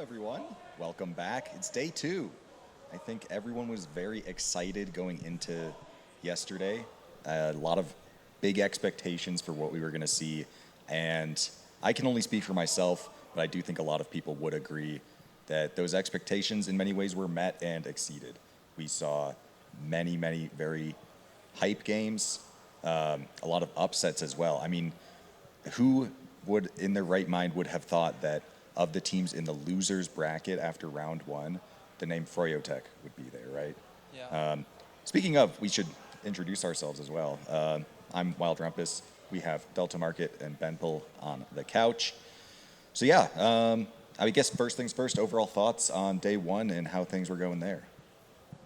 everyone. Welcome back. It's day 2. I think everyone was very excited going into yesterday. A lot of big expectations for what we were going to see. And I can only speak for myself, but I do think a lot of people would agree that those expectations in many ways were met and exceeded. We saw many, many very hype games, a lot of upsets as well. I mean, who would, in their right mind, would have thought that of the teams in the losers bracket after round 1, the name Froyotech would be there, right? Yeah. Speaking of, we should introduce ourselves as well. I'm Wild Rumpus. We have DeltaMarket and Benpl on the couch. So yeah, I guess first things first, overall thoughts on day 1 and how things were going there.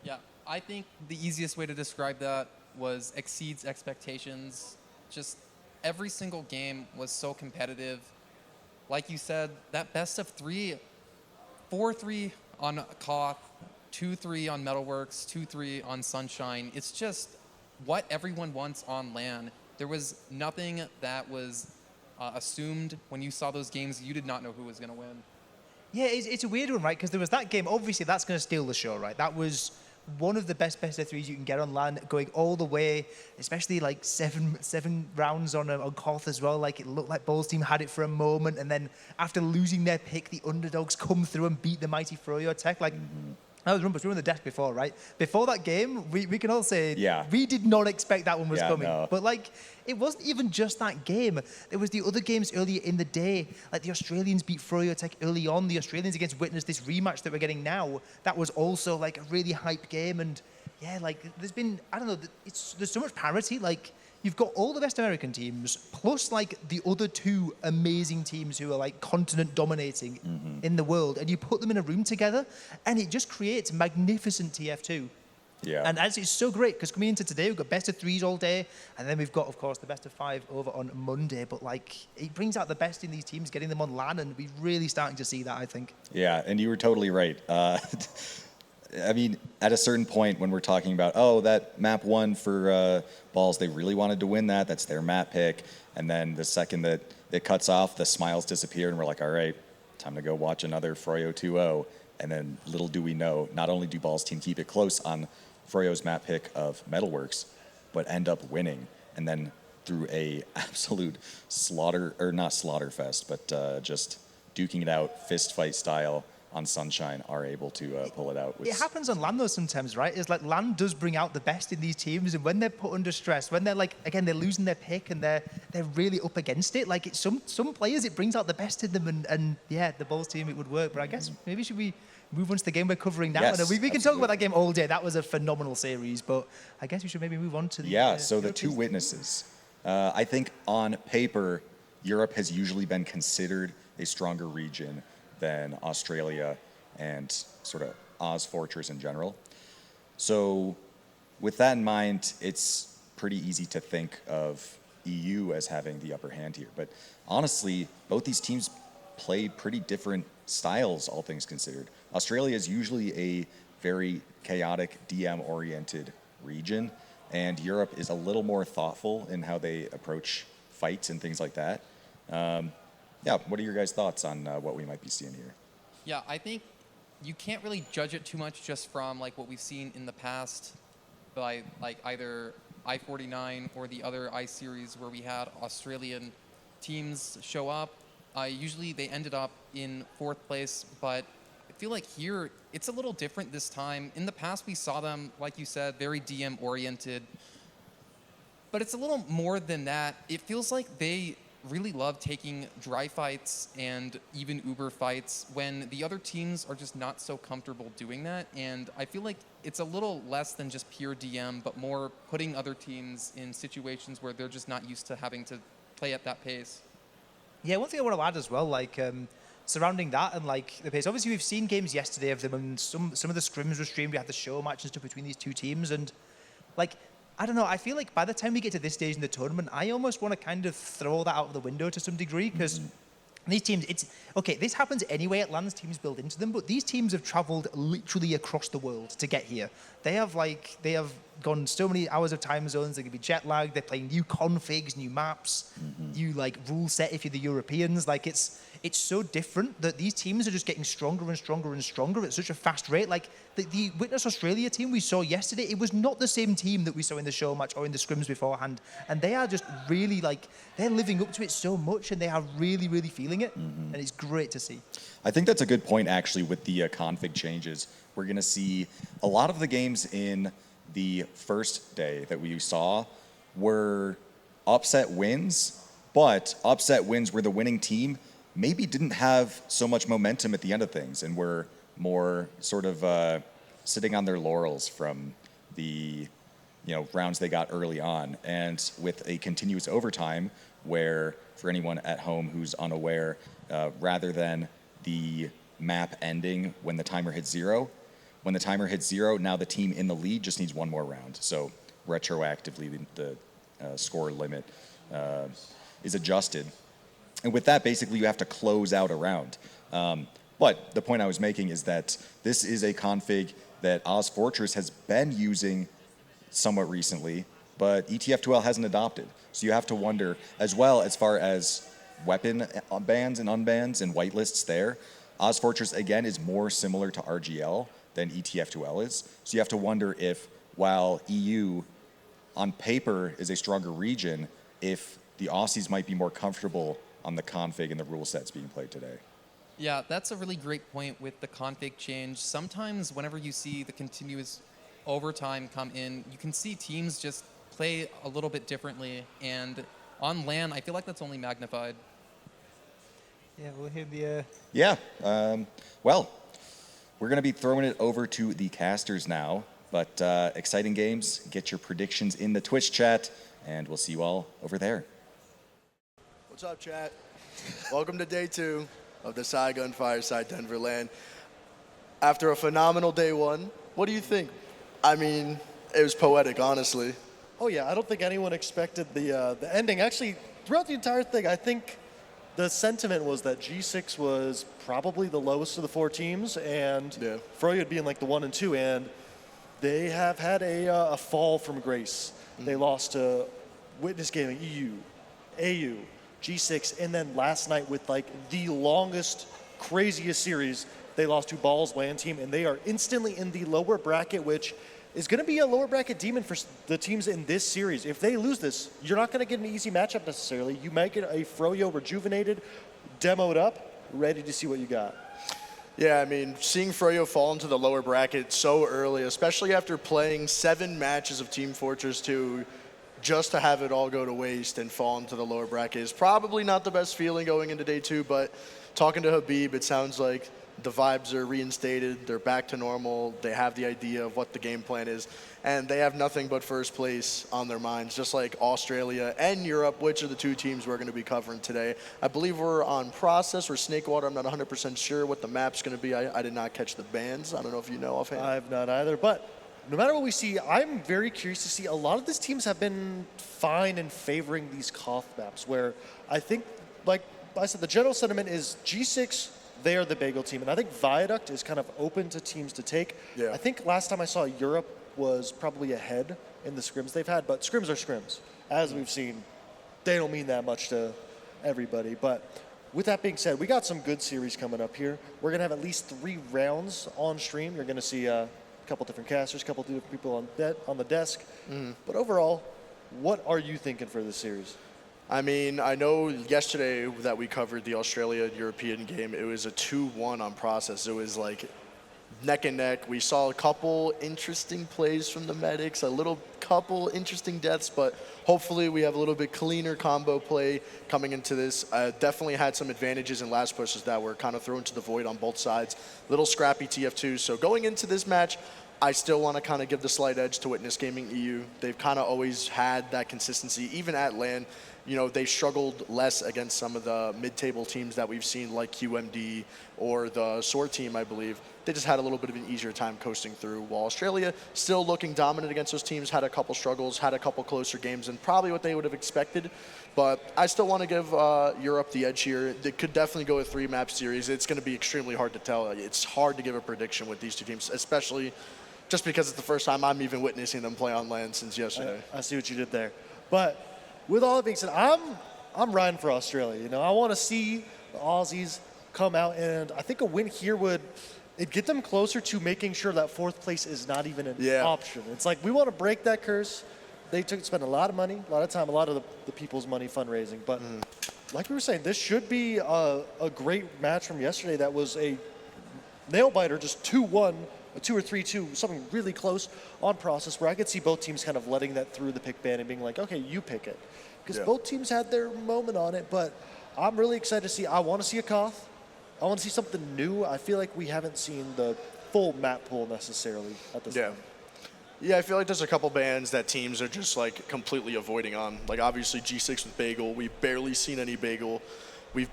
Yeah, I think the easiest way to describe that was exceeds expectations. Just every single game was so competitive. Like you said, that best of 3, 4-3 on Koth, 2-3 on Metalworks, 2-3 on Sunshine. It's just what everyone wants on LAN. There was nothing that was assumed when you saw those games. You did not know who was going to win. Yeah, it's a weird one, right? Because there was that game. Obviously, that's going to steal the show, right? That was one of the best of 3s you can get on LAN, going all the way, especially like seven rounds on Koth as well. Like, it looked like Ball's team had it for a moment, and then after losing their pick, the underdogs come through and beat the mighty Froyotech. Like, I was Rumpus, we were on the desk before, right? Before that game, we can all say, yeah, we did not expect that one was coming. No. But like, it wasn't even just that game. There was the other games earlier in the day. Like, the Australians beat Froyotech early on. The Australians against Witness, this rematch that we're getting now, that was also like a really hype game. And yeah, like, there's been, I don't know, there's so much parity. Like, you've got all the best American teams, plus like the other 2 amazing teams who are like continent dominating in the world, and you put them in a room together, and it just creates magnificent TF2. Yeah. And as it's so great, because coming into today, we've got best of 3s all day, and then we've got, of course, the best of 5 over on Monday. But like, it brings out the best in these teams, getting them on LAN, and we're really starting to see that, I think. Yeah, and you were totally right. I mean, at a certain point when we're talking about, oh, that map 1 for Balls, they really wanted to win that. That's their map pick. And then the second that it cuts off, the smiles disappear, and we're like, all right, time to go watch another Froyo 2-0. And then little do we know, not only do Balls team keep it close on Froyo's map pick of Metalworks, but end up winning. And then through a absolute slaughter, or not slaughter fest, but just duking it out, fist fight style, on Sunshine, are able to pull it out. It happens on LAN though sometimes, right? It's like LAN does bring out the best in these teams, and when they're put under stress, when they're like, again, they're losing their pick and they're really up against it, like, it's some players, it brings out the best in them, and yeah, the Balls team, it would work. But I guess maybe should we move on to the game we're covering now? Yes, we can talk about that game all day. That was a phenomenal series, but I guess we should maybe move on to the... Yeah, so the 2 witnesses. I think on paper, Europe has usually been considered a stronger region than Australia and sort of Oz Fortress in general. So with that in mind, it's pretty easy to think of EU as having the upper hand here. But honestly, both these teams play pretty different styles, all things considered. Australia is usually a very chaotic, DM-oriented region, and Europe is a little more thoughtful in how they approach fights and things like that. Yeah, what are your guys' thoughts on what we might be seeing here? Yeah, I think you can't really judge it too much just from like what we've seen in the past by like either I-49 or the other I-Series where we had Australian teams show up. Usually they ended up in 4th place, but I feel like here it's a little different this time. In the past we saw them, like you said, very DM-oriented, but it's a little more than that. It feels like they really love taking dry fights and even Uber fights when the other teams are just not so comfortable doing that. And I feel like it's a little less than just pure DM, but more putting other teams in situations where they're just not used to having to play at that pace. Yeah, one thing I want to add as well, like, surrounding that and like the pace. Obviously, we've seen games yesterday of them, and some of the scrims were streamed. We had the show match and stuff between these 2 teams, and like, I don't know, I feel like by the time we get to this stage in the tournament, I almost want to kind of throw that out of the window to some degree, because these teams, okay, this happens anyway at lands, teams build into them, but these teams have traveled literally across the world to get here. They have gone so many hours of time zones, they could be jet lagged, they're playing new configs, new maps, new rule set if you're the Europeans. It's so different that these teams are just getting stronger and stronger and stronger at such a fast rate. Like the Witness Australia team we saw yesterday, it was not the same team that we saw in the show match or in the scrims beforehand. And they are just really they're living up to it so much and they are really, really feeling it. And it's great to see. I think that's a good point, actually, with the config changes. We're going to see a lot of the games in the first day that we saw were upset wins, but upset wins where the winning team maybe didn't have so much momentum at the end of things and were more sort of sitting on their laurels from the rounds they got early on. And with a continuous overtime where, for anyone at home who's unaware, rather than the map ending when the timer hits 0, when the timer hits 0, now the team in the lead just needs one more round. So retroactively, the score limit is adjusted. And with that, basically, you have to close out a round. But the point I was making is that this is a config that Oz Fortress has been using somewhat recently, but ETF2L hasn't adopted. So you have to wonder, as well as far as weapon bans and unbans and whitelists there, Oz Fortress, again, is more similar to RGL than ETF2L is. So you have to wonder if, while EU on paper is a stronger region, if the Aussies might be more comfortable on the config and the rule sets being played today. Yeah, that's a really great point with the config change. Sometimes whenever you see the continuous overtime come in, you can see teams just play a little bit differently. And on LAN, I feel like that's only magnified. Yeah, we'll hear the... Yeah, well, we're going to be throwing it over to the casters now. But exciting games. Get your predictions in the Twitch chat, and we'll see you all over there. What's up, chat? Welcome to day 2 of the Fireside Fireside Denver LAN. After a phenomenal day 1, what do you think? I mean, it was poetic, honestly. Oh yeah, I don't think anyone expected the ending. Actually, throughout the entire thing, I think the sentiment was that G6 was probably the lowest of the 4 teams, and Froyo would be in like the 1 and 2, and they have had a fall from grace. They lost to Witness Gaming, EU, AU, G6, and then last night with like the longest, craziest series, they lost to Ball's LAN team, and they are instantly in the lower bracket, which is going to be a lower bracket demon for the teams in this series. If they lose this, you're not going to get an easy matchup necessarily. You might get a Froyo rejuvenated, demoed up, ready to see what you got. Yeah, I mean, seeing Froyo fall into the lower bracket so early, especially after playing 7 matches of Team Fortress 2, just to have it all go to waste and fall into the lower bracket is probably not the best feeling going into day 2, but talking to Habib, it sounds like the vibes are reinstated, they're back to normal, they have the idea of what the game plan is, and they have nothing but first place on their minds, just like Australia and Europe, which are the 2 teams we're going to be covering today. I believe we're on Process or Snakewater. I'm not 100% sure what the map's going to be. I did not catch the bans. I don't know if you know offhand. I have not either, but no matter what we see, I'm very curious to see. A lot of these teams have been fine in favoring these Koth maps, where I think, like I said, the general sentiment is G6, they are the bagel team, and I think Viaduct is kind of open to teams to take. Yeah. I think last time I saw Europe was probably ahead in the scrims they've had, but scrims are scrims. As we've seen, they don't mean that much to everybody. But with that being said, we got some good series coming up here. We're going to have at least 3 rounds on stream. You're going to see a couple different casters, a couple different people on the desk. But overall, what are you thinking for this series? I mean, I know yesterday that we covered the Australia-European game, it was a 2-1 on Process. It was like neck and neck. We saw a couple interesting plays from the medics, a couple interesting deaths, but hopefully we have a little bit cleaner combo play coming into this. Definitely had some advantages in last pushes that were kind of thrown to the void on both sides. Little scrappy TF2. So going into this match, I still want to kind of give the slight edge to Witness Gaming EU. They've kind of always had that consistency, even at LAN. they struggled less against some of the mid-table teams that we've seen, like QMD or the SOAR team, I believe. They just had a little bit of an easier time coasting through, while Australia, still looking dominant against those teams, had a couple struggles, had a couple closer games than probably what they would have expected. But I still want to give Europe the edge here. They could definitely go a 3-map series. It's going to be extremely hard to tell. It's hard to give a prediction with these two teams, especially just because it's the first time I'm even witnessing them play on land since yesterday. I see what you did there. But with all that being said, I'm riding for Australia. I want to see the Aussies come out, and I think a win here would get them closer to making sure that 4th place is not even an option. It's like we want to break that curse. They spent a lot of money, a lot of time, a lot of the people's money fundraising. But like we were saying, this should be a great match from yesterday. That was a nail biter, just 2-1. A 2 or 3-2, something really close on process, where I could see both teams kind of letting that through the pick ban and being like, okay, you pick it. Because both teams had their moment on it, but I'm really excited to see. I want to see a Koth. I want to see something new. I feel like we haven't seen the full map pool necessarily at this time. Yeah, I feel like there's a couple bans that teams are just like completely avoiding on. Like obviously G6 with Bagel. We've barely seen any Bagel. We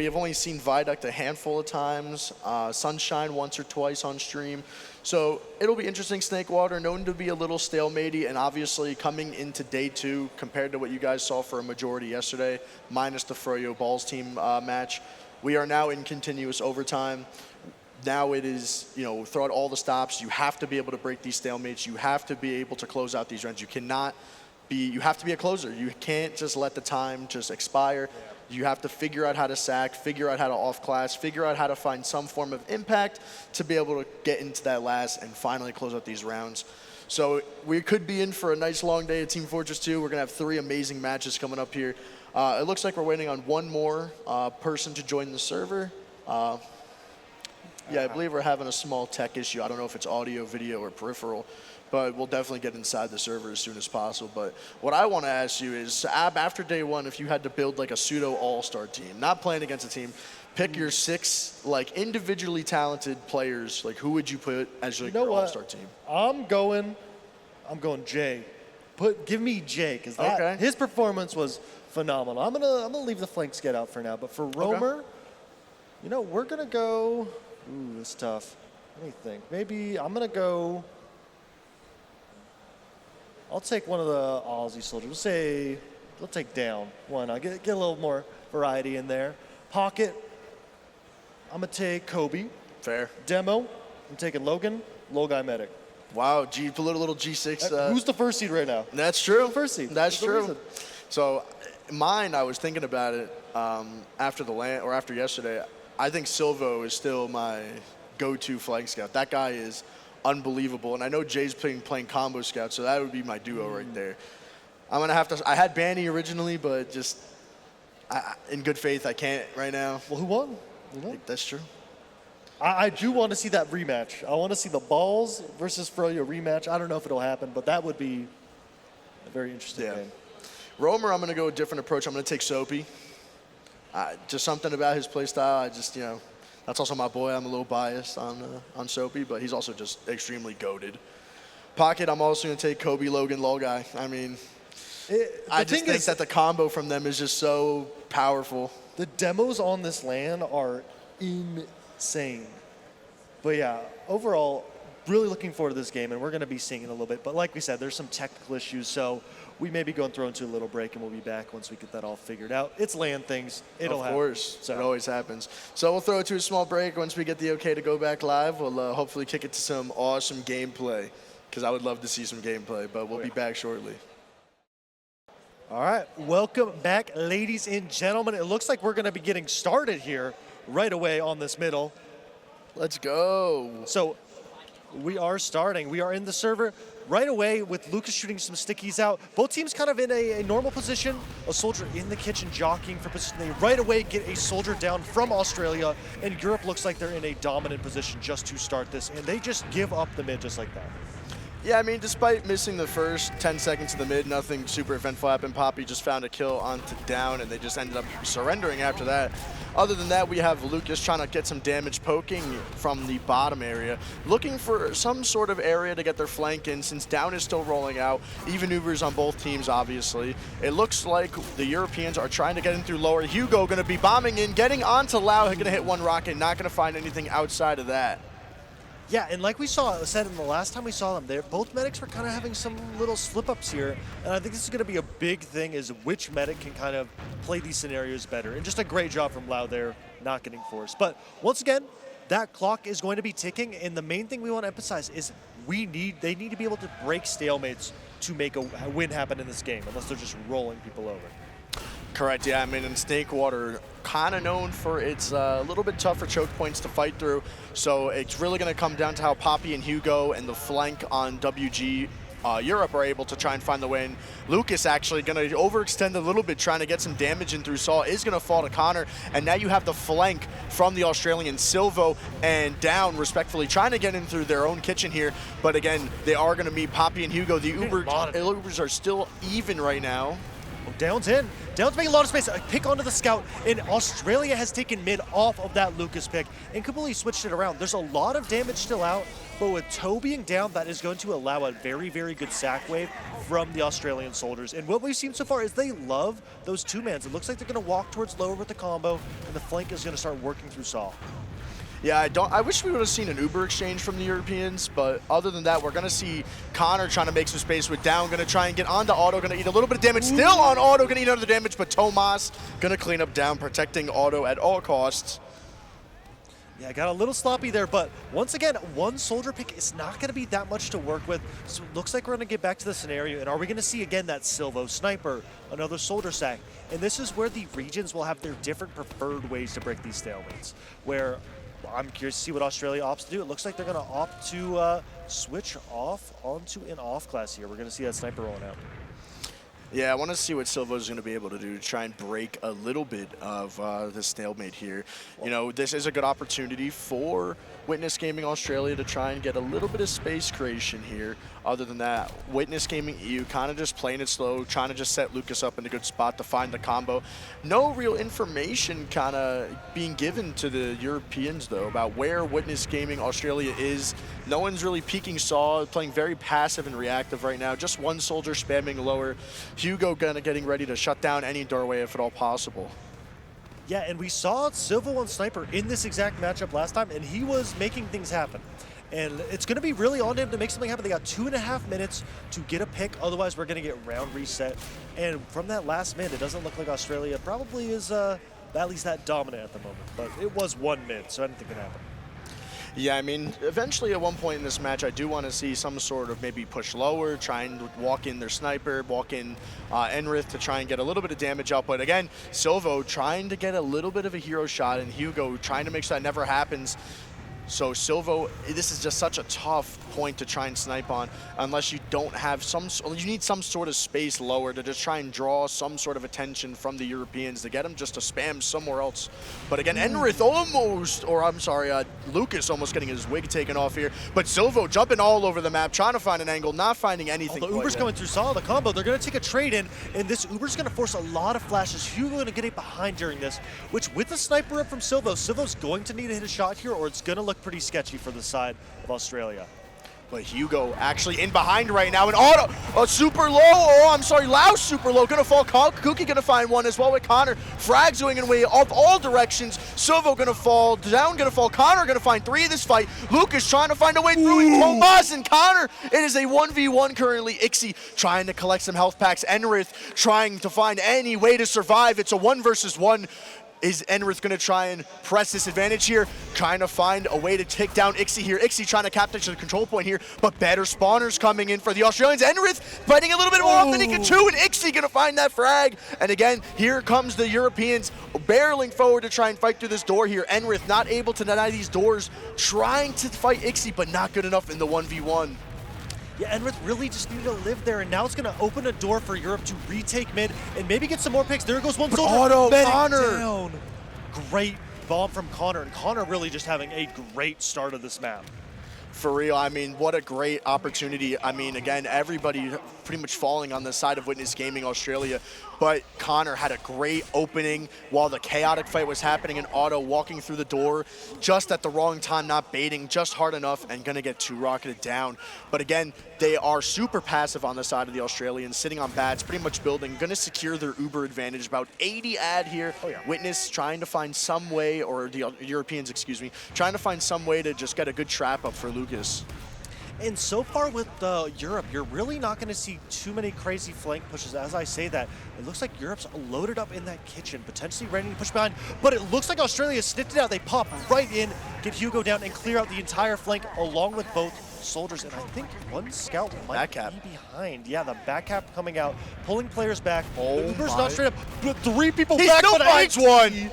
have only seen Viaduct a handful of times, Sunshine once or twice on stream. So it'll be interesting. Snakewater, known to be a little stalematey, and obviously coming into day 2 compared to what you guys saw for a majority yesterday, minus the Froyo Balls team match, we are now in continuous overtime. Now it is, throughout all the stops, you have to be able to break these stalemates. You have to be able to close out these runs. You have to be a closer. You can't just let the time just expire. You have to figure out how to sack, figure out how to off-class, figure out how to find some form of impact to be able to get into that last and finally close out these rounds. So we could be in for a nice long day at Team Fortress 2. We're going to have 3 amazing matches coming up here. It looks like we're waiting on one more person to join the server. I believe we're having a small tech issue. I don't know if it's audio, video, or peripheral, but we'll definitely get inside the server as soon as possible. But what I want to ask you is, Ab, after day 1, if you had to build like a pseudo all-star team, not playing against a team, pick your 6 like individually talented players. Like who would you put as your all-star team? I'm going Jay. Give me Jay, because his performance was phenomenal. I'm gonna leave the flanks get out for now. But for Roamer, we're gonna go. Ooh, it's tough. Let me think. Maybe I'm gonna go. I'll take one of the Aussie soldiers. We'll take down one. I'll get a little more variety in there. Pocket, I'm going to take Kobe. Fair. Demo, I'm taking Logan. Logai Medic. Wow, put a little G6. Who's the first seed right now? That's true. First seed. That's true. So mine, I was thinking about it after yesterday. I think Silvo is still my go-to flank scout. That guy is unbelievable, and I know Jay's playing combo scout, so that would be my duo right there. I'm gonna have to. I had Banny originally, but just in good faith, I can't right now. Well, who won? That's true. I do want to see that rematch. I want to see the Balls versus Froyo rematch. I don't know if it'll happen, but that would be a very interesting game. Roamer, I'm gonna go a different approach. I'm gonna take Soapy. Just something about his play style. That's also my boy. I'm a little biased on Soapy, but he's also just extremely goated. Pocket, I'm also going to take Kobe, Logan, Logai. I mean, I just think that the combo from them is just so powerful. The demos on this LAN are insane. But yeah, overall, really looking forward to this game, and we're going to be seeing it a little bit. But like we said, there's some technical issues, so we may be going through into a little break, and we'll be back once we get that all figured out. It's LAN things. It'll happen. Of course. So. It always happens. So we'll throw it to a small break. Once we get the okay to go back live, we'll hopefully kick it to some awesome gameplay, because I would love to see some gameplay, but we'll be back shortly. All right. Welcome back, ladies and gentlemen. It looks like we're going to be getting started here right away on this middle. Let's go. So we are starting. We are in the server right away with Lucas shooting some stickies out. Both teams kind of in a normal position. A soldier in the kitchen jockeying for position. They right away get a soldier down from Australia, and Europe looks like they're in a dominant position just to start this, and they just give up the mid just like that. Yeah, I mean, despite missing the first 10 seconds of the mid, nothing super eventful happened. Poppy just found a kill onto down, and they just ended up surrendering after that. Other than that, we have Lucas trying to get some damage poking from the bottom area, looking for some sort of area to get their flank in since down is still rolling out. Even Ubers on both teams, obviously. It looks like the Europeans are trying to get in through lower. Hugo going to be bombing in, getting onto Lau, going to hit one rocket, not going to find anything outside of that. Yeah, and like we said in the last time we saw them, both medics were kind of having some little slip-ups here, and I think this is going to be a big thing, is which medic can kind of play these scenarios better. And just a great job from Lau there, not getting forced. But once again, that clock is going to be ticking, and the main thing we want to emphasize is they need to be able to break stalemates to make a win happen in this game, unless they're just rolling people over. Correct, yeah. I mean, in Snakewater, kind of known for its a little bit tougher choke points to fight through. So it's really going to come down to how Poppy and Hugo and the flank on WG Europe are able to try and find the win. Lucas actually going to overextend a little bit, trying to get some damage in through Saul, is going to fall to Connor. And now you have the flank from the Australian, Silvo and Down, respectfully, trying to get in through their own kitchen here. But again, they are going to meet Poppy and Hugo. The Ubers are still even right now. Oh, Down's in. Down's making a lot of space. A pick onto the scout, and Australia has taken mid off of that Lucas pick and completely switched it around. There's a lot of damage still out, but with Toe being down, that is going to allow a very, very good sack wave from the Australian soldiers. And what we've seen so far is they love those two-mans. It looks like they're going to walk towards lower with the combo, and the flank is going to start working through Saul. Yeah, I wish we would have seen an Uber exchange from the Europeans, but other than that, we're going to see Connor trying to make some space with Down, going to try and get onto Auto, going to eat a little bit of damage. Still on Auto, going to eat another damage, but Tomas going to clean up Down, protecting Auto at all costs. Yeah, got a little sloppy there, but once again, one soldier pick is not going to be that much to work with. So it looks like we're going to get back to the scenario, and are we going to see again that Silvo sniper, another soldier sack? And this is where the regions will have their different preferred ways to break these stalemates, where I'm curious to see what Australia opts to do. It looks like they're going to opt to switch off onto an off class here. We're going to see that sniper rolling out. Yeah, I want to see what Silvo's going to be able to do to try and break a little bit of the stalemate here. You know, this is a good opportunity for Witness Gaming Australia to try and get a little bit of space creation here. Other than that, Witness Gaming EU kind of just playing it slow, trying to just set Lucas up in a good spot to find the combo. No real information kind of being given to the Europeans, though, about where Witness Gaming Australia is. No one's really peeking Saw, playing very passive and reactive right now. Just one soldier spamming lower. Hugo kind of getting ready to shut down any doorway if at all possible. Yeah, and we saw Silvo on Sniper in this exact matchup last time, and he was making things happen. And it's going to be really on him to make something happen. They got 2.5 minutes to get a pick, otherwise we're going to get round reset. And from that last mid, it doesn't look like Australia probably is at least that dominant at the moment. But it was 1 mid, so anything can happen. Yeah, I mean, eventually at one point in this match, I do want to see some sort of maybe push lower, try and walk in their sniper, walk in Enrith to try and get a little bit of damage out. But again, Silvo trying to get a little bit of a hero shot, and Hugo trying to make sure that never happens. So Silvo, this is just such a tough point to try and snipe on unless you don't have you need some sort of space lower to just try and draw some sort of attention from the Europeans to get them just to spam somewhere else. But again, Enrith almost, or I'm sorry, Lucas almost getting his wig taken off here. But Silvo jumping all over the map, trying to find an angle, not finding anything. The Uber's coming through solid, the combo. They're going to take a trade in, and this Uber's going to force a lot of flashes. Hugo going to get it behind during this, which with the sniper up from Silvo, Silvo's going to need to hit a shot here, or it's going to look pretty sketchy for the side of Australia. But Hugo actually in behind right now, and Auto, super low, oh, I'm sorry, Lau super low, gonna fall, Cookie gonna find one as well with Connor, Frag doing away off all directions, Silvo gonna fall, Down gonna fall, Connor gonna find 3 of this fight, Lucas trying to find a way through it, Tomas and Connor, it is a 1v1 currently, Ixie trying to collect some health packs, Enrith trying to find any way to survive, it's a 1 versus 1, Is Enrith going to try and press this advantage here? Trying to find a way to take down Ixie here. Ixie trying to capture the control point here, but better spawners coming in for the Australians. Enrith fighting a little bit more off than he can chew, and Ixie going to find that frag. And again, here comes the Europeans barreling forward to try and fight through this door here. Enrith not able to deny these doors, trying to fight Ixie, but not good enough in the 1v1. Yeah, Enrith really just needed to live there, and now it's going to open a door for Europe to retake mid and maybe get some more picks. There goes one soldier. Auto, Connor. Down. Great bomb from Connor, and Connor really just having a great start of this map. For real, I mean, what a great opportunity. I mean, again, everybody pretty much falling on the side of Witness Gaming Australia, but Connor had a great opening while the chaotic fight was happening, and Otto walking through the door just at the wrong time, not baiting just hard enough, and gonna get 2-rocketed down. But again, they are super passive on the side of the Australians, sitting on bats, pretty much building, gonna secure their Uber advantage. About 80 ad here. Oh, yeah. Witness trying to find some way, or the Europeans, excuse me, trying to find some way to just get a good trap up for Lucas. And so far with Europe, you're really not going to see too many crazy flank pushes. As I say that, it looks like Europe's loaded up in that kitchen, potentially ready to push behind. But it looks like Australia sniffed it out. They pop right in, get Hugo down, and clear out the entire flank along with both soldiers. And I think one scout might be behind. Yeah, the back cap coming out, pulling players back. The Uber's not straight up, but 3 people He back. still But finds one.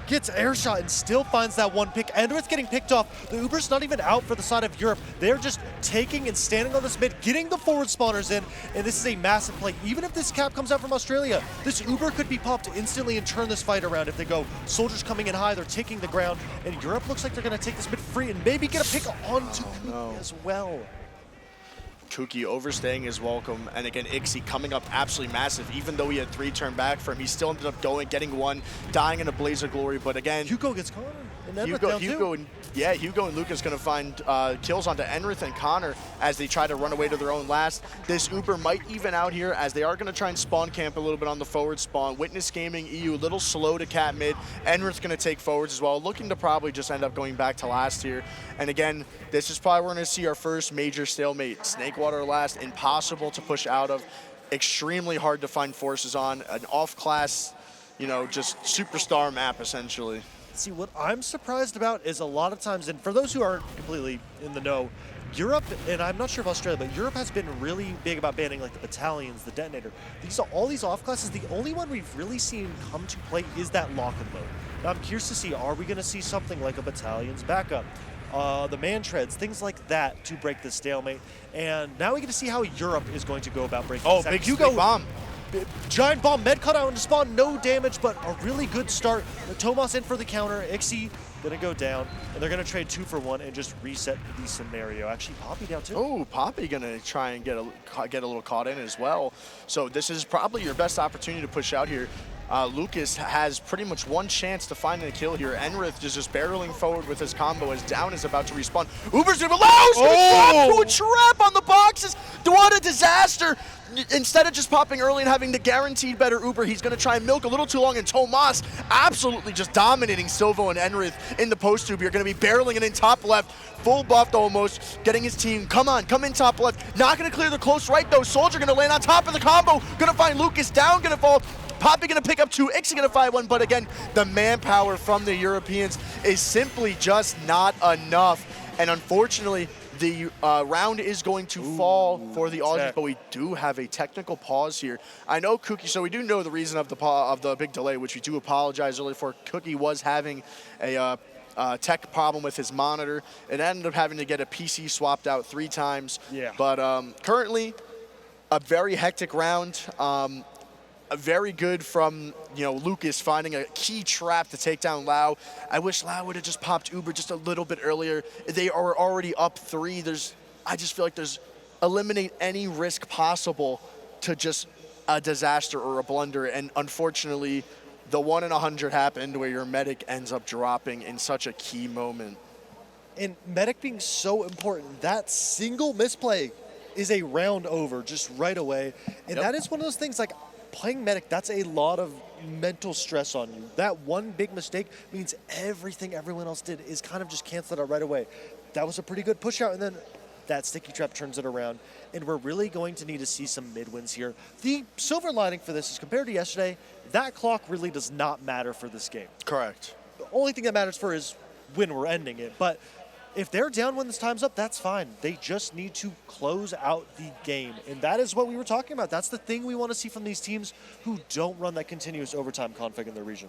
Gets air shot and still finds that one pick. Endrith getting picked off. The Uber's not even out for the side of Europe. They're just taking and standing on this mid, getting the forward spawners in, and this is a massive play. Even if this cap comes out from Australia, this Uber could be popped instantly and turn this fight around if they go soldiers coming in high, they're taking the ground, and Europe looks like they're gonna take this mid free and maybe get a pick onto Kuki as well. Kuki overstaying his welcome, and again, Ixie coming up absolutely massive. Even though he had 3 turn back for him, he still ended up getting 1, dying in a blaze of glory. But again, Hugo gets caught, and Endrith down too. Hugo and Lucas gonna find kills onto Enrith and Connor as they try to run away to their own last. This Uber might even out here as they are gonna try and spawn camp a little bit on the forward spawn. Witness Gaming EU a little slow to cap mid. Enrith's gonna take forwards as well, looking to probably just end up going back to last here. And again, this is probably where we're gonna see our first major stalemate. Snakewater last, impossible to push out of, extremely hard to find forces on, an off-class, you know, just superstar map essentially. See, what I'm surprised about is a lot of times, and for those who aren't completely in the know, Europe, and I'm not sure if Australia, but Europe has been really big about banning like the battalions, the detonator. All these off classes, the only one we've really seen come to play is that lock-and load. Now I'm curious to see, are we gonna see something like a battalion's backup? The man treads, things like that to break the stalemate. And now we get to see how Europe is going to go about breaking this. Big Hugo bomb. Giant bomb, med cut out into spawn, no damage, but a really good start. Tomas in for the counter, Ixie gonna go down, and they're gonna trade 2 for 1 and just reset the scenario. Actually, Poppy down too. Oh, Poppy gonna try and get a little caught in as well. So this is probably your best opportunity to push out here. Lucas has pretty much one chance to find a kill here. Enrith is just barreling forward with his combo as Down is about to respawn. Uber's gonna drop to a trap on the boxes. What a disaster! Instead of just popping early and having the guaranteed better Uber, he's going to try and milk a little too long, and Tomas absolutely just dominating Silvo and Enrith in the post tube. You're going to be barreling it in top left, full buffed almost, getting his team, come in top left. Not going to clear the close right though. Soldier going to land on top of the combo, going to find Lucas Down, going to fall. Poppy going to pick up 2, Ixie going to find 1, but again, the manpower from the Europeans is simply just not enough, and unfortunately, the round is going to fall for the Aussies, but we do have a technical pause here. I know Cookie, so we do know the reason of the big delay, which we do apologize earlier for. Cookie was having a tech problem with his monitor. It ended up having to get a PC swapped out 3 times. Yeah. But currently, a very hectic round. Very good from, Lucas finding a key trap to take down Lau. I wish Lau would have just popped Uber just a little bit earlier. They are already up 3. I just feel like eliminate any risk possible to just a disaster or a blunder. And unfortunately, the 1 in 100 happened where your medic ends up dropping in such a key moment. And medic being so important, that single misplay is a round over just right away. And that is one of those things, like, playing medic, that's a lot of mental stress on you. That one big mistake means everything everyone else did is kind of just canceled out right away. That was a pretty good push out, and then that sticky trap turns it around. And we're really going to need to see some mid wins here. The silver lining for this is, compared to yesterday, that clock really does not matter for this game. Correct. The only thing that matters for is when we're ending it. But if they're down when this time's up, that's fine. They just need to close out the game. And that is what we were talking about. That's the thing we want to see from these teams who don't run that continuous overtime config in their region.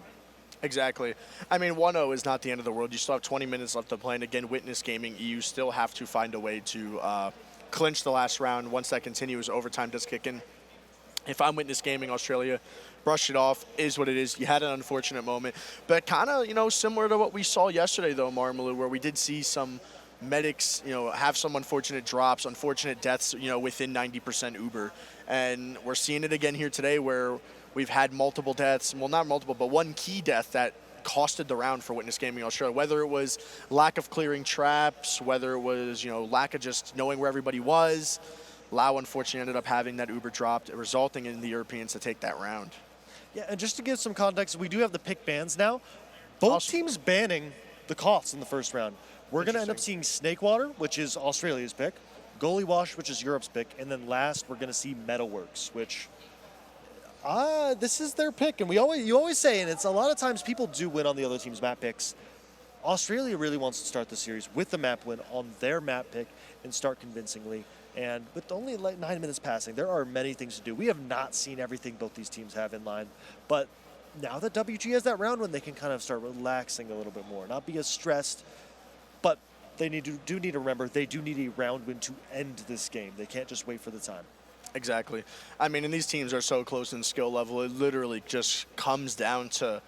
Exactly. I mean, 1-0 is not the end of the world. You still have 20 minutes left to play. And again, Witness Gaming EU still have to find a way to clinch the last round once that continuous overtime does kick in. If I'm Witness Gaming Australia, brush it off, is what it is. You had an unfortunate moment. But kind of, similar to what we saw yesterday, though, Marmaloo, where we did see some medics, have some unfortunate drops, unfortunate deaths, within 90% Uber. And we're seeing it again here today where we've had multiple deaths. Well, not multiple, but one key death that costed the round for Witness Gaming Australia, whether it was lack of clearing traps, whether it was, lack of just knowing where everybody was. Lau unfortunately ended up having that Uber dropped, resulting in the Europeans to take that round. Yeah, and just to give some context, we do have the pick bans now. Both teams banning the costs in the first round. We're going to end up seeing Snakewater, which is Australia's pick, Goalie Wash, which is Europe's pick, and then last we're going to see Metalworks, which this is their pick. And you always say, and it's a lot of times people do win on the other team's map picks. Australia really wants to start the series with the map win on their map pick and start convincingly. And with only like 9 minutes passing, there are many things to do. We have not seen everything both these teams have in line, but now that WG has that round win, they can kind of start relaxing a little bit more, not be as stressed. But they do need to remember they do need a round win to end this game. They can't just wait for the time. Exactly. I mean, and these teams are so close in skill level, it literally just comes down to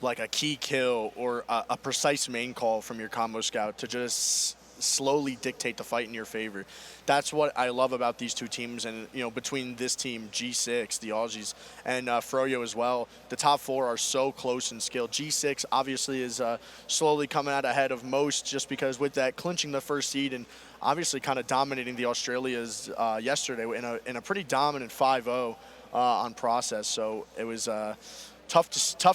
like a key kill or a precise main call from your combo scout to just slowly dictate the fight in your favor. That's what I love about these two teams, and between this team, G6, the Aussies, and Froyo as well, the top four are so close in skill. G6 obviously is slowly coming out ahead of most, just because with that clinching the first seed and obviously kind of dominating the Australias yesterday in a pretty dominant 5-0 on process. So it was tough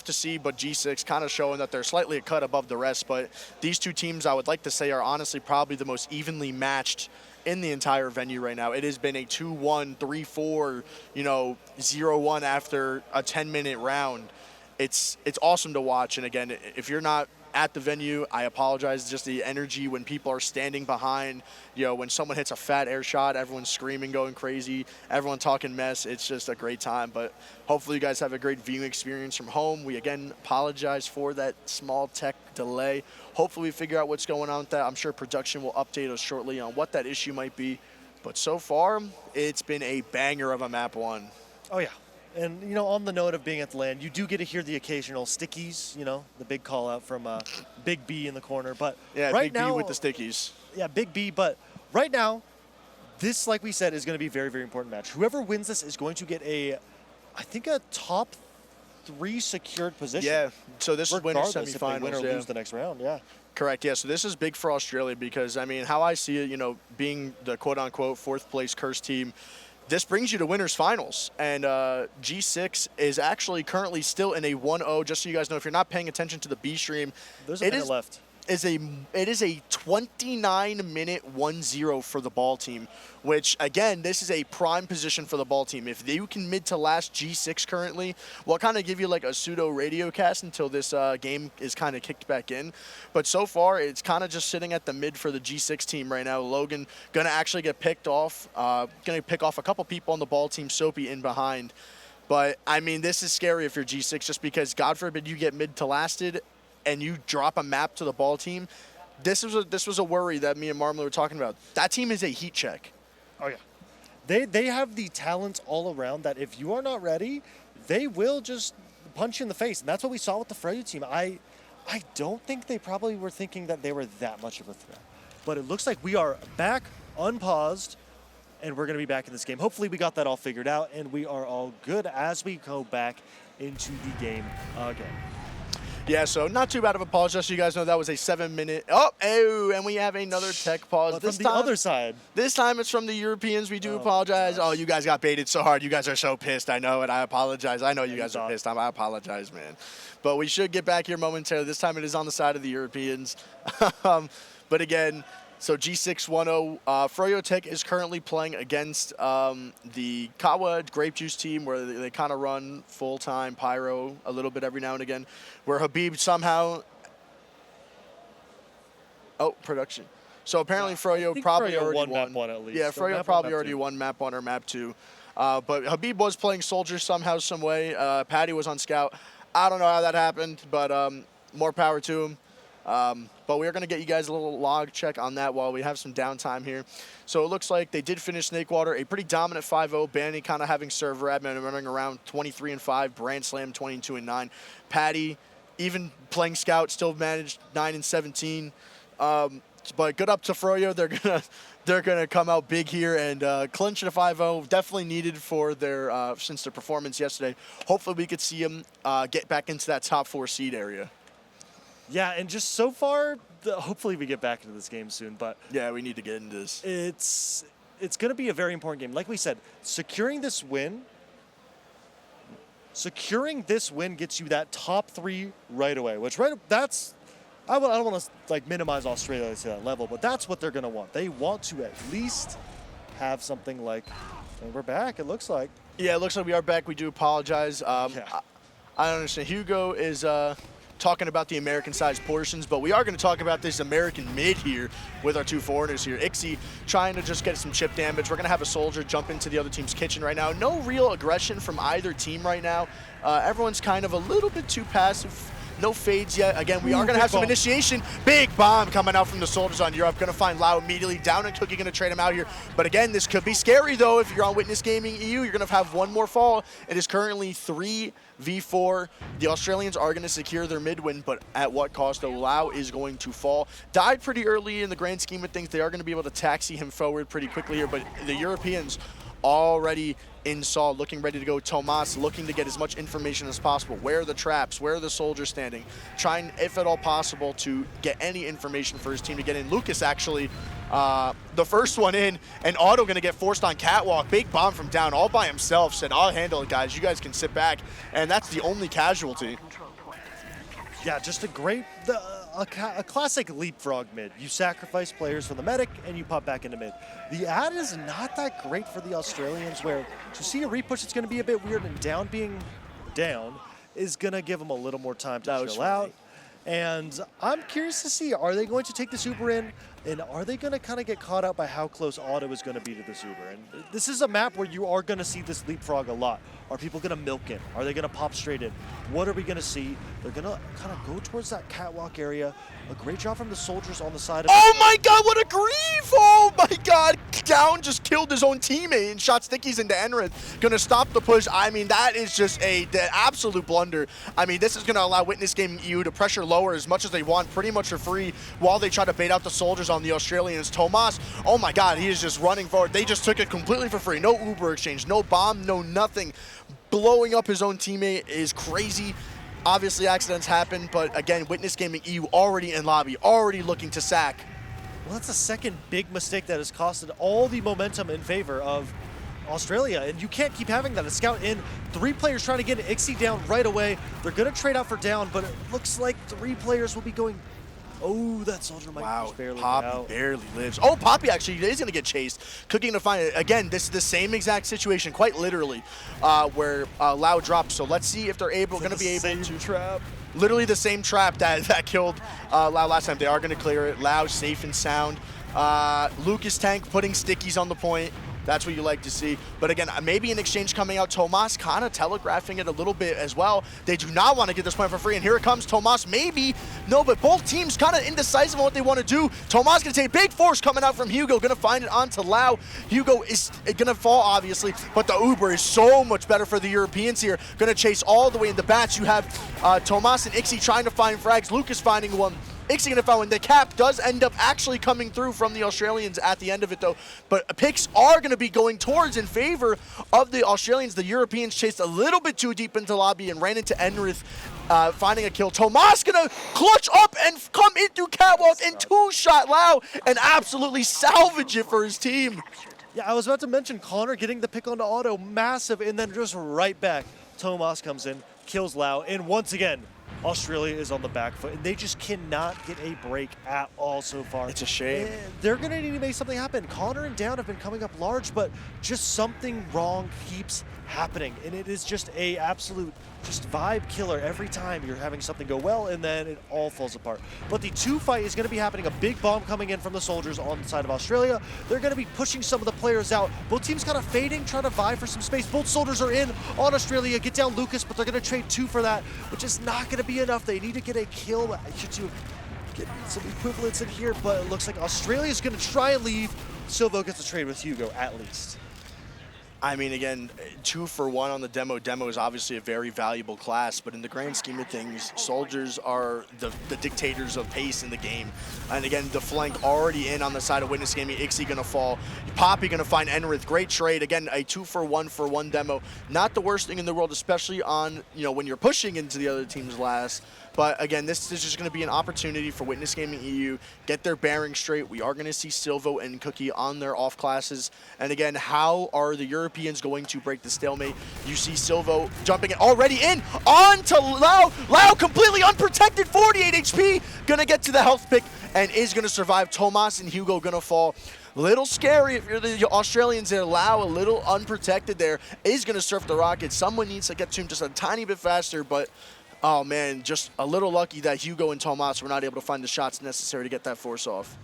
to see, but G6 kind of showing that they're slightly a cut above the rest. But these two teams, I would like to say, are honestly probably the most evenly matched in the entire venue right now. It has been a 2-1, 3-4, 0-1 after a 10-minute round. It's awesome to watch. And again, if you're not at the venue, I apologize. Just the energy when people are standing behind, when someone hits a fat air shot, everyone's screaming, going crazy, everyone talking mess. It's just a great time. But hopefully you guys have a great viewing experience from home. We again apologize for that small tech delay. Hopefully we figure out what's going on with that. I'm sure production will update us shortly on what that issue might be. But so far, it's been a banger of a map one. Oh yeah. And, on the note of being at the LAN, you do get to hear the occasional stickies, the big call out from Big B in the corner. But yeah, right Big now, B with the stickies. Yeah, Big B. But right now, this, like we said, is going to be a very, very important match. Whoever wins this is going to get a top 3 secured position. Yeah, so this is winner semifinals. If they win or lose the next round, yeah. Correct, yeah. So this is big for Australia because, how I see it, being the quote-unquote 4th place cursed team, this brings you to winners finals, and G6 is actually currently still in a 1-0. Just so you guys know, if you're not paying attention to the B stream, there's a minute left. It is a 29-minute 1-0 for the ball team, which, again, this is a prime position for the ball team. If you can mid to last G6 currently, we'll kind of give you like a pseudo radio cast until this game is kind of kicked back in. But so far, it's kind of just sitting at the mid for the G6 team right now. Logan going to actually get picked off, going to pick off a couple people on the ball team, Soapy in behind. But, this is scary if you're G6 just because, God forbid, you get mid to lasted and you drop a map to the ball team. This was a worry that me and Marmaloo were talking about. That team is a heat check. Oh, yeah. They have the talents all around that if you are not ready, they will just punch you in the face. And that's what we saw with the Freya team. I don't think they probably were thinking that they were that much of a threat. But it looks like we are back, unpaused, and we're going to be back in this game. Hopefully we got that all figured out, and we are all good as we go back into the game again. Yeah, so not too bad of a pause. Just so you guys know, that was a 7-minute. And we have another tech pause. But this from the other side. This time it's from the Europeans. We do apologize. Oh, you guys got baited so hard. You guys are so pissed. I know it. I apologize. I know you guys are pissed. I apologize, man. But we should get back here momentarily. This time it is on the side of the Europeans. But again, so G6 1-0. Froyo Tech is currently playing against the Kawa Grape Juice team, where they kind of run full-time Pyro a little bit every now and again, where Habib somehow... Oh, production. So apparently Froyo probably already won. Map 1 at least. Yeah, Froyo probably already won Map 1 or Map 2. But Habib was playing Soldier somehow, some way. Patty was on Scout. I don't know how that happened, but more power to him. But we're going to get you guys a little log check on that while we have some downtime here. So it looks like they did finish Snakewater, a pretty dominant 5-0. Banny kind of having server admin running around 23-5. Brand Slam 22-9. Patty, even playing Scout, still managed 9-17. But good up to Froyo. They're gonna come out big here and clinch it a 5-0. Definitely needed for their since their performance yesterday. Hopefully we could see them get back into that top 4 seed area. Yeah, and just so far, hopefully we get back into this game soon. But yeah, we need to get into this. It's going to be a very important game. Like we said, securing this win gets you that top 3 right away. Which that's I don't want to like minimize Australia to that level, but that's what they're going to want. They want to at least have something like, and we're back. It looks like. Yeah, it looks like we are back. We do apologize. I don't understand. Hugo is talking about the American-sized portions, but we are going to talk about this American mid here with our 2 foreigners here. Ixie trying to just get some chip damage. We're going to have a soldier jump into the other team's kitchen right now. No real aggression from either team right now. Everyone's kind of a little bit too passive. No fades yet. Again, we are going to have some initiation. Big bomb coming out from the soldiers on Europe. Going to find Lau immediately. Down and Cookie going to trade him out here. But again, this could be scary, though. If you're on Witness Gaming EU, you're going to have one more fall. It is currently 3v4. The Australians are going to secure their mid win, but at what cost, though? Lau is going to fall. Died pretty early in the grand scheme of things. They are going to be able to taxi him forward pretty quickly here, but the Europeans already in Saw, looking ready to go. Tomas looking to get as much information as possible. Where are the traps? Where are the soldiers standing? Trying, if at all possible, to get any information for his team to get in. Lucas actually, the first one in, and Otto going to get forced on catwalk. Big bomb from down all by himself. Said, I'll handle it, guys. You guys can sit back. And that's the only casualty. Yeah, just a great, a classic leapfrog mid. You sacrifice players for the medic, and you pop back into mid. The ad is not that great for the Australians, where to see a repush, it's going to be a bit weird, and down being down is going to give them a little more time to chill out. And I'm curious to see, are they going to take this Uber in, and are they going to kind of get caught out by how close Otto is going to be to this Uber? And this is a map where you are going to see this leapfrog a lot. Are people going to milk it? Are they going to pop straight in? What are we going to see? They're going to kind of go towards that catwalk area. A great job from the soldiers on the side of Oh my god, what a grief! Oh my god, Down just killed his own teammate and shot stickies into Enrith. Gonna stop the push. I mean, that is just the absolute blunder. I mean, this is gonna allow Witness Gaming EU to pressure lower as much as they want, pretty much for free, while they try to bait out the soldiers on the Australians. Tomas, oh my god, he is just running forward. They just took it completely for free. No Uber exchange, no bomb, no nothing. Blowing up his own teammate is crazy. Obviously, accidents happen, but again, Witness Gaming EU already in lobby, already looking to sack. Well, that's the second big mistake that has costed all the momentum in favor of Australia, and you can't keep having that. A scout in, 3 players trying to get Ixie down right away. They're going to trade out for down, but it looks like 3 players will be going. Oh, that soldier might just barely Poppy out. barely lives. Oh, Poppy actually is going to get chased. Cooking to find it. Again, this is the same exact situation, quite literally, where Lau dropped. So let's see if they're going to be able to trap. Literally the same trap that killed Lau last time. They are going to clear it. Lau safe and sound. Lucas Tank putting stickies on the point. That's what you like to see. But again, maybe an exchange coming out. Tomas kind of telegraphing it a little bit as well. They do not want to get this point for free. And here it comes. Tomas maybe. No, but both teams kind of indecisive on what they want to do. Tomas going to take big force coming out from Hugo. Going to find it onto Lau. Hugo is going to fall, obviously. But the Uber is so much better for the Europeans here. Going to chase all the way in the bats. You have Tomas and Ixie trying to find frags. Lucas finding one. Ixie going to foul, and the cap does end up actually coming through from the Australians at the end of it, though. But picks are going to be going towards in favor of the Australians. The Europeans chased a little bit too deep into lobby and ran into Enrith, finding a kill. Tomas going to clutch up and come in through catwalk and 2-shot Lau and absolutely salvage it for his team. Yeah, I was about to mention Connor getting the pick onto Otto, massive, and then just right back. Tomas comes in, kills Lau, and once again, Australia is on the back foot, and they just cannot get a break at all so far. It's a shame. They're going to need to make something happen. Connor and Down have been coming up large, but just something wrong keeps happening, and it is just a absolute just vibe killer every time you're having something go well, and then it all falls apart. But the 2 fight is going to be happening. A big bomb coming in from the soldiers on the side of Australia. They're going to be pushing some of the players out. Both teams kind of fading, trying to vie for some space. Both soldiers are in on Australia. Get down Lucas, but they're going to trade 2 for that, which is not going to be enough. They need to get a kill. To get some equivalents in here, but it looks like Australia is going to try and leave. Silvo gets a trade with Hugo, at least. I mean, again, 2 for 1 on the demo. Demo is obviously a very valuable class, but in the grand scheme of things, soldiers are the dictators of pace in the game. And again, the flank already in on the side of Witness Gaming. Ixie gonna fall. Poppy gonna find Enrith. Great trade. Again, a 2 for 1 demo. Not the worst thing in the world, especially on, when you're pushing into the other team's last. But again, this is just going to be an opportunity for Witness Gaming EU, get their bearings straight. We are going to see Silvo and Cookie on their off classes. And again, how are the Europeans going to break the stalemate? You see Silvo jumping it already in on to Lau. Lau completely unprotected, 48 HP, going to get to the health pick and is going to survive. Tomas and Hugo going to fall. Little scary if you're the Australians that allow a little unprotected there. Is going to surf the rocket. Someone needs to get to him just a tiny bit faster, but oh man, just a little lucky that Hugo and Tomas were not able to find the shots necessary to get that force off.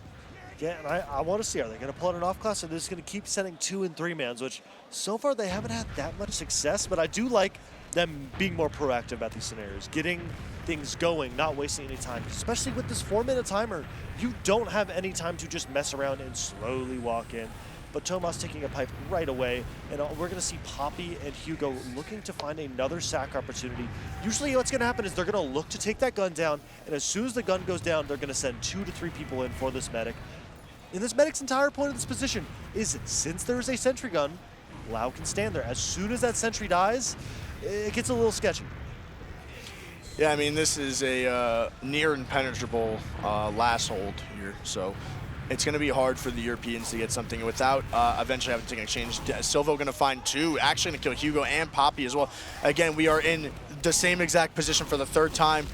Yeah, and I want to see, are they going to pull it off class, or they're just going to keep sending 2 and 3 mans, which so far they haven't had that much success, but I do like them being more proactive about these scenarios, getting things going, not wasting any time, especially with this 4-minute timer. You don't have any time to just mess around and slowly walk in. But Tomas taking a pipe right away, and we're going to see Poppy and Hugo looking to find another sack opportunity. Usually what's going to happen is they're going to look to take that gun down, and as soon as the gun goes down, they're going to send 2 to 3 people in for this medic. And this medic's entire point of this position is, since there is a sentry gun, Lau can stand there. As soon as that sentry dies, it gets a little sketchy. Yeah, I mean, this is a near impenetrable last hold here, so it's going to be hard for the Europeans to get something without eventually having to take an exchange. Silvo going to find 2, actually going to kill Hugo and Poppy as well. Again, we are in the same exact position for the 3rd time.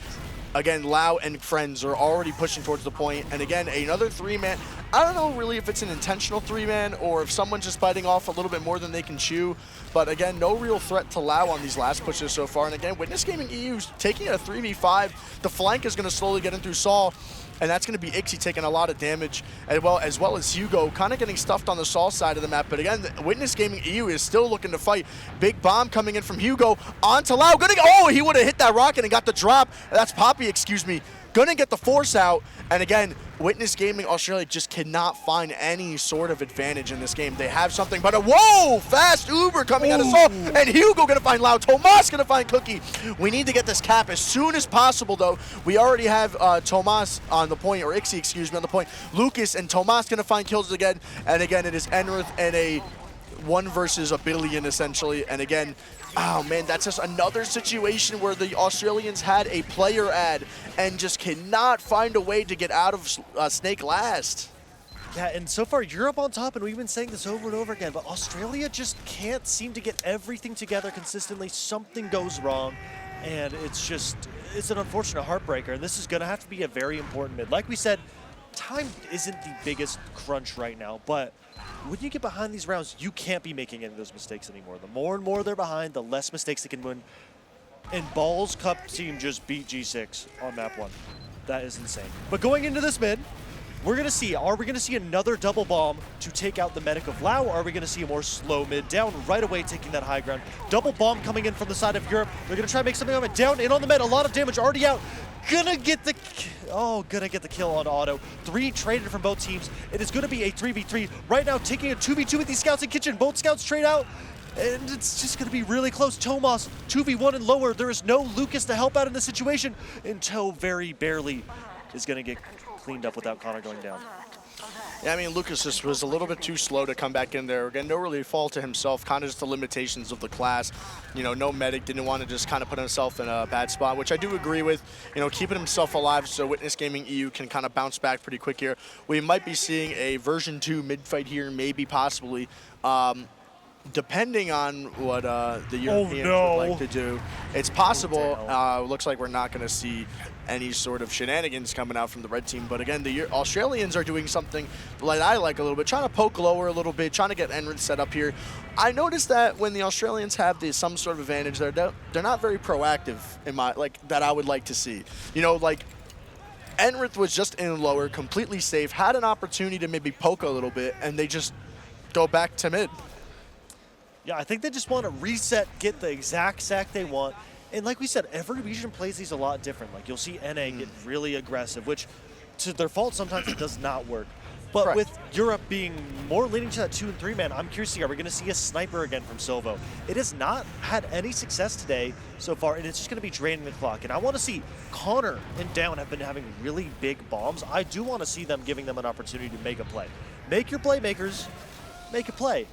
Again, Lau and friends are already pushing towards the point. And again, another 3-man. I don't know really if it's an intentional 3-man or if someone's just biting off a little bit more than they can chew. But again, no real threat to Lau on these last pushes so far. And again, Witness Gaming EU taking it a 3v5. The flank is going to slowly get in through Saul. And that's going to be Ixie taking a lot of damage, as well as Hugo kind of getting stuffed on the Saul side of the map. But again, Witness Gaming EU is still looking to fight. Big bomb coming in from Hugo onto Lau. Oh, he would have hit that rocket and got the drop. That's Poppy, excuse me. Gonna get the force out. And again, Witness Gaming Australia just cannot find any sort of advantage in this game. They have something, but whoa, fast Uber coming out of Saul. And Hugo gonna find Lau. Tomas gonna find Cookie. We need to get this cap as soon as possible, though. We already have Tomas on the point, or Ixie, excuse me, on the point. Lucas and Tomas gonna find kills again. And again, it is Enrith and a 1 versus a billion, essentially. And again, oh man, that's just another situation where the Australians had a player ad and just cannot find a way to get out of Snake last. Yeah, and so far Europe on top, and we've been saying this over and over again, but Australia just can't seem to get everything together consistently. Something goes wrong, and it's an unfortunate heartbreaker, and this is going to have to be a very important mid. Like we said, time isn't the biggest crunch right now, but when you get behind these rounds, you can't be making any of those mistakes anymore. The more and more they're behind, the less mistakes they can win. And Ball's Cup team just beat G6 on map 1. That is insane. But going into this mid, we're going to see, are we going to see another double bomb to take out the medic of Lau, or are we going to see a more slow mid down right away taking that high ground? Double bomb coming in from the side of Europe. They're going to try to make something of it. Down in on the mid, a lot of damage already out. Gonna get the kill on auto. 3 traded from both teams. It is gonna be a 3v3. Right now taking a 2v2 with these scouts in kitchen. Both scouts trade out. And it's just gonna be really close. Tomas, 2v1 and lower. There is no Lucas to help out in this situation until very barely is gonna get cleaned up without Connor going down. Yeah, I mean, Lucas just was a little bit too slow to come back in there. Again, no really fault to himself, kind of just the limitations of the class. No medic, didn't want to just kind of put himself in a bad spot, which I do agree with. Keeping himself alive so Witness Gaming EU can kind of bounce back pretty quick here. We might be seeing a version 2 mid-fight here, maybe possibly. Depending on what the Europeans would like to do. It's possible. Looks like we're not going to see any sort of shenanigans coming out from the red team. But again, the Australians are doing something that I like a little bit, trying to poke lower a little bit, trying to get Enrith set up here. I noticed that when the Australians have some sort of advantage, they're not very proactive in that I would like to see. Enrith was just in lower, completely safe, had an opportunity to maybe poke a little bit, and they just go back to mid. Yeah, I think they just want to reset, get the exact sack they want. And like we said, every region plays these a lot different. Like you'll see NA get really aggressive, which to their fault, sometimes it does not work. But Correct. with Europe being more leaning to that 2 and 3 man, I'm curious to see, are we going to see a sniper again from Silvo? It has not had any success today so far, and it's just going to be draining the clock. And I want to see Connor and Down have been having really big bombs. I do want to see them giving them an opportunity to make a play. Make your playmakers, make a play.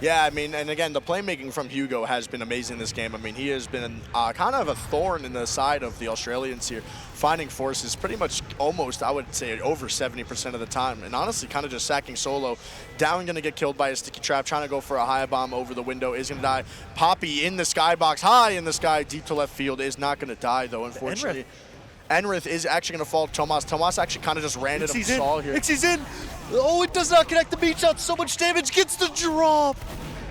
Yeah, I mean, and again, the playmaking from Hugo has been amazing this game. I mean, he has been kind of a thorn in the side of the Australians here, finding forces pretty much almost, I would say, over 70% of the time. And honestly, kind of just sacking solo. Down going to get killed by a sticky trap, trying to go for a high bomb over the window, is going to die. Poppy in the skybox, high in the sky, deep to left field, is not going to die, though, unfortunately. Enrith is actually going to fall to Tomas. Tomas actually kind of just ran at him, saw here. Ixie's in. Oh, it does not connect the beat shot. So much damage, gets the drop.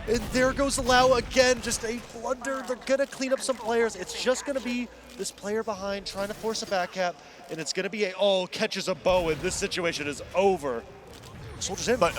And there goes Lau again, just a blunder. They're going to clean up some players. It's just going to be this player behind trying to force a back cap. And it's going to be a, catches a bow, and this situation is over. Soldiers in. But,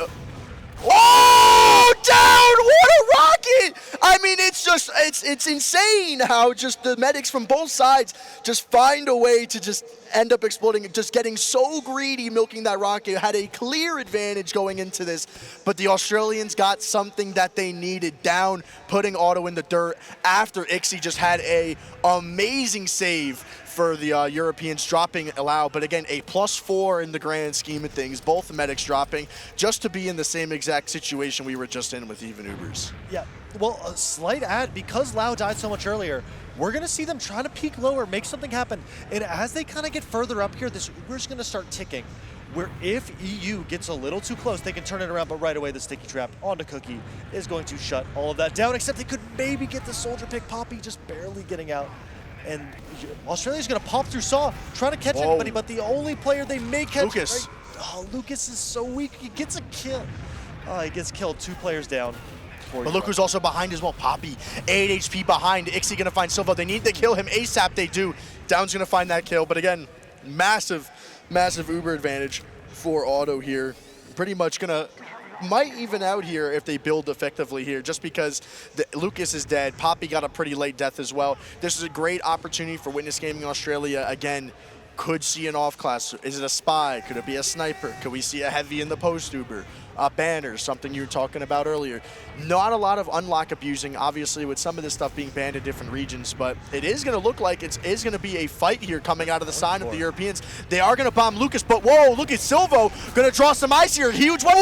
oh, down! What a rocket! I mean, it's just, it's insane how just the medics from both sides just find a way to just end up exploding, just getting so greedy, milking that rocket. Had a clear advantage going into this, but the Australians got something that they needed. Down, putting Auto in the dirt after Ixie just had a amazing save for the Europeans, dropping Lau. But again, a +4 in the grand scheme of things. Both the medics dropping, just to be in the same exact situation we were just in with even Ubers. Yeah, well, a slight add, because Lau died so much earlier, we're going to see them try to peek lower, make something happen. And as they kind of get further up here, this Uber's going to start ticking, where if EU gets a little too close, they can turn it around, but right away the sticky trap onto Cookie is going to shut all of that down, except they could maybe get the soldier pick. Poppy just barely getting out. And Australia's going to pop through Saw, trying to catch anybody, but the only player they may catch... Lucas. Right, oh, Lucas is so weak. He gets a kill. Oh, he gets killed. 2 players down. But look who's also behind as well. Poppy, 8 HP behind. Ixie going to find Silva. They need to kill him ASAP. They do. Down's going to find that kill. But again, massive, massive Uber advantage for Auto here. Pretty much going to... might even out here if they build effectively here, just because Lucas is dead. Poppy got a pretty late death as well. This is a great opportunity for Witness Gaming Australia. Again, could see an off-class. Is it a spy? Could it be a sniper? Could we see a heavy in the post-Uber? Banners, something you were talking about earlier. Not a lot of unlock abusing, obviously, with some of this stuff being banned in different regions, but it is going to look like it is going to be a fight here coming out of the side of the Europeans. They are going to bomb Lucas, but whoa, look at Silvo, going to draw some ice here. Huge one.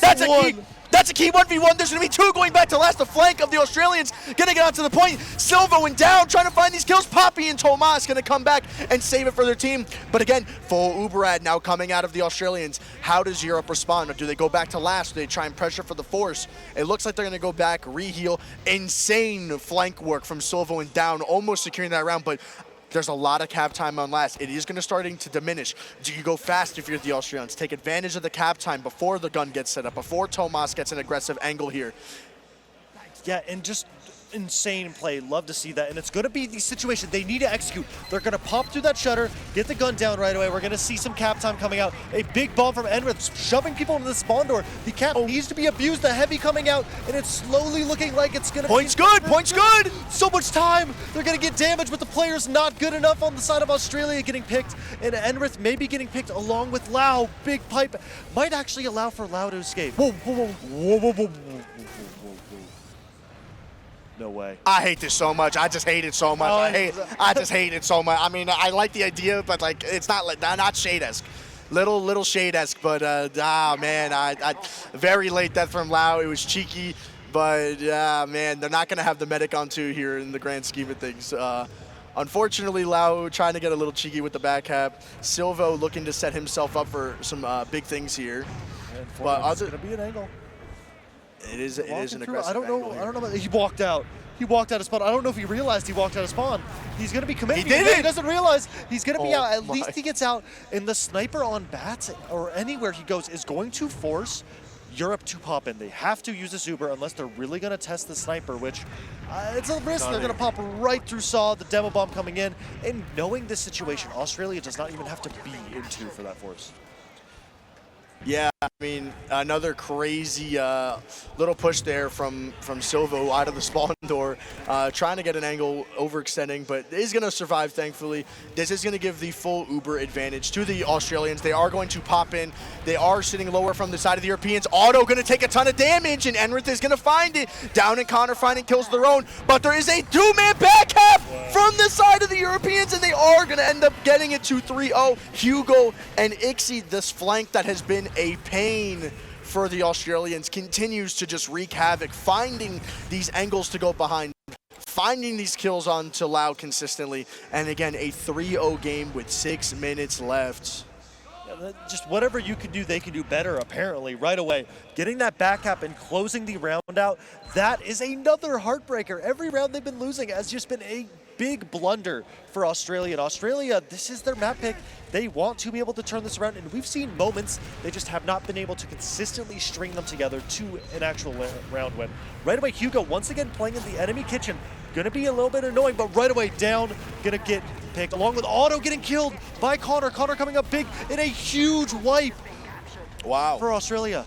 That's a key. That's a key 1v1. There's going to be 2 going back to last. The flank of the Australians going to get out to the point. Silvo and Down trying to find these kills. Poppy and Tomas going to come back and save it for their team. But again, full Uberad now coming out of the Australians. How does Europe respond? Or do they go back to last? Do they try and pressure for the force? It looks like they're going to go back, reheal. Insane flank work from Silvo and Down, almost securing that round. But there's a lot of cap time on last. It is going to starting to diminish. Do you go fast if you're the Australians? Take advantage of the cap time before the gun gets set up, before Tomas gets an aggressive angle here. Yeah, and just insane play. Love to see that. And it's going to be the situation they need to execute. They're going to pop through that shutter, get the gun down right away. We're going to see some cap time coming out. A big bomb from Enrith, shoving people into the spawn door. The cap needs to be abused. The heavy coming out, and it's slowly looking like it's going to Point's good, point's good! So much time. They're going to get damaged, but the player's not good enough on the side of Australia getting picked. And Enrith maybe getting picked along with Lau. Big pipe might actually allow for Lau to escape. Whoa, whoa, whoa, whoa, whoa, whoa, whoa. No way. I hate this so much. I just hate it so much. I just hate it so much. I mean, I like the idea, but like, it's not like not Shade-esque. Little Shade-esque, but man, I very late death from Lau. It was cheeky, but man, they're not gonna have the medic on 2 here in the grand scheme of things. Unfortunately, Lau trying to get a little cheeky with the back cap. Silvo looking to set himself up for some big things here. But it's gonna be an angle. It is an aggressive I don't know about, he walked out. He walked out of spawn. I don't know if he realized he walked out of spawn. He's going to be committing. He did it! He doesn't realize he's going to be out. At my. least he gets out. And the sniper on bats or anywhere he goes is going to force Europe to pop in. They have to use this Uber unless they're really going to test the sniper, which it's a risk. They're going to pop right through Saw, the demo bomb coming in. And knowing this situation, Australia does not even have to be in 2 for that force. Yeah. I mean, another crazy little push there from Silvo out of the spawn door, trying to get an angle, overextending, but is going to survive, thankfully. This is going to give the full Uber advantage to the Australians. They are going to pop in. They are sitting lower from the side of the Europeans. Auto going to take a ton of damage, and Enrith is going to find it. Down and Connor finding kills of their own, but there is a two-man back half from the side of the Europeans, and they are going to end up getting it to 3-0. Hugo and Ixie, this flank that has been a pain for the Australians, continues to just wreak havoc, finding these angles to go behind, finding these kills onto Lau consistently, and again, a 3-0 game with 6 minutes left. Just whatever you can do, they can do better, apparently, right away. Getting that back up and closing the round out, that is another heartbreaker. Every round they've been losing has just been a big blunder for Australia. And Australia, this is their map pick. They want to be able to turn this around, and we've seen moments they just have not been able to consistently string them together to an actual round win. Right away, Hugo once again playing in the enemy kitchen. Gonna be a little bit annoying, but right away down, gonna get picked, along with Otto getting killed by Connor. Connor coming up big in a huge wipe. Wow. For Australia.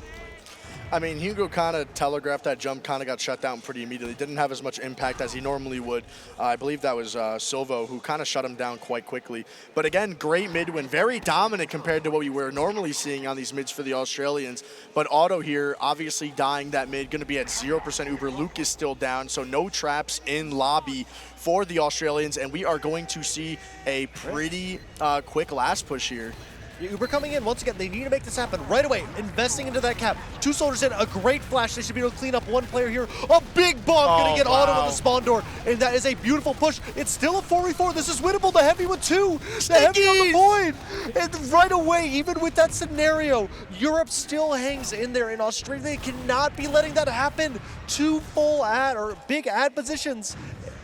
I mean, Hugo kind of telegraphed that jump, kind of got shut down pretty immediately. Didn't have as much impact as he normally would. I believe that was Silvo who kind of shut him down quite quickly. But again, great mid win, very dominant compared to what we were normally seeing on these mids for the Australians. But Otto here, obviously dying that mid, going to be at 0% Uber. Luke is still down, so no traps in lobby for the Australians. And we are going to see a pretty quick last push here. Uber coming in, once again, they need to make this happen right away, investing into that cap. 2 soldiers in, a great flash. They should be able to clean up one player here. A big bomb gonna get Otto in the spawn door, and that is a beautiful push. It's still a 4v4. This is winnable. The heavy with 2. The heavy on the void. And right away, even with that scenario, Europe still hangs in there, and Australia cannot be letting that happen. 2 full ad, or big ad positions.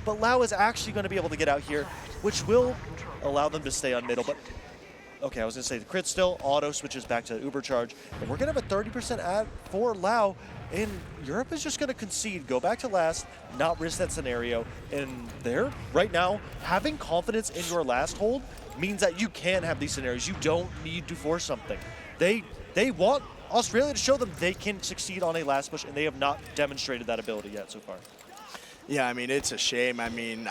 But Lau is actually gonna be able to get out here, which will allow them to stay on middle. But okay, I was going to say the crit still, Auto switches back to Uber charge, and we're going to have a 30% ad for Lau, and Europe is just going to concede, go back to last, not risk that scenario, and they're, right now, having confidence in your last hold means that you can have these scenarios. You don't need to force something. They want Australia to show them they can succeed on a last push, and they have not demonstrated that ability yet so far. Yeah, I mean, it's a shame. I mean,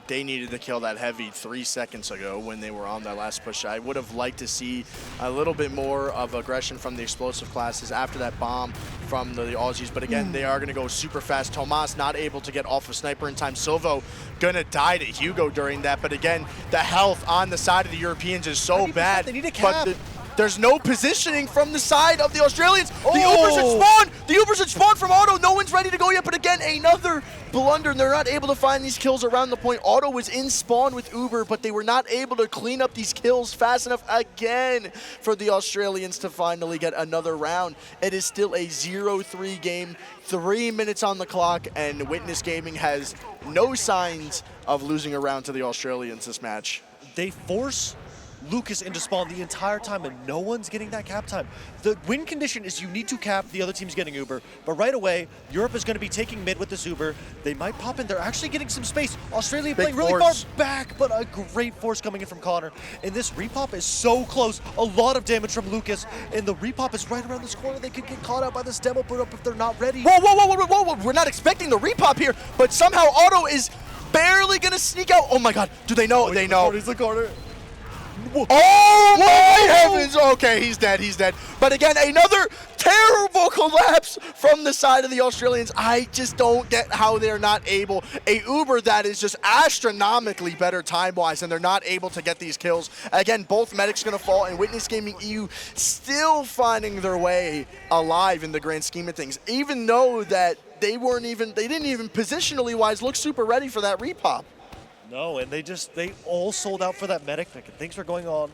they needed to kill that heavy 3 seconds ago when they were on that last push. I would have liked to see a little bit more of aggression from the explosive classes after that bomb from the Aussies. But again, they are going to go super fast. Tomas not able to get off a sniper in time. Silvo going to die to Hugo during that. But again, the health on the side of the Europeans is so bad. They need a cap. But there's no positioning from the side of the Australians. The Ubers at spawn! The Ubers at spawn from Otto. No one's ready to go yet, but again, another blunder, and they're not able to find these kills around the point. Otto was in spawn with Uber, but they were not able to clean up these kills fast enough again for the Australians to finally get another round. It is still a 0-3 game, 3 minutes on the clock, and Witness Gaming has no signs of losing a round to the Australians this match. They force Lucas into spawn the entire time, and no one's getting that cap time. The win condition is you need to cap, the other team's getting Uber, but right away, Europe is going to be taking mid with this Uber. They might pop in, they're actually getting some space. Australia playing really far back, but a great force coming in from Connor. And this repop is so close, a lot of damage from Lucas, and the repop is right around this corner. They could get caught out by this demo put up if they're not ready. Whoa, whoa, whoa, whoa, whoa, whoa. We're not expecting the repop here, but somehow Otto is barely going to sneak out. Oh my god, do they know? They know. He's the corner. Oh my heavens! Okay, he's dead, he's dead. But again, another terrible collapse from the side of the Australians. I just don't get how they're not able. A Uber that is just astronomically better time-wise, and they're not able to get these kills. Again, both medics gonna fall, and Witness Gaming EU still finding their way alive in the grand scheme of things, even though that they didn't even positionally wise look super ready for that repop. No, and they all sold out for that medic pick, and things were going on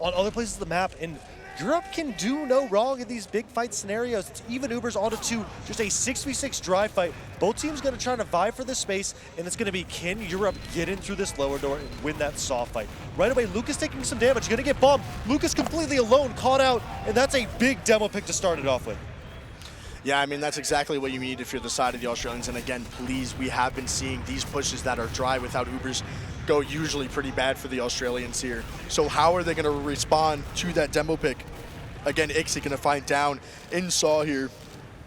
other places of the map, and Europe can do no wrong in these big fight scenarios. It's even Ubers onto 2, just a 6v6 dry fight. Both teams going to try to vie for this space, and it's going to be, can Europe get in through this lower door and win that saw fight? Right away, Lucas taking some damage, going to get bombed. Lucas completely alone, caught out, and that's a big demo pick to start it off with. Yeah, I mean, that's exactly what you need if you're the side of the Australians. And again, please, we have been seeing these pushes that are dry without Ubers go usually pretty bad for the Australians here. So how are they going to respond to that demo pick? again, Ixie gonna find down in Saw here.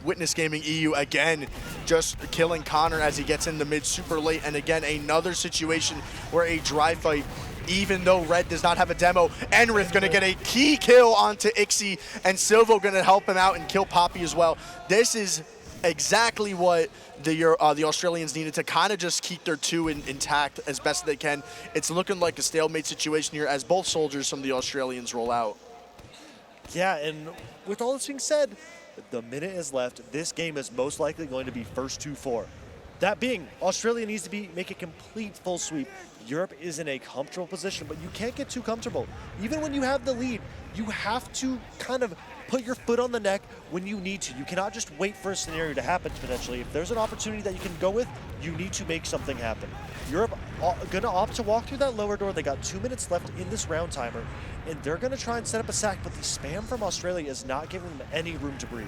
Witness Gaming EU again just killing Connor as he gets in the mid super late. And again, another situation where a dry fight, even though Red does not have a demo, Enrith gonna get a key kill onto Ixie, and Silvo gonna help him out and kill Poppy as well. This is exactly what the Australians needed to kind of just keep their two intact as best they can. It's looking like a stalemate situation here as both soldiers from the Australians roll out. Yeah, and with all this being said, the minute is left. This game is most likely going to be first 2-4. That being, Australia needs to make a complete full sweep. Europe is in a comfortable position, but you can't get too comfortable. Even when you have the lead, you have to kind of put your foot on the neck when you need to. You cannot just wait for a scenario to happen potentially. If there's an opportunity that you can go with, you need to make something happen. Europe gonna opt to walk through that lower door. They got 2 minutes left in this round timer, and they're gonna try and set up a sack, but the spam from Australia is not giving them any room to breathe.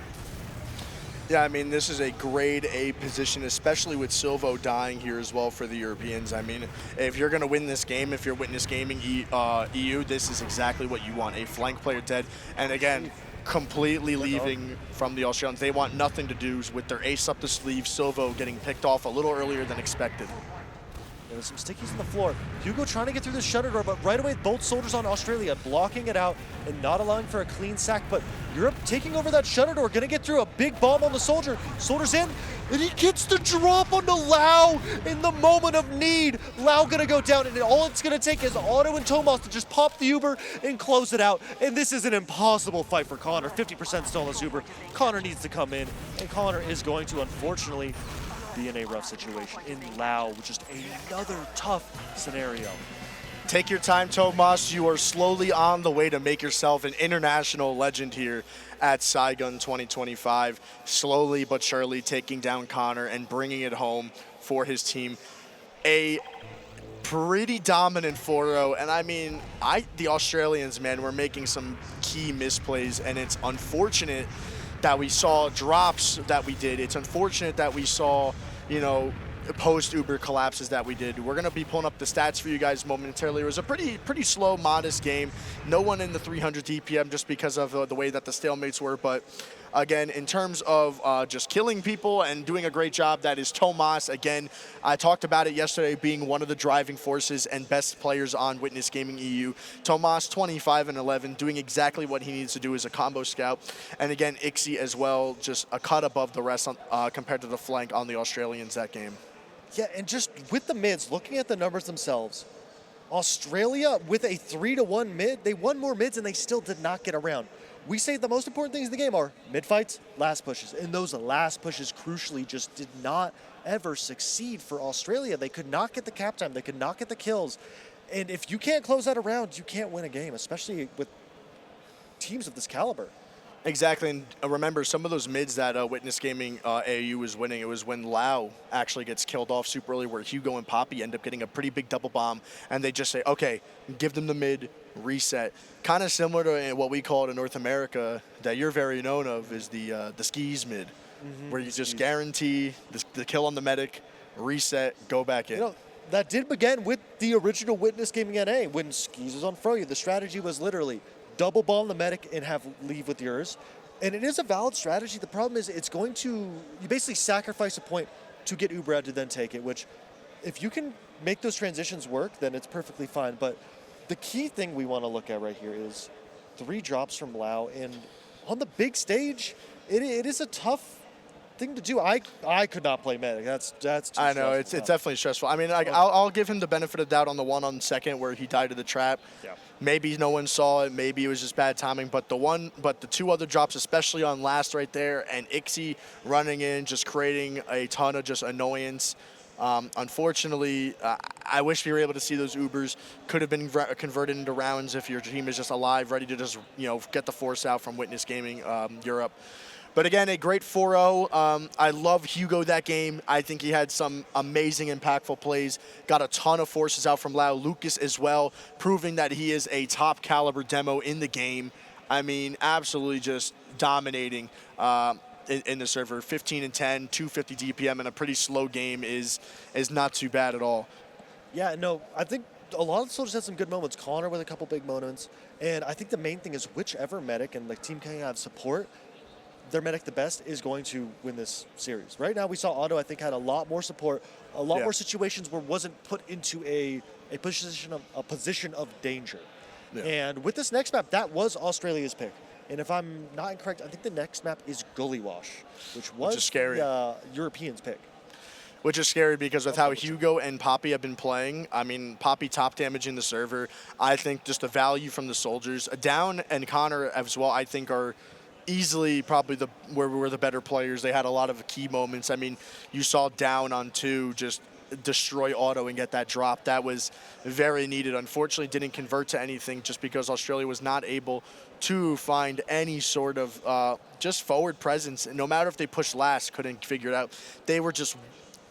Yeah, I mean, this is a grade A position, especially with Silvo dying here as well for the Europeans. I mean, if you're going to win this game, if you're Witness Gaming EU, this is exactly what you want. A flank player dead. And again, completely leaving from the Australians. They want nothing to do with their ace up the sleeve. Silvo getting picked off a little earlier than expected. There's some stickies on the floor. Hugo trying to get through the shutter door, but right away both soldiers on Australia blocking it out and not allowing for a clean sack. But Europe taking over that shutter door, gonna get through a big bomb on the soldier. Soldier's in, and he gets the drop onto Lau in the moment of need. Lau gonna go down, and all it's gonna take is Otto and Tomas to just pop the Uber and close it out. And this is an impossible fight for Connor. 50% still on this Uber. Connor needs to come in, and Connor is going to, unfortunately, be in a rough situation in Lau, just another tough scenario. Take your time, Tomas. You are slowly on the way to make yourself an international legend here at Saigon 2025. Slowly but surely taking down Connor and bringing it home for his team. A pretty dominant 4-0, and I mean, the Australians, man, were making some key misplays, and it's unfortunate that we saw drops that we did. It's unfortunate that we saw, you know, post-Uber collapses that we did. We're going to be pulling up the stats for you guys momentarily. It was a pretty slow, modest game. No one in the 300 DPM just because of the way that the stalemates were. But again, in terms of just killing people and doing a great job, that is Tomas. Again, I talked about it yesterday being one of the driving forces and best players on Witness Gaming EU. Tomas, 25 and 11, doing exactly what he needs to do as a combo scout. And again, Ixie as well, just a cut above the rest compared to the flank on the Australians that game. Yeah, and just with the mids, looking at the numbers themselves, Australia with a 3-1 mid, they won more mids and they still did not get around. We say the most important things in the game are mid fights, last pushes, and those last pushes crucially just did not ever succeed for Australia. They could not get the cap time, they could not get the kills, and if you can't close out a round, you can't win a game, especially with teams of this caliber. Exactly, and remember, some of those mids that Witness Gaming AU was winning, it was when Lau actually gets killed off super early, where Hugo and Poppy end up getting a pretty big double bomb, and they just say, okay, give them the mid, reset. Kind of similar to what we call it in North America, that you're very known of, is the skis mid, where you just guarantee the kill on the medic, reset, go back in. You know, that did begin with the original Witness Gaming NA. When skis was on Froyo, the strategy was literally double bomb the medic and have leave with yours. And it is a valid strategy. The problem is it's going to, you basically sacrifice a point to get Ubrad to then take it, which if you can make those transitions work, then it's perfectly fine. But the key thing we want to look at right here is 3 drops from Lau. And on the big stage, it is a tough thing to do. I could not play medic. That's too I know, it's definitely stressful. I mean, I'll give him the benefit of the doubt on the one on second where he died to the trap. Yeah. Maybe no one saw it. Maybe it was just bad timing. But the 2 other drops, especially on last right there, and Ixie running in, just creating a ton of just annoyance. Unfortunately, I wish we were able to see those Ubers. Could have been converted into rounds if your team is just alive, ready to just get the force out from Witness Gaming Europe. But again, a great 4-0. I love Hugo that game. I think he had some amazing, impactful plays. Got a ton of forces out from Lau. Lucas as well, proving that he is a top caliber demo in the game. I mean, absolutely just dominating in the server. 15 and 10, 250 DPM, and a pretty slow game is not too bad at all. Yeah, no, I think a lot of the soldiers had some good moments. Connor with a couple big moments. And I think the main thing is whichever medic and like Team K have support, their medic the best is going to win this series. Right now we saw Otto, I think, had a lot more support, a lot more situations where wasn't put into a position of danger. Yeah. And with this next map, that was Australia's pick. And if I'm not incorrect, I think the next map is Gully Wash, which was scary. the Europeans' pick. Which is scary because with how Hugo and Poppy have been playing, I mean, Poppy top damaging the server, I think just the value from the soldiers. Down and Connor as well, I think are easily probably where we're the better players. They had a lot of key moments. I mean, you saw Down on 2 just destroy Auto and get that drop. That was very needed. Unfortunately, didn't convert to anything just because Australia was not able to find any sort of just forward presence. And no matter if they pushed last, couldn't figure it out. They were just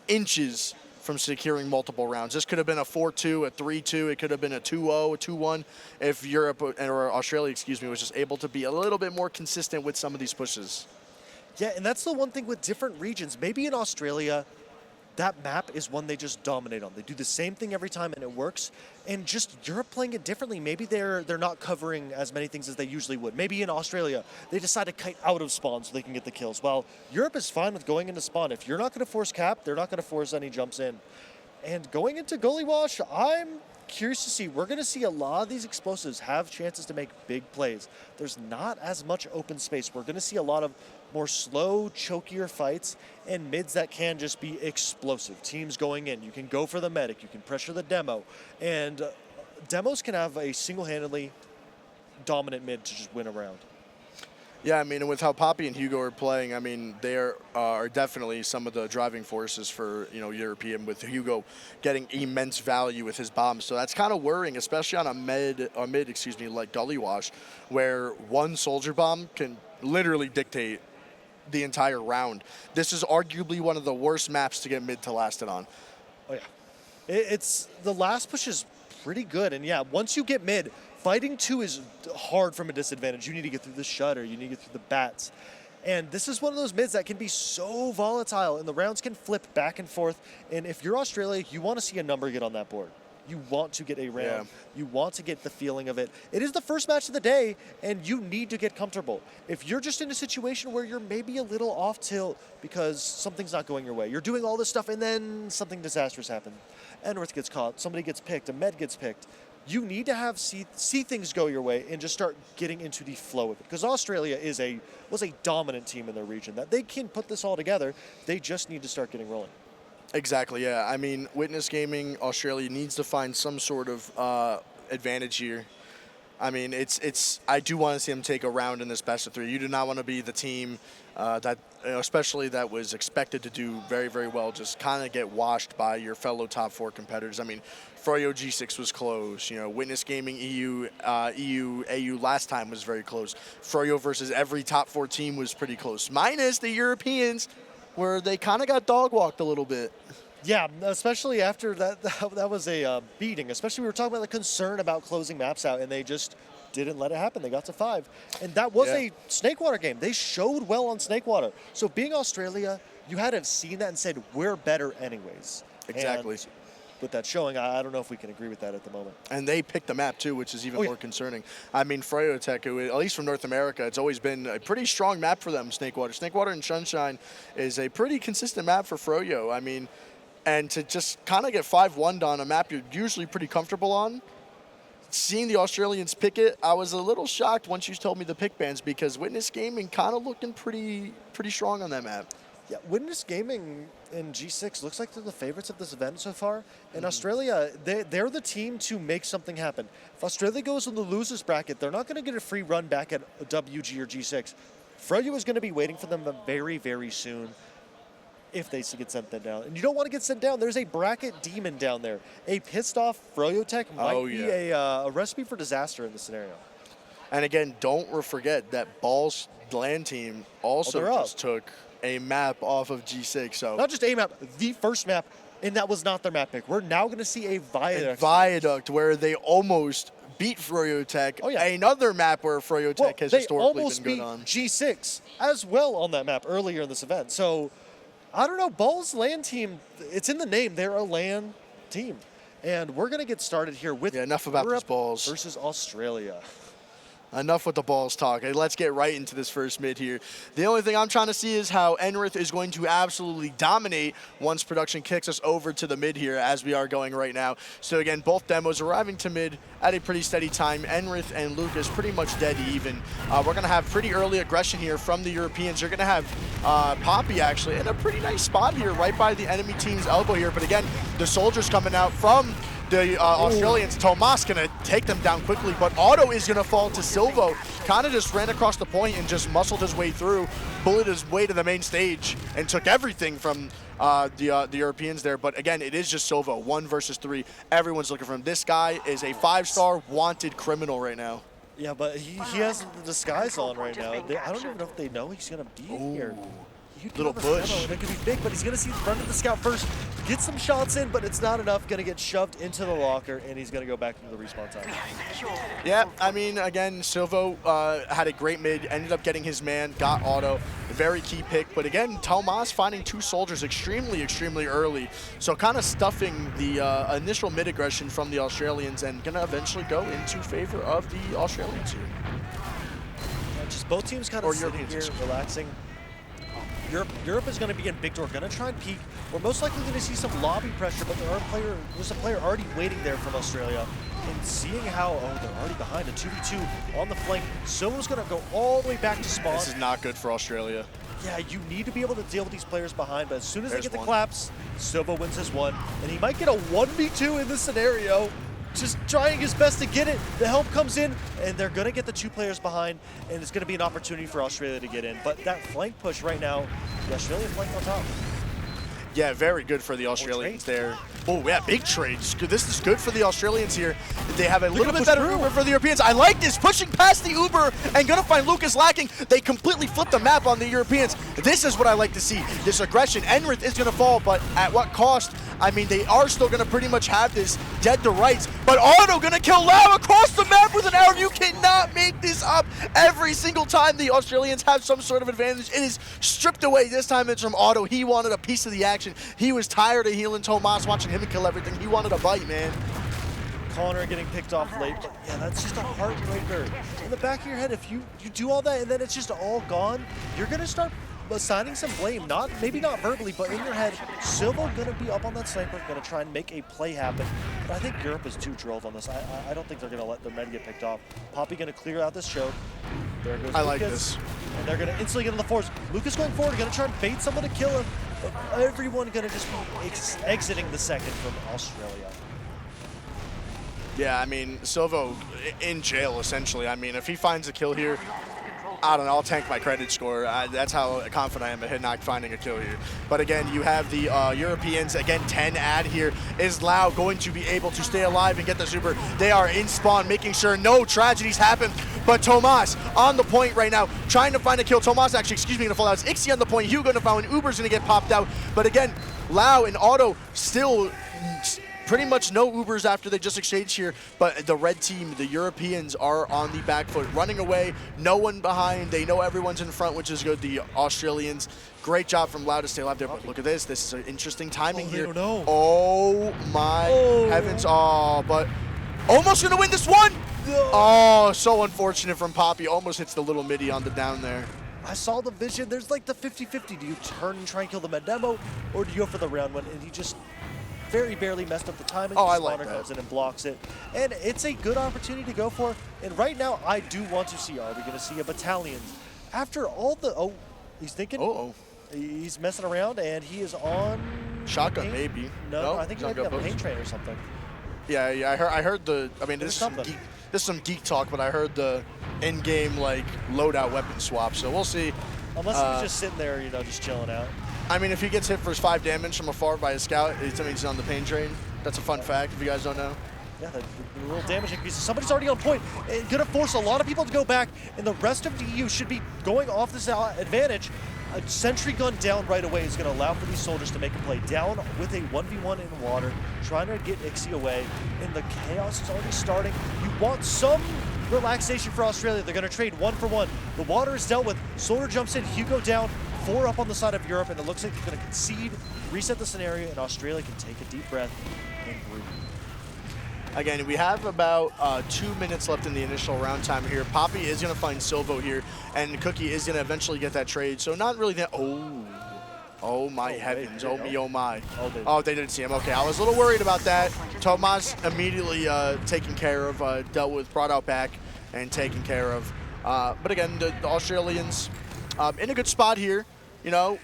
inches from securing multiple rounds. This could have been a 4-2, a 3-2. It could have been a 2-0, a 2-1 if Europe or Australia, was just able to be a little bit more consistent with some of these pushes. Yeah, and that's the one thing with different regions. Maybe in Australia, that map is one they just dominate on. They do the same thing every time and it works. And just Europe playing it differently. Maybe they're not covering as many things as they usually would. Maybe in Australia, they decide to kite out of spawn so they can get the kills. While Europe is fine with going into spawn. If you're not going to force cap, they're not going to force any jumps in. And going into Gully Wash, I'm curious to see. We're going to see a lot of these explosives have chances to make big plays. There's not as much open space. We're going to see a lot of more slow, chokier fights and mids that can just be explosive. Teams going in. You can go for the medic. You can pressure the demo. And demos can have a single-handedly dominant mid to just win a round. Yeah, I mean, and with how Poppy and Hugo are playing, I mean, they are definitely some of the driving forces for, European, with Hugo getting immense value with his bombs. So that's kind of worrying, especially on a mid, like Gully Wash, where one soldier bomb can literally dictate the entire round. This is arguably one of the worst maps to get mid to last it on. Oh, yeah. It's the last push is pretty good. And, yeah, once you get mid, fighting 2 is hard from a disadvantage. You need to get through the shutter. You need to get through the bats. And this is one of those mids that can be so volatile, and the rounds can flip back and forth. And if you're Australia, you want to see a number get on that board. You want to get a round. Yeah. You want to get the feeling of it. It is the first match of the day, and you need to get comfortable. If you're just in a situation where you're maybe a little off tilt because something's not going your way, you're doing all this stuff, and then something disastrous happens. Enworth gets caught. Somebody gets picked. A med gets picked. You need to see things go your way and just start getting into the flow of it. Because Australia was a dominant team in their region. That they can put this all together. They just need to start getting rolling. Exactly, yeah. I mean, Witness Gaming, Australia needs to find some sort of advantage here. I mean, I do want to see them take a round in this best of 3. You do not want to be the team that, especially that was expected to do very, very well, just kind of get washed by your fellow top 4 competitors. I mean, Froyo G6 was close. Witness Gaming EU, AU last time was very close. Froyo versus every top 4 team was pretty close, minus the Europeans, where they kind of got dog walked a little bit. Yeah, especially after that was a beating. Especially we were talking about the concern about closing maps out, and they just didn't let it happen. They got to 5. And that was a Snakewater game. They showed well on Snakewater. So being Australia, you had to have seen that and said, we're better anyways. Exactly. And with that showing, I don't know if we can agree with that at the moment. And they picked the map, too, which is even more concerning. I mean, Froyotech, at least from North America, it's always been a pretty strong map for them, Snakewater. Snakewater and Sunshine is a pretty consistent map for Froyo. I mean, and to just kind of get 5-1'd on a map you're usually pretty comfortable on, seeing the Australians pick it, I was a little shocked once you told me the pick bans, because Witness Gaming kind of looking pretty strong on that map. Yeah, Witness Gaming in G6 looks like they're the favorites of this event so far. And Australia, they're the team to make something happen. If Australia goes in the losers bracket, they're not going to get a free run back at WG or G6. Froyo is going to be waiting for them very, very soon if they get sent down. And you don't want to get sent down. There's a bracket demon down there. A pissed off Froyotech might be a recipe for disaster in this scenario. And again, don't forget that Ball's LAN team also just took a map off of G6. So not just a map, the first map, and that was not their map pick. We're now going to see a Viaduct. Where they almost beat Froyotech. Oh, yeah. Another map where Froyotech has historically been good on. G6 as well on that map earlier in this event. So, I don't know, Ball's LAN team, it's in the name. They're a LAN team. And we're going to get started here with enough about these Europe balls. versus Australia. Enough with the balls talk. Hey, let's get right into this first mid here. The only thing I'm trying to see is how Enrith is going to absolutely dominate once production kicks us over to the mid here, as we are going right now. So again, both demos arriving to mid at a pretty steady time. Enrith and Lucas pretty much dead even. We're going to have pretty early aggression here from the Europeans. You're going to have Poppy actually in a pretty nice spot here, right by the enemy team's elbow here. But again, the soldiers coming out from the Australians. Tomas gonna take them down quickly, but Otto is gonna fall to Silvo. Kind of just ran across the point and just muscled his way through, bullied his way to the main stage, and took everything from the Europeans there. But again, it is just Silvo, 1 versus 3. Everyone's looking for him. This guy is a 5-star wanted criminal right now. Yeah, but he has the disguise on right now. I don't even know if they know he's going to be here. Little push. And it could be big, but he's going to see run to the scout first, get some shots in, but it's not enough. Going to get shoved into the locker, and he's going to go back into the respawn time. Yeah, I mean, again, Silvo had a great mid, ended up getting his man, got Otto. Very key pick, but again, Tomas finding 2 soldiers extremely, extremely early. So kind of stuffing the initial mid aggression from the Australians and going to eventually go into favor of the Australians here. Just both teams kind of sitting here, relaxing. Europe is going to be in big door, going to try and peek. We're most likely going to see some lobby pressure, but there's a player already waiting there from Australia. And seeing how, they're already behind a 2v2 on the flank. Silvo's going to go all the way back to spawn. This is not good for Australia. Yeah, you need to be able to deal with these players behind, but as soon as they get the claps, Silvo wins his one. And he might get a 1v2 in this scenario. Just trying his best to get it. The help comes in, and they're going to get the 2 players behind, and it's going to be an opportunity for Australia to get in. But that flank push right now, the Australian flank on top. Yeah, very good for the Australians there. Oh, yeah, big trades. This is good for the Australians here. They have a little bit better Uber for the Europeans. I like this, pushing past the Uber and gonna find Lucas lacking. They completely flipped the map on the Europeans. This is what I like to see, this aggression. Enrith is gonna fall, but at what cost? I mean, they are still gonna pretty much have this dead to rights, but Otto gonna kill Lau across the map with an arrow. You cannot make this up. Every single time the Australians have some sort of advantage, it is stripped away. This time it's from Otto. He wanted a piece of the action. He was tired of healing Tomas, watching him kill everything. He wanted a bite, man. Connor getting picked off late, but yeah, that's just a heartbreaker. In the back of your head, if you do all that and then it's just all gone, you're gonna start assigning some blame. Maybe not verbally, but in your head, Silvo gonna be up on that sniper, gonna try and make a play happen. But I think Europe is too drilled on this. I don't think they're gonna let their men get picked off. Poppy gonna clear out this choke. There goes I Lucas, like this. and they're gonna instantly get on the force. Lucas going forward, gonna try and bait someone to kill him. But everyone gonna just be exiting the second from Australia. Yeah, I mean, Silvo in jail, essentially. I mean, if he finds a kill here, I don't know, I'll tank my credit score. That's how confident I am at Hidnock finding a kill here. But again, you have the Europeans, again, 10 ad here. Is Lau going to be able to stay alive and get the super? They are in spawn, making sure no tragedies happen. But Tomas on the point right now, trying to find a kill. Tomas actually, gonna fall out. It's Ixie on the point. Hugo gonna find, Uber's gonna get popped out. But again, Lau and Otto still pretty much no Ubers after they just exchanged here, but the red team, the Europeans, are on the back foot, running away, no one behind. They know everyone's in front, which is good. The Australians, great job from Lau to stay alive there, but look at this. This is an interesting timing here. Don't know. Oh my heavens. Oh, but almost gonna win this one. Oh, so unfortunate from Poppy. Almost hits the little midi on the down there. I saw the vision. There's like the 50-50. Do you turn and try and kill the med demo, or do you go for the round one? And he just very barely messed up the timing. Oh, the I like spawner that. comes in and blocks it. And it's a good opportunity to go for. And right now, I do want to see, are we going to see a battalion? After all the, he's thinking, he's messing around, and he is on shotgun, paint? maybe. No, I think he might be on boost. paint train or something. Yeah, I heard the, I mean, this There's is some geek talk, but I heard the in-game, like, loadout weapon swap, so we'll see. Unless he was just sitting there, you know, just chilling out. I mean, if he gets hit for his 5 damage from afar by a scout, it means he's on the pain train. That's a fun fact if you guys don't know. Yeah, the little damage increases. Somebody's already on point. It's going to force a lot of people to go back, and the rest of the EU should be going off this advantage. A sentry gun down right away is going to allow for these soldiers to make a play. Down with a 1v1 in water, trying to get Ixie away, and the chaos is already starting. You want some relaxation for Australia. They're going to trade 1 for 1. The water is dealt with. Soldier jumps in, Hugo down, 4 up on the side of Europe, and it looks like they're going to concede, reset the scenario, and Australia can take a deep breath and breathe. Again, we have about 2 minutes left in the initial round time here. Poppy is going to find Silvo here, and Cookie is going to eventually get that trade. So not really that. Oh my heavens. Oh me, oh my. Oh, they didn't see him. Okay, I was a little worried about that. Tomas immediately taken care of, dealt with, brought out back, and taken care of. But again, the Australians in a good spot here. You know,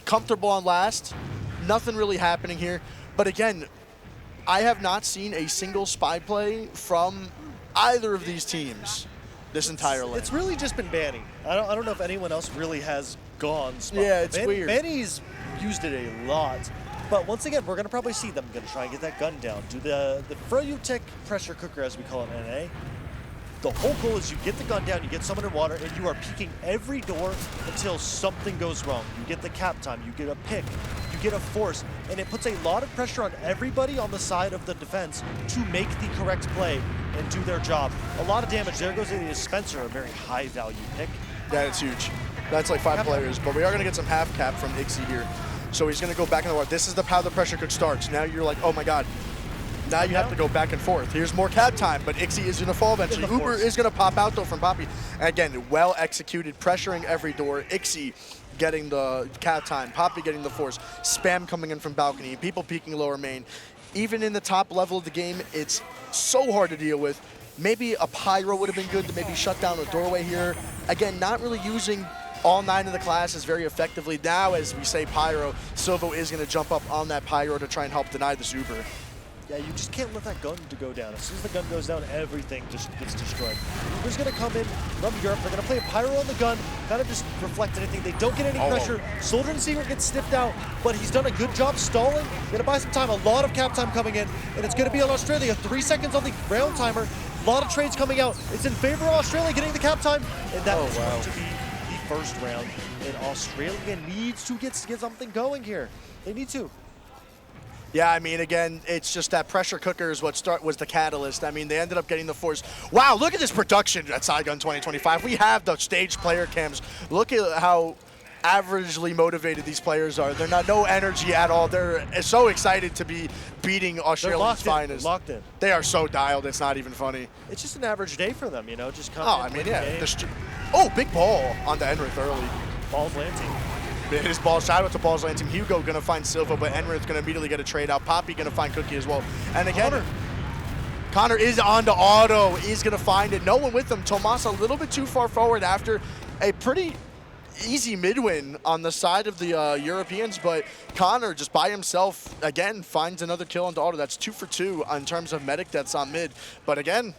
comfortable on last. Nothing really happening here. But again, I have not seen a single spy play from either of these teams this entire lane. It's really just been Banny. I don't know if anyone else really has gone spy. Yeah, it's weird. Banny's used it a lot. But once again, we're going to probably see them going to try and get that gun down. Do the Froyo-Tech pressure cooker, as we call it in NA. The whole goal is you get the gun down, you get someone in water, and you are peeking every door until something goes wrong. You get the cap time, you get a pick, you get a force, and it puts a lot of pressure on everybody on the side of the defense to make the correct play and do their job. A lot of damage. There goes the Spencer, a very high value pick. Yeah, it's huge. That's like 5 players, but we are going to get some half cap from Ixie here. So he's going to go back in the water. This is how the pressure cook starts. Now you're like, oh my god. Now you have to go back and forth. Here's more cap time, but Ixie is going to fall eventually. Uber is going to pop out, though, from Poppy. And again, well executed, pressuring every door. Ixie getting the cap time, Poppy getting the force, spam coming in from balcony, people peeking lower main. Even in the top level of the game, it's so hard to deal with. Maybe a pyro would have been good to maybe shut down a doorway here. Again, not really using all 9 of the classes very effectively. Now, as we say pyro, Silvo is going to jump up on that pyro to try and help deny this Uber. Yeah, you just can't let that gun to go down. As soon as the gun goes down, everything just gets destroyed. Uber's going to come in from Europe. They're going to play a pyro on the gun, kind of just reflect anything. They don't get any pressure. Soldier and Secret gets sniffed out, but he's done a good job stalling. Going to buy some time. A lot of cap time coming in, and it's going to be on Australia. 3 seconds on the round timer. A lot of trades coming out. It's in favor of Australia getting the cap time, and that is going to be the first round. And Australia needs to get something going here. They need to. Yeah, I mean, again, it's just that pressure cooker is what was the catalyst. I mean, they ended up getting the force. Wow, look at this production at Sidegun 2025. We have the stage player cams. Look at how averagely motivated these players are. They're no energy at all. They're so excited to be beating Australia's finest. They're locked in. They are so dialed, it's not even funny. It's just an average day for them, you know, just come I mean, yeah. Big ball on the Enrith early. Ball's landing. His ball, shout out to Ball's Land team. Hugo gonna find Silva, but Enrith's gonna immediately get a trade out. Poppy gonna find Cookie as well. And again, Connor is on to auto. He's gonna find it. No one with him. Tomas a little bit too far forward after a pretty easy mid-win on the side of the Europeans, but Connor just by himself, again, finds another kill onto auto. That's 2 for 2 in terms of medic deaths on mid. But again,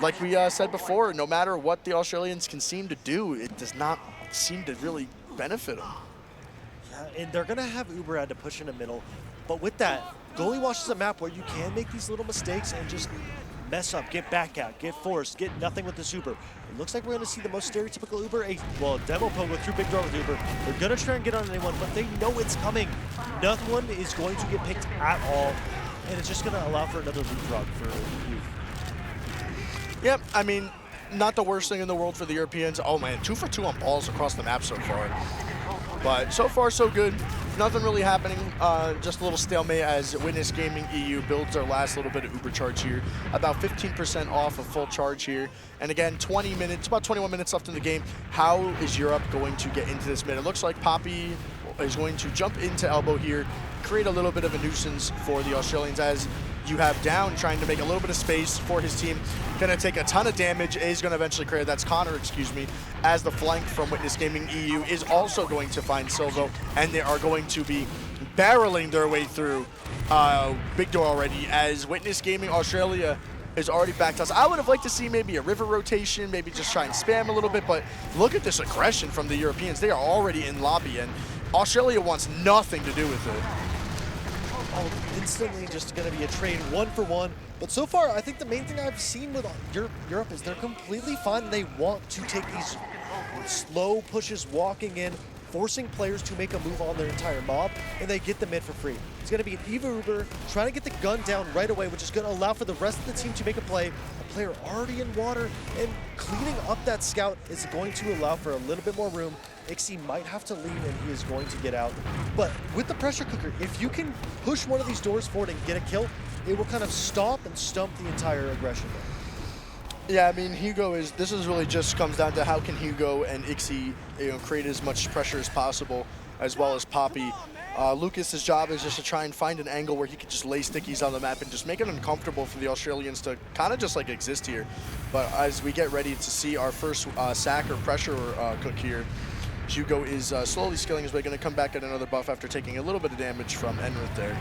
like we said before, no matter what the Australians can seem to do, it does not seem to really benefit them. And they're going to have Uber had to push in the middle. But with that, Goalie Wash is a map where you can make these little mistakes and just mess up, get back out, get forced, get nothing with this Uber. It looks like we're going to see the most stereotypical Uber. A demo poke with through big door with Uber. They're going to try and get on anyone, but they know it's coming. No one is going to get picked at all. And it's just going to allow for another leapfrog for you. Yep, I mean, not the worst thing in the world for the Europeans. Oh man, 2 for 2 on balls across the map so far. But so far, so good. Nothing really happening. Just a little stalemate as Witness Gaming EU builds their last little bit of Uber charge here. About 15% off of full charge here. And again, 20 minutes, about 21 minutes left in the game. How is Europe going to get into this mid? It looks like Poppy is going to jump into elbow here, create a little bit of a nuisance for the Australians as you have Down trying to make a little bit of space for his team. Gonna take a ton of damage. Is gonna eventually clear. That's Connor, excuse me, as the flank from Witness Gaming EU is also going to find Silvo, and they are going to be barreling their way through big door already as Witness Gaming Australia is already back to us. I would have liked to see maybe a river rotation, maybe just try and spam a little bit, but look at this aggression from the Europeans. They are already in lobby, and Australia wants nothing to do with it. Instantly just going to be a trade 1 for 1. But so far, I think the main thing I've seen with Europe is they're completely fine. They want to take these slow pushes, walking in, forcing players to make a move on their entire mob, and they get the mid for free. It's going to be an Eva Uber trying to get the gun down right away, which is going to allow for the rest of the team to make a play. A player already in water, and cleaning up that scout is going to allow for a little bit more room. Ixie might have to leave, and he is going to get out. But with the pressure cooker, if you can push one of these doors forward and get a kill, it will kind of stop and stump the entire aggression there. Yeah, I mean, this is really just comes down to how can Hugo and Ixie, create as much pressure as possible, as well as Poppy. Lucas's job is just to try and find an angle where he could just lay stickies on the map and just make it uncomfortable for the Australians to kind of just like exist here. But as we get ready to see our first sack or pressure cook here, Hugo is slowly skilling his way, going to come back at another buff after taking a little bit of damage from Enrith there.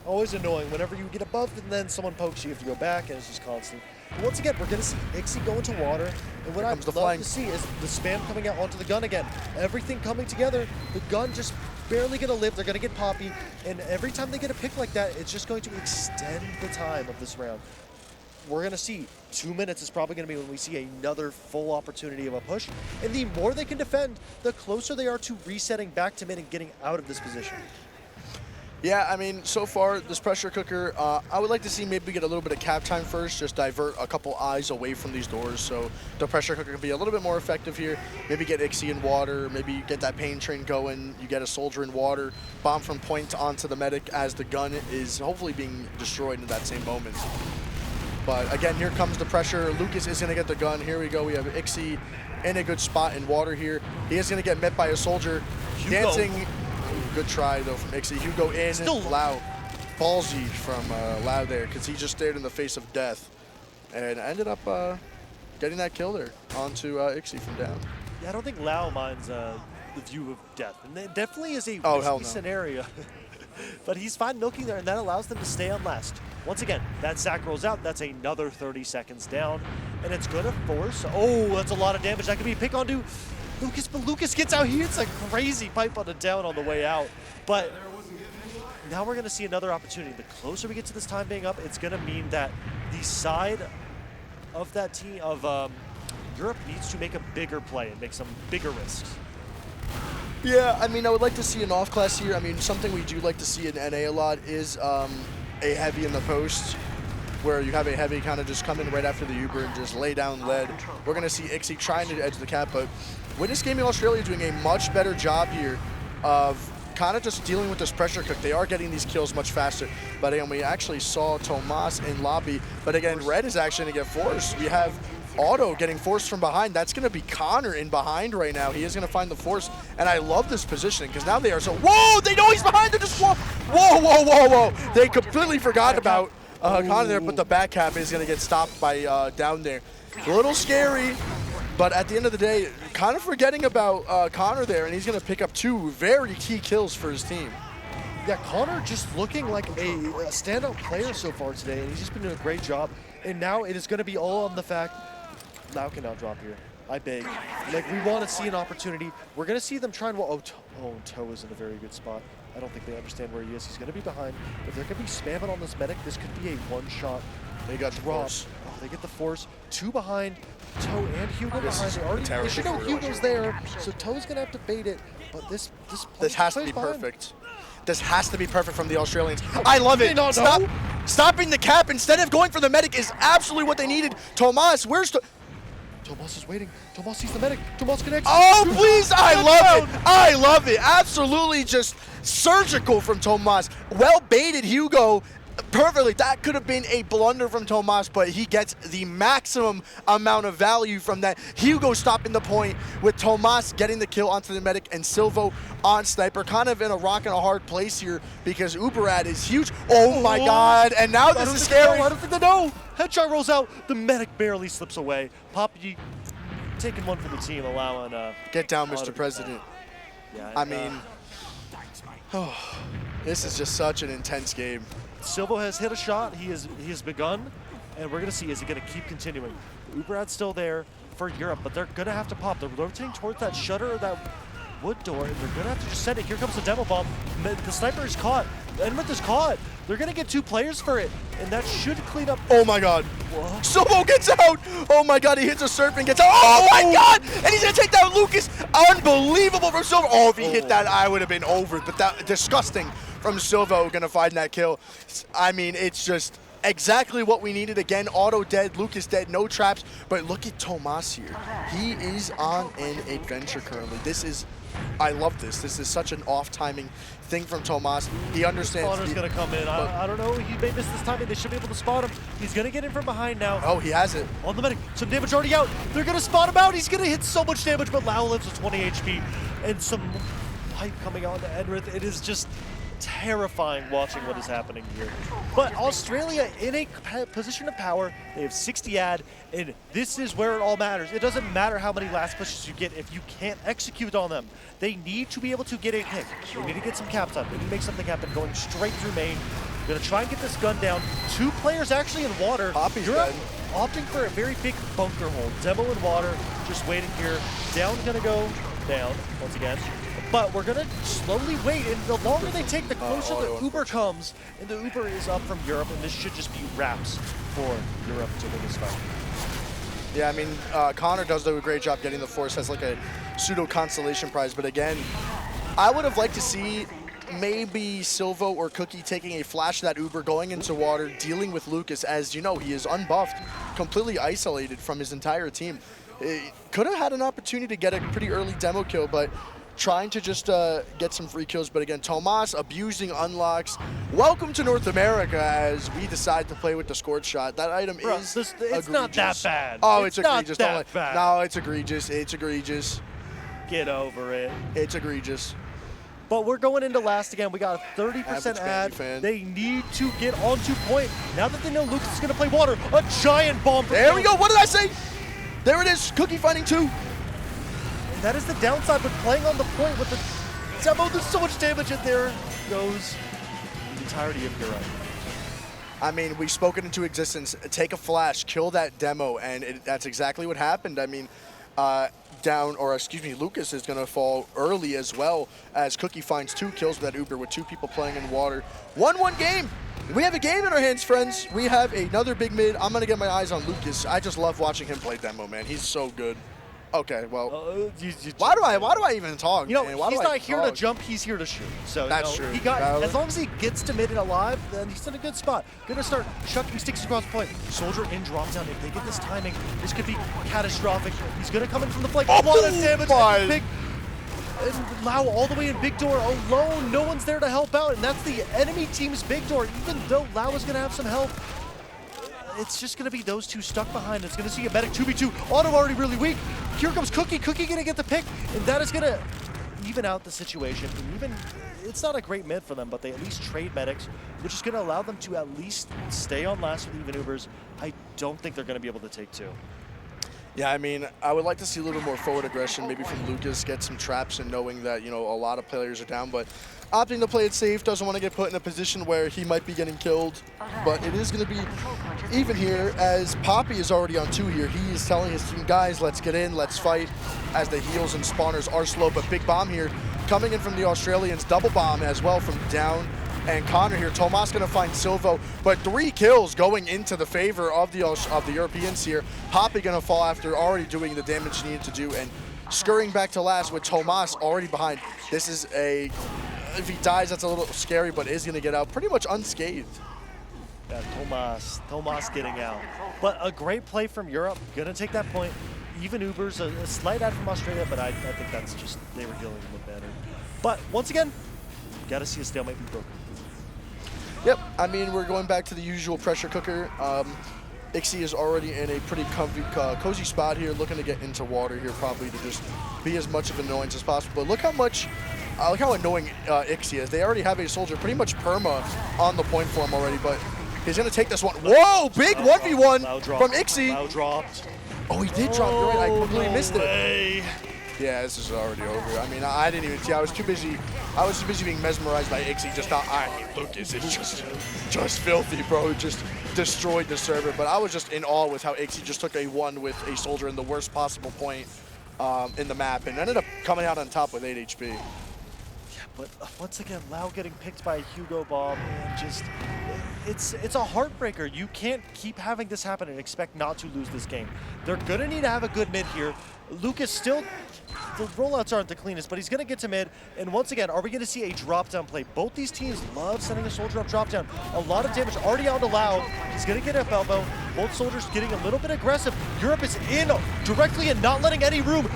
Always annoying. Whenever you get a buff and then someone pokes you, you have to go back, and it's just constant. But once again, we're going to see Ixie go into water, and what I'd love to see is the spam coming out onto the gun again. Everything coming together, the gun just barely going to live. They're going to get Poppy, and every time they get a pick like that, it's just going to extend the time of this round. We're going to see 2 minutes is probably going to be when we see another full opportunity of a push, and the more they can defend, the closer they are to resetting back to mid and getting out of this position. Yeah, I mean, so far, this pressure cooker, I would like to see maybe get a little bit of cap time first, just divert a couple eyes away from these doors so the pressure cooker can be a little bit more effective here. Maybe get Ixie in water, maybe get that pain train going, you get a soldier in water, bomb from point onto the medic as the gun is hopefully being destroyed in that same moment. But again, here comes the pressure. Lucas is going to get the gun. Here we go. We have Ixie in a good spot in water here. He is going to get met by a soldier. Hugo. Dancing. Good try, though, from Ixie. Hugo in. Still Lau. Ballsy from Lau there because he just stared in the face of death and ended up getting that kill there onto Ixie from down. Yeah, I don't think Lau minds the view of death. And it definitely is a hell risky no. scenario. But he's fine milking there, and that allows them to stay on last. Once again, that sack rolls out. That's another 30 seconds down. And it's going to force. Oh, that's a lot of damage. That could be a pick onto Lucas, but Lucas gets out here. It's a crazy pipe on a down on the way out. But now we're going to see another opportunity. The closer we get to this time being up, it's going to mean that the side of that team of Europe needs to make a bigger play and make some bigger risks. Yeah, I mean, I would like to see an off class here. I mean, something we do like to see in NA a lot is a heavy in the post, where you have a heavy kind of just come in right after the Uber and just lay down lead. We're going to see Ixie trying to edge the cap, but Witness Gaming Australia doing a much better job here of kind of just dealing with this pressure cook. They are getting these kills much faster. But again, we actually saw Tomas in lobby. But again, Red is actually going to get forced. We have Otto getting forced from behind. That's going to be Connor in behind right now. He is going to find the force. And I love this positioning because now they are so... Whoa! They know he's behind. They're just... Whoa, whoa, whoa, whoa, whoa. They completely forgot about Connor there, but the back cap is going to get stopped by down there. A little scary. But at the end of the day, kind of forgetting about Connor there, and he's going to pick up 2 very key kills for his team. Yeah, Connor just looking like a standout player so far today, and he's just been doing a great job. And now it is going to be all on the fact, Lau can now drop here. I beg. Like, we want to see an opportunity. We're going to see them try and... Oh, Toe is in a very good spot. I don't think they understand where he is. He's going to be behind. If they're going to be spamming on this medic, this could be a one-shot. They got the force. Oh, they get the force. 2 behind. Toe and Hugo behind. They should know terrible. Hugo's there, so Toe's going to have to bait it. But this has to be behind. perfect. This has to be perfect from the Australians. I love it. Not know? Stopping the cap instead of going for the medic is absolutely what they needed. Tomas, where's... Tomas is waiting. Tomas sees the medic. Tomas connects. Oh, please! I love it. I love it. Absolutely just surgical from Tomas. Well baited Hugo. Perfectly. That could have been a blunder from Tomas, but he gets the maximum amount of value from that. Hugo stopping the point with Tomas getting the kill onto the medic and Silvo on sniper. Kind of in a rock and a hard place here because Uberad is huge. Oh my God. And now this is scary. I don't think they know. Headshot rolls out. The medic barely slips away. Poppy taking one for the team, allowing... Get down, Mr. President. Yeah, I mean, this is just such an intense game. Silvo has hit a shot. He has begun, and we're going to see, is it going to keep continuing? Uberad's still there for Europe, but they're going to have to pop. They're rotating towards that shutter or that wood door, and they're going to have to just send it. Here comes the demo bomb. The sniper is caught. Enrith is caught. They're going to get 2 players for it, and that should clean up. Oh my God. What? Silvo gets out. Oh my God, he hits a surf and gets out. Oh my God, and he's going to take down Lucas. Unbelievable from Silvo. Oh, if he hit that, I would have been over, but that disgusting from Silvo, going to find that kill. I mean, it's just exactly what we needed. Again, Otto dead, Lucas dead, no traps, but look at Tomas here. He is on an adventure currently. This is I love this. This is such an off-timing thing from Tomas. He understands. Spawner's going to come in. I don't know. He may miss this timing. They should be able to spot him. He's going to get in from behind now. Oh, he has it. On the medic. Some damage already out. They're going to spot him out. He's going to hit so much damage, but Lau lives with 20 HP. And some pipe coming out to Edrith. It is just terrifying watching what is happening here. But Australia in a position of power. They have 60 ad, and this is where it all matters. It doesn't matter how many last pushes you get if you can't execute on them. They need to be able to get a pick. They need to get some cap time. They need to make something happen going straight through main. Gonna try and get this gun down. 2 players actually in water. Poppy's Europe dead. opting for a very big bunker hold. Demo in water, just waiting here. Down's gonna go down once again. But we're gonna slowly wait, and the longer they take, the closer the Uber comes. And the Uber is up from Europe, and this should just be wraps for Europe to win this fight. Yeah, I mean, Connor does do a great job getting the Force as like a pseudo consolation prize. But again, I would have liked to see maybe Silvo or Cookie taking a flash of that Uber, going into water, dealing with Lucas, as you know, he is unbuffed, completely isolated from his entire team. Could have had an opportunity to get a pretty early demo kill, but trying to just get some free kills. But again, Tomas abusing unlocks. Welcome to North America as we decide to play with the scored shot. That item is it's egregious. not that bad. Oh, it's not egregious. that bad. No, it's egregious. It's egregious. Get over it. It's egregious. But we're going into last again. We got a 30% Average ad. fan. They need to get onto point. Now that they know Lucas is going to play water, a giant bomb. There we go. What did I say? There it is. Cookie finding 2. And that is the downside, but playing on the point with the demo, there's so much damage, and there goes the entirety of Europe. I mean, we spoke it into existence. Take a flash, kill that demo, and that's exactly what happened. I mean, Lucas is going to fall early as well, as Cookie finds 2 kills with that Uber with 2 people playing in water. 1-1 game. We have a game in our hands, friends. We have another big mid. I'm going to get my eyes on Lucas. I just love watching him play demo, man. He's so good. Okay, well, why do I even talk? You know, man? Why he's do I not here to talk? jump, he's here to shoot. So That's you know, true. He got, Valid. as long as he gets to mid and alive, then he's in a good spot. Gonna start chucking sticks across point. Soldier in, drop down. If they get this timing, this could be catastrophic. He's gonna come in from the flank. Oh, A lot of damage. my. And Lau all the way in big door alone. No one's there to help out, and that's the enemy team's big door. Even though Lau is gonna have some help, it's just gonna be those 2 stuck behind. It's gonna see a medic 2v2. Auto already really weak. Here comes Cookie. Cookie gonna get the pick, and that is gonna even out the situation. And even it's not a great mid for them, but they at least trade medics, which is gonna allow them to at least stay on last with even Ubers. I don't think they're gonna be able to take 2. Yeah, I mean, I would like to see a little more forward aggression, maybe from Lucas, get some traps and knowing that, you know, a lot of players are down, but opting to play it safe, doesn't want to get put in a position where he might be getting killed. But it is going to be even here, as Poppy is already on 2 here. He is telling his team, guys, let's get in, let's fight, as the heals and spawners are slow. But big bomb here coming in from the Australians, double bomb as well from down. And Connor here, Tomas gonna find Silvo, but 3 kills going into the favor of the Europeans here. Poppy gonna fall after already doing the damage he needed to do, and scurrying back to last with Tomas already behind. This is if he dies, that's a little scary, but is gonna get out pretty much unscathed. Yeah, Tomas getting out. But a great play from Europe, gonna take that point. Even Ubers, a slight ad from Australia, but I think that's just, they were dealing with better. But once again, gotta see a stalemate be broken. Yep, I mean, we're going back to the usual pressure cooker. Ixie is already in a pretty comfy, cozy spot here, looking to get into water here, probably to just be as much of an annoyance as possible. But look how annoying Ixie is. They already have a soldier pretty much perma on the point for him already, but he's gonna take this one. Whoa, big 1v1 from Ixie. Lau dropped. Oh, he did drop. You're right, I completely missed it. Way. Yeah, this is already over. I mean, I didn't even see. I was too busy being mesmerized by Ixie. Just thought, Lucas is just filthy, bro. Just destroyed the server. But I was just in awe with how Ixie just took a 1 with a soldier in the worst possible point in the map and ended up coming out on top with 8 HP. Yeah, but once again, Lau getting picked by a Hugo bomb, and just it's a heartbreaker. You can't keep having this happen and expect not to lose this game. They're gonna need to have a good mid here. Lucas still, the rollouts aren't the cleanest, but he's going to get to mid. And once again, are we going to see a drop-down play? Both these teams love sending a soldier up drop-down. A lot of damage already out to Lau. He's going to get up elbow. Both soldiers getting a little bit aggressive. Europe is in directly and not letting any room.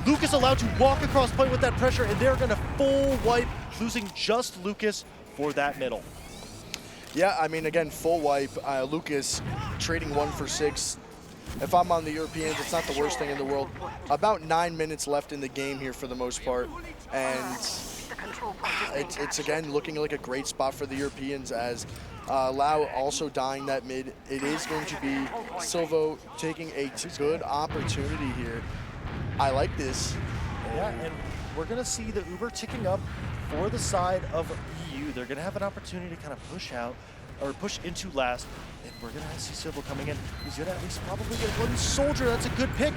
Lucas allowed to walk across point with that pressure, and they're going to full wipe, losing just Lucas for that middle. Yeah, I mean, again, full wipe. Lucas trading 1 for 6. If I'm on the Europeans, it's not the worst thing in the world. About 9 minutes left in the game here for the most part. And it's again, looking like a great spot for the Europeans as Lau also dying that mid. It is going to be Silvo taking a good opportunity here. I like this. Yeah, and we're going to see the Uber ticking up for the side of EU. They're going to have an opportunity to kind of push out, or push into last, and we're going to see Silvo coming in. He's going to at least probably get one soldier. That's a good pick.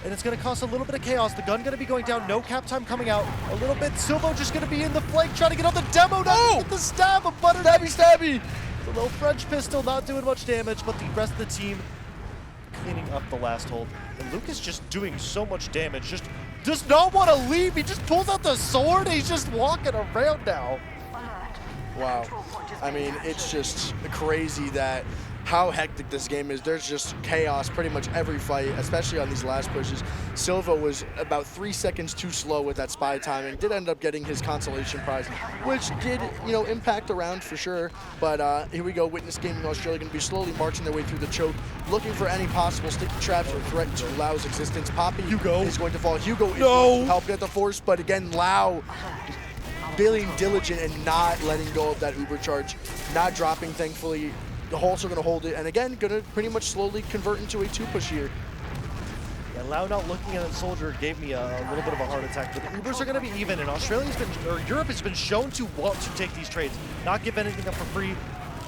And it's going to cost a little bit of chaos. The gun going to be going down. No cap time coming out. A little bit. Silvo just going to be in the flank, trying to get on the demo. No! Get the stab of Butter. Stabby. The little French pistol not doing much damage, but the rest of the team cleaning up the last hold. And Lucas just doing so much damage. Just does not want to leave. He just pulls out the sword and he's just walking around now. Wow. I mean, it's just crazy that how hectic this game is. There's just chaos pretty much every fight, especially on these last pushes. Silva was about 3 seconds too slow with that spy timing. Did end up getting his consolation prize, which did, impact the round for sure. But here we go. Witness Gaming Australia going to be slowly marching their way through the choke, looking for any possible sticky traps or threat to Lau's existence. Poppy is going to fall. Hugo is going to help get the force, but again, Lau being diligent and not letting go of that Uber charge, not dropping, thankfully. The Hulk's are going to hold it, and again, going to pretty much slowly convert into a 2-push here. Yeah, Lau not looking at that soldier gave me a little bit of a heart attack, but the Ubers are going to be even, and Europe has been shown to want to take these trades, not give anything up for free.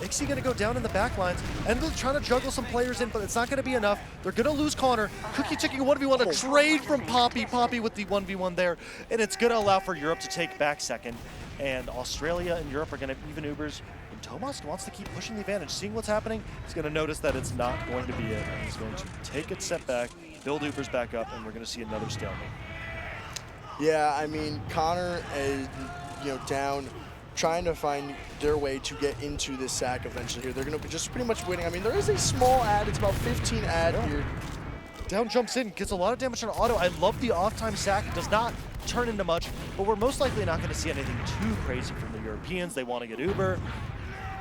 Ixie going to go down in the back lines, and they're trying to juggle some players in, but it's not going to be enough. They're going to lose Connor. Cookie taking a 1v1, a trade from Poppy. Poppy with the 1v1 there, and it's going to allow for Europe to take back second. And Australia and Europe are going to even Ubers. And Tomas wants to keep pushing the advantage. Seeing what's happening, he's going to notice that it's not going to be it. And he's going to take a step back, build Ubers back up, and we're going to see another stalemate. Yeah, I mean, Connor is, down, trying to find their way to get into this sack eventually here. They're going to be just pretty much waiting. I mean, there is a small ad. It's about 15 ad here. Down jumps in, gets a lot of damage on auto. I love the off-time sack. It does not turn into much, but we're most likely not going to see anything too crazy from the Europeans. They want to get Uber,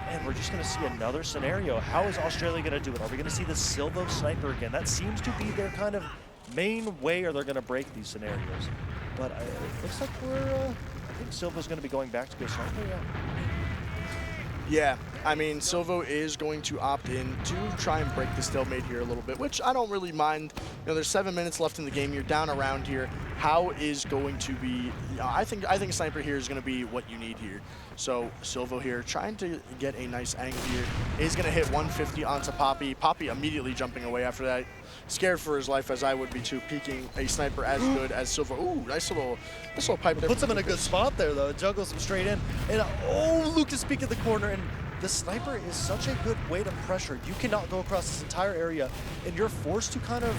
and we're just going to see another scenario. How is Australia going to do it? Are we going to see the Silvo sniper again? That seems to be their kind of main way, or they're going to break these scenarios. But it looks like I think Silvo's going to be going back to go sniper, yeah. Yeah, I mean, Silvo is going to opt in to try and break the stalemate here a little bit, which I don't really mind. There's 7 minutes left in the game. You're down around here. How is going to be? I think sniper here is going to be what you need here. So Silvo here trying to get a nice angle here. Is going to hit 150 onto Poppy. Poppy immediately jumping away after that. Scared for his life, as I would be too, peeking a sniper as good as Silvo. Ooh, nice little pipe there. Puts him in a good spot there, though. Juggles him straight in. And Lucas peek at the corner, and the sniper is such a good way to pressure. You cannot go across this entire area, and you're forced to kind of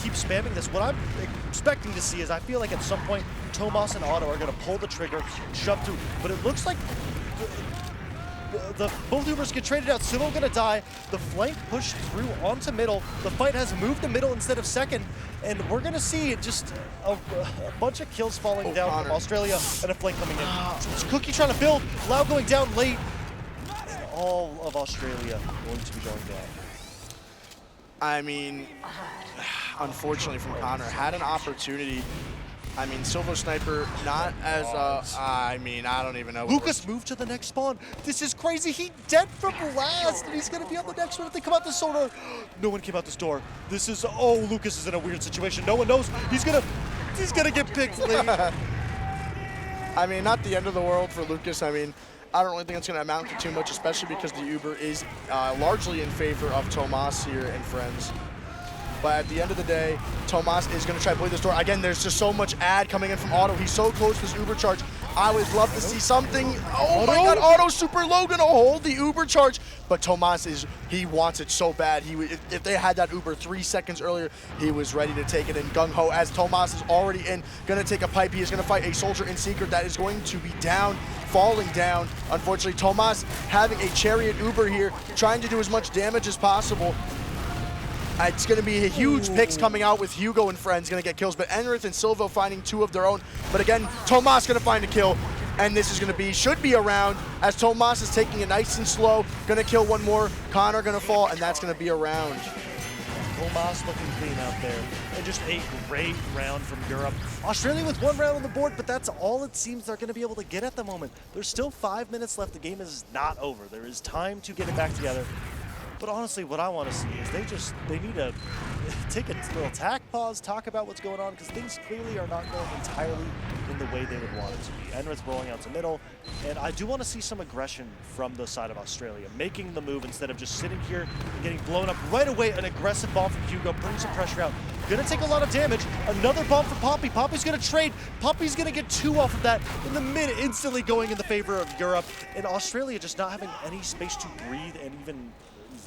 keep spamming this. What I'm expecting to see is I feel like at some point, Tomas and Otto are going to pull the trigger, shove through, but it looks like both Ubers get traded out. Silvo going to die. The flank pushed through onto middle. The fight has moved to middle instead of second, and we're going to see just a bunch of kills falling down Connor. from Australia and a flank coming in. It's Cookie trying to build. Lau going down late. And all of Australia going to be going down. I mean, unfortunately from Connor, had an opportunity. I mean, Silvo Sniper, not as, I don't even know. Lucas moved to the next spawn. This is crazy. He dead from last, and he's going to be on the next one if they come out this door. No one came out this door. This is, Lucas is in a weird situation. No one knows. He's going to get picked late. I mean, not the end of the world for Lucas. I mean, I don't really think it's going to amount to too much, especially because the Uber is largely in favor of Tomas here and friends. But at the end of the day, Tomas is going to try to play this door. Again, there's just so much ad coming in from Otto. He's so close to this Uber charge. I would love to see something. Oh my God, Otto super low, going to hold the Uber charge. But Tomas he wants it so bad. If they had that Uber 3 seconds earlier, he was ready to take it in gung-ho. As Tomas is already in, going to take a pipe. He is going to fight a soldier in secret that is going to be down, falling down. Unfortunately, Tomas having a chariot Uber here, trying to do as much damage as possible. It's going to be huge picks coming out with Hugo and friends going to get kills, but Enrith and Silvo finding 2 of their own. But again, Tomas going to find a kill, and this is going to be, should be a round, as Tomas is taking it nice and slow, going to kill 1 more, Connor going to fall, and that's going to be a round. Tomas looking clean out there. And just a great round from Europe. Australia with 1 round on the board, but that's all it seems they're going to be able to get at the moment. There's still 5 minutes left. The game is not over. There is time to get it back together. But honestly, what I want to see is they need to take a little tack pause, talk about what's going on, because things clearly are not going entirely in the way they would want it to be. Enrith's rolling out to middle, and I do want to see some aggression from the side of Australia, making the move instead of just sitting here and getting blown up right away. An aggressive bomb from Hugo, brings some pressure out. Gonna take a lot of damage. Another bomb for Poppy. Poppy's gonna trade. Poppy's gonna get 2 off of that in the mid, instantly going in the favor of Europe. And Australia just not having any space to breathe and even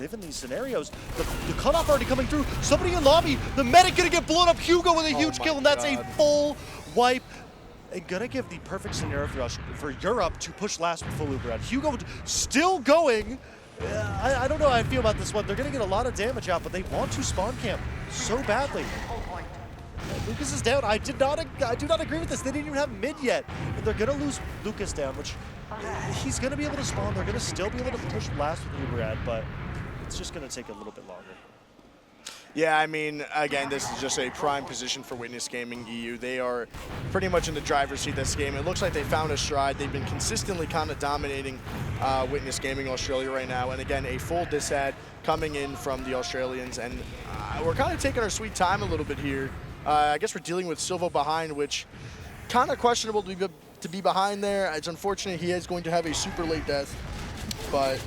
live in these scenarios. The cutoff already coming through. Somebody in lobby. The medic gonna get blown up. Hugo with a huge kill, and that's a full wipe. And gonna give the perfect scenario for Europe to push last with full Uber out. Hugo still going. I don't know how I feel about this one. They're gonna get a lot of damage out, but they want to spawn camp so badly. Lucas is down. I do not agree with this. They didn't even have mid yet. And they're gonna lose Lucas down, which he's gonna be able to spawn. They're gonna still be able to push last with Uber, but it's just gonna take a little bit longer. Yeah, I mean, again, this is just a prime position for Witness Gaming EU. They are pretty much in the driver's seat this game. It looks like they found a stride. They've been consistently kind of dominating Witness Gaming Australia right now. And again, a full disad coming in from the Australians. And we're kind of taking our sweet time a little bit here. I guess we're dealing with Silvo behind, which kind of questionable to be behind there. It's unfortunate he is going to have a super late death, but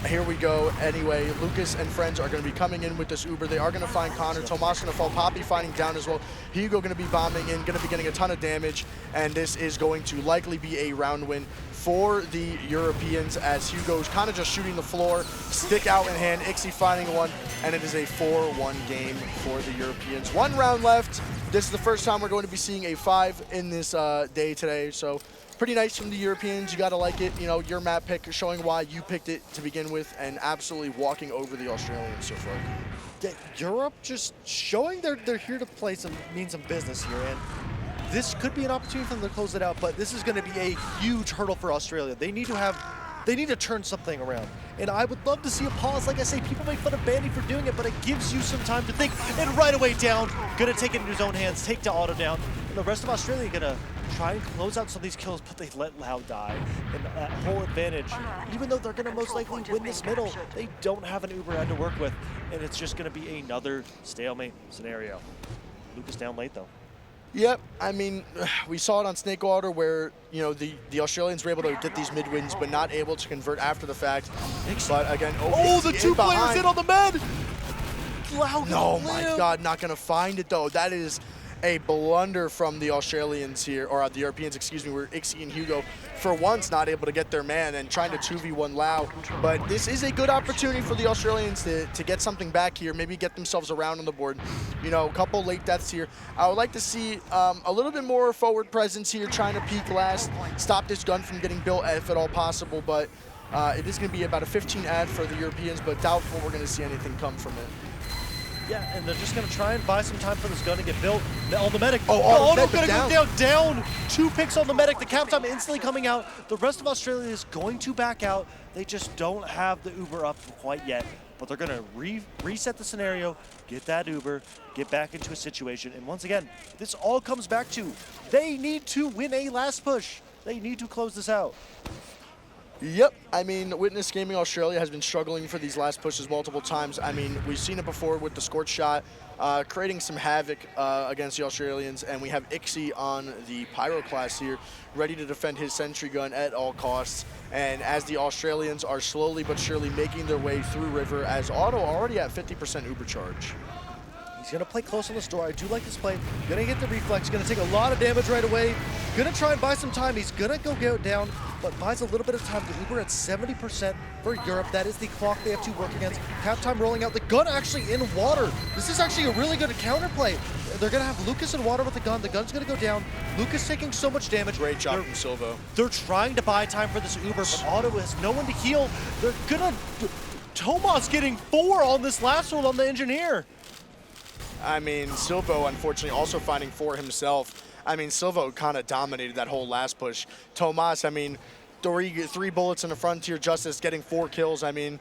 here we go. Anyway, Lucas and friends are going to be coming in with this Uber. They are going to find Connor. Tomas going to fall. Poppy finding down as well. Hugo going to be bombing in, going to be getting a ton of damage, and this is going to likely be a round win for the Europeans as Hugo's kind of just shooting the floor, stick out in hand, Ixie finding 1, and it is a 4-1 game for the Europeans. 1 round left. This is the first time we're going to be seeing a 5 in this day today, so pretty nice from the Europeans. You got to like it. You know, your map pick showing why you picked it to begin with, and absolutely walking over the Australians so far. Yeah, Europe just showing they're here to play some business here, and this could be an opportunity for them to close it out, but this is going to be a huge hurdle for Australia. They need to turn something around. And I would love to see a pause. Like I say, people make fun of Bandy for doing it, but it gives you some time to think. And right away down, gonna take it in his own hands, take to auto down. And the rest of Australia gonna try and close out some of these kills, but they let Lau die. And that whole advantage, even though they're gonna most likely win this middle, they don't have an Uber ad to work with. And it's just gonna be another stalemate scenario. Lucas down late though. Yep, I mean, we saw it on Snakewater where, you know, the Australians were able to get these mid-wins, but not able to convert after the fact. But again, the 2 players in on the med! No, my God, not going to find it, though. That is a blunder from the Australians here, or the Europeans, excuse me, where Ixie and Hugo, for once, not able to get their man and trying to 2v1 Lau. But this is a good opportunity for the Australians to get something back here, maybe get themselves around on the board. You know, a couple late deaths here. I would like to see a little bit more forward presence here, trying to peek last, stop this gun from getting built if at all possible. But it is going to be about a 15 ad for the Europeans, but doubtful we're going to see anything come from it. Yeah, and they're just going to try and buy some time for this gun to get built. On the medic. Auto going to go down. 2 picks on the medic. The cap time instantly coming out. The rest of Australia is going to back out. They just don't have the Uber up quite yet. But they're going to reset the scenario, get that Uber, get back into a situation. And once again, this all comes back to they need to win a last push. They need to close this out. Yep, I mean, Witness Gaming Australia has been struggling for these last pushes multiple times. I mean, we've seen it before with the Scorch Shot, creating some havoc against the Australians, and we have Ixie on the Pyro class here, ready to defend his sentry gun at all costs. And as the Australians are slowly but surely making their way through River, as Otto already at 50% Uber charge. He's going to play close on the store. I do like this play. Going to get the reflex. Going to take a lot of damage right away. Going to try and buy some time. He's going to go down, but buys a little bit of time. The Uber at 70% for Europe. That is the clock they have to work against. Cap time rolling out. The gun actually in water. This is actually a really good counterplay. They're going to have Lucas in water with the gun. The gun's going to go down. Lucas taking so much damage. Great job from Silvo. They're trying to buy time for this Uber, but Otto has no one to heal. They're going to Tomas getting 4 on this last one on the engineer. I mean, Silvo, unfortunately, also finding 4 himself. I mean, Silvo kind of dominated that whole last push. Tomas, I mean, 3 bullets in the frontier, Justice getting 4 kills. I mean,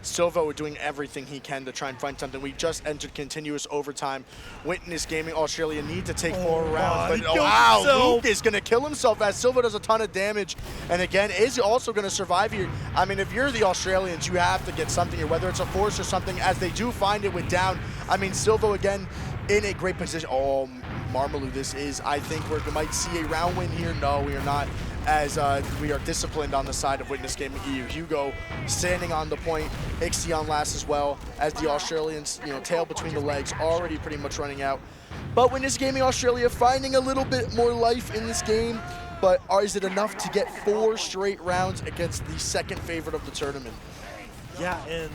Silvo doing everything he can to try and find something. We just entered continuous overtime. Witness Gaming Australia need to take more rounds. But wow, Luke is going to kill himself as Silvo does a ton of damage. And again, is also going to survive here. I mean, if you're the Australians, you have to get something here, whether it's a force or something, as they do find it with down. I mean, Silvo again in a great position. Oh, marmaloo, this is, I think we might see a round win here. No, we are not, as we are disciplined on the side of Witness Gaming EU. Hugo standing on the point, Ixie on last as well, as the Australians, tail between the legs, already pretty much running out. But Witness Gaming Australia finding a little bit more life in this game, but is it enough to get 4 straight rounds against the second favorite of the tournament? Yeah, and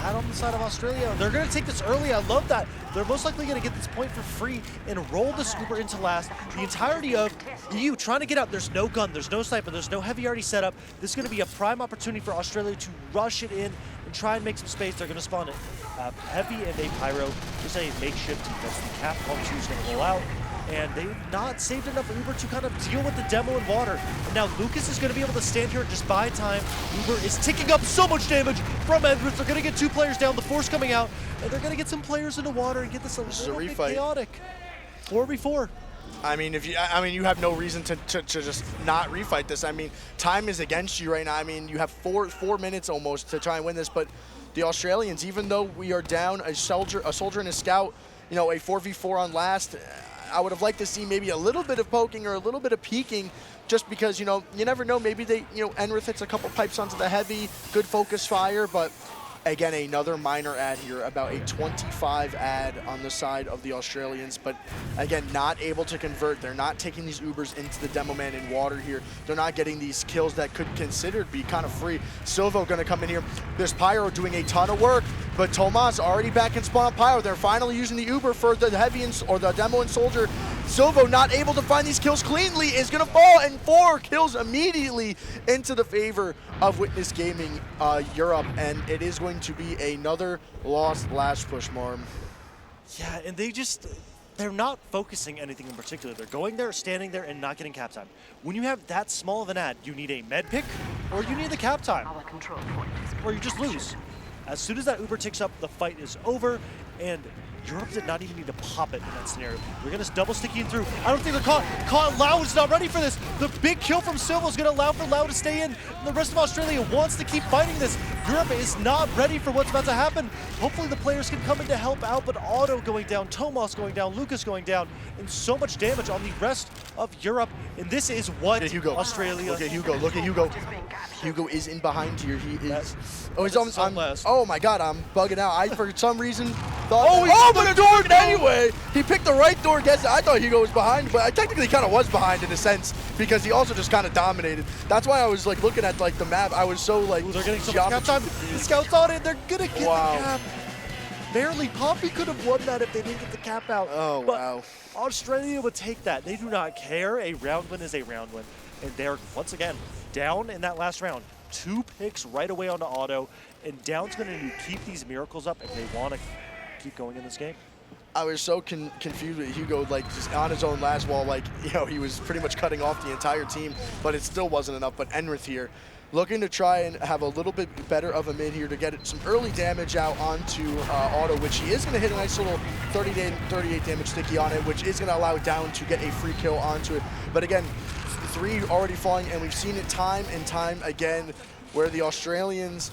out on the side of Australia, they're going to take this early. I love that. They're most likely going to get this point for free and roll this Uber into last. The entirety of EU trying to get out. There's no gun, there's no sniper, there's no heavy already set up. This is going to be a prime opportunity for Australia to rush it in and try and make some space. They're going to spawn it. Heavy and a pyro, just a makeshift defense. The cap on 2 is going to roll out. And they've not saved enough Uber to kind of deal with the demo in water. And now Lucas is going to be able to stand here and just buy time. Uber is ticking up so much damage from Edwards. They're going to get 2 players down, the force coming out, and they're going to get some players into water and get this a little bit chaotic. 4v4. I mean, you have no reason to just not refight this. I mean, time is against you right now. I mean, you have 4 minutes almost to try and win this, but the Australians, even though we are down a soldier and a scout, a 4v4 on last, I would have liked to see maybe a little bit of poking or a little bit of peeking, just because, you never know, maybe they, Enrith hits a couple pipes onto the heavy, good focus fire, but again, another minor ad here, about a 25 ad on the side of the Australians, but again, not able to convert. They're not taking these Ubers into the demo man in water here. They're not getting these kills that could considered be kind of free. Silvo gonna come in here. There's Pyro doing a ton of work, but Tomas already back in spawn on Pyro. They're finally using the Uber for the heavy or the demo and soldier. Silvo not able to find these kills cleanly, is gonna fall, and 4 kills immediately into the favor of Witness Gaming Europe, and it is going to be another lost last push, Marm. Yeah, and they're not focusing anything in particular. They're going there, standing there, and not getting cap time. When you have that small of an ad, you need a med pick, or you need the cap time, or you just lose. As soon as that Uber ticks up, the fight is over, and Europe did not even need to pop it in that scenario. We're going to double sticking through. I don't think they're caught. Lau is not ready for this. The big kill from Silva is going to allow for Lau to stay in. And the rest of Australia wants to keep fighting this. Europe is not ready for what's about to happen. Hopefully the players can come in to help out, but Otto going down, Tomas going down, Lucas going down, and so much damage on the rest of Europe. And this is what Australia... Look at Hugo. Look at Hugo. Hugo is in behind here. He is... Oh, he's almost... Oh my god, I'm bugging out. I, for some reason, thought... Oh, but a door anyway! He picked the right door, guess I thought Hugo was behind, but I technically kind of was behind in a sense, because he also just kind of dominated. That's why I was like looking at like the map. I was so like... Ooh, they're getting so much cap time. The scouts on it. They're gonna get the cap. Barely. Poppy could have won that if they didn't get the cap out. Oh, but wow. Australia would take that. They do not care. A round win is a round win. And they're, once again, down in that last round. 2 picks right away onto Otto. And Down's going to keep these miracles up if they want to keep going in this game. I was so confused with Hugo, like, just on his own last wall, like, he was pretty much cutting off the entire team, but it still wasn't enough. But Enrith here, looking to try and have a little bit better of a mid here to get some early damage out onto Otto, which he is going to hit a nice little 38 damage sticky on it, which is going to allow Down to get a free kill onto it. But again, 3 already falling, and we've seen it time and time again, where the Australians,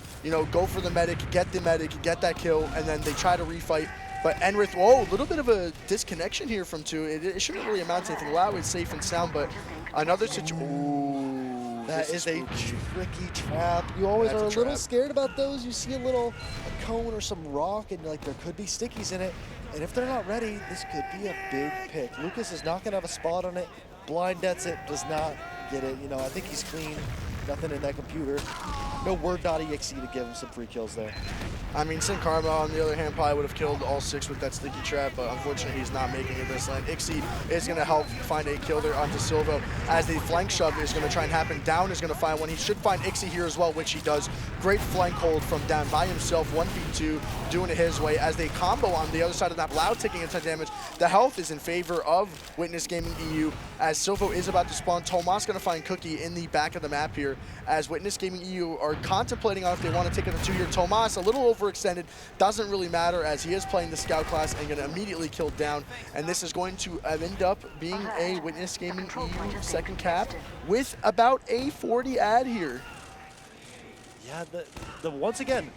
go for the medic, get that kill, and then they try to refight. But Enrith, whoa, a little bit of a disconnection here from 2. It shouldn't really amount to anything. Lau is safe and sound, but another situation. Ooh, that is a tricky trap. You always are a little scared about those. You see a cone or some rock, and like there could be stickies in it. And if they're not ready, this could be a big pick. Lucas is not going to have a spot on it. Blind debts it, does not get it. I think he's clean. Nothing in that computer. no word not EXE to give him some free kills there. I mean, Sin Karma, on the other hand, probably would have killed all 6 with that sticky trap, but unfortunately he's not making it this lane. Ixie is going to help find a kill there onto Silvo as the flank shove is going to try and happen. Down is going to find one. He should find Ixie here as well, which he does. Great flank hold from Down by himself, 1v2, doing it his way as they combo on the other side of that. Loud taking a ton of damage. The health is in favor of Witness Gaming EU as Silvo is about to spawn. Tomas going to find Cookie in the back of the map here as Witness Gaming EU are contemplating on if they want to take it to 2 here. Tomas a little overextended, doesn't really matter as he is playing the scout class and going to immediately kill Down. And this is going to end up being a Witness Gaming EU second cap with about a 40 ad here. Yeah, the once again,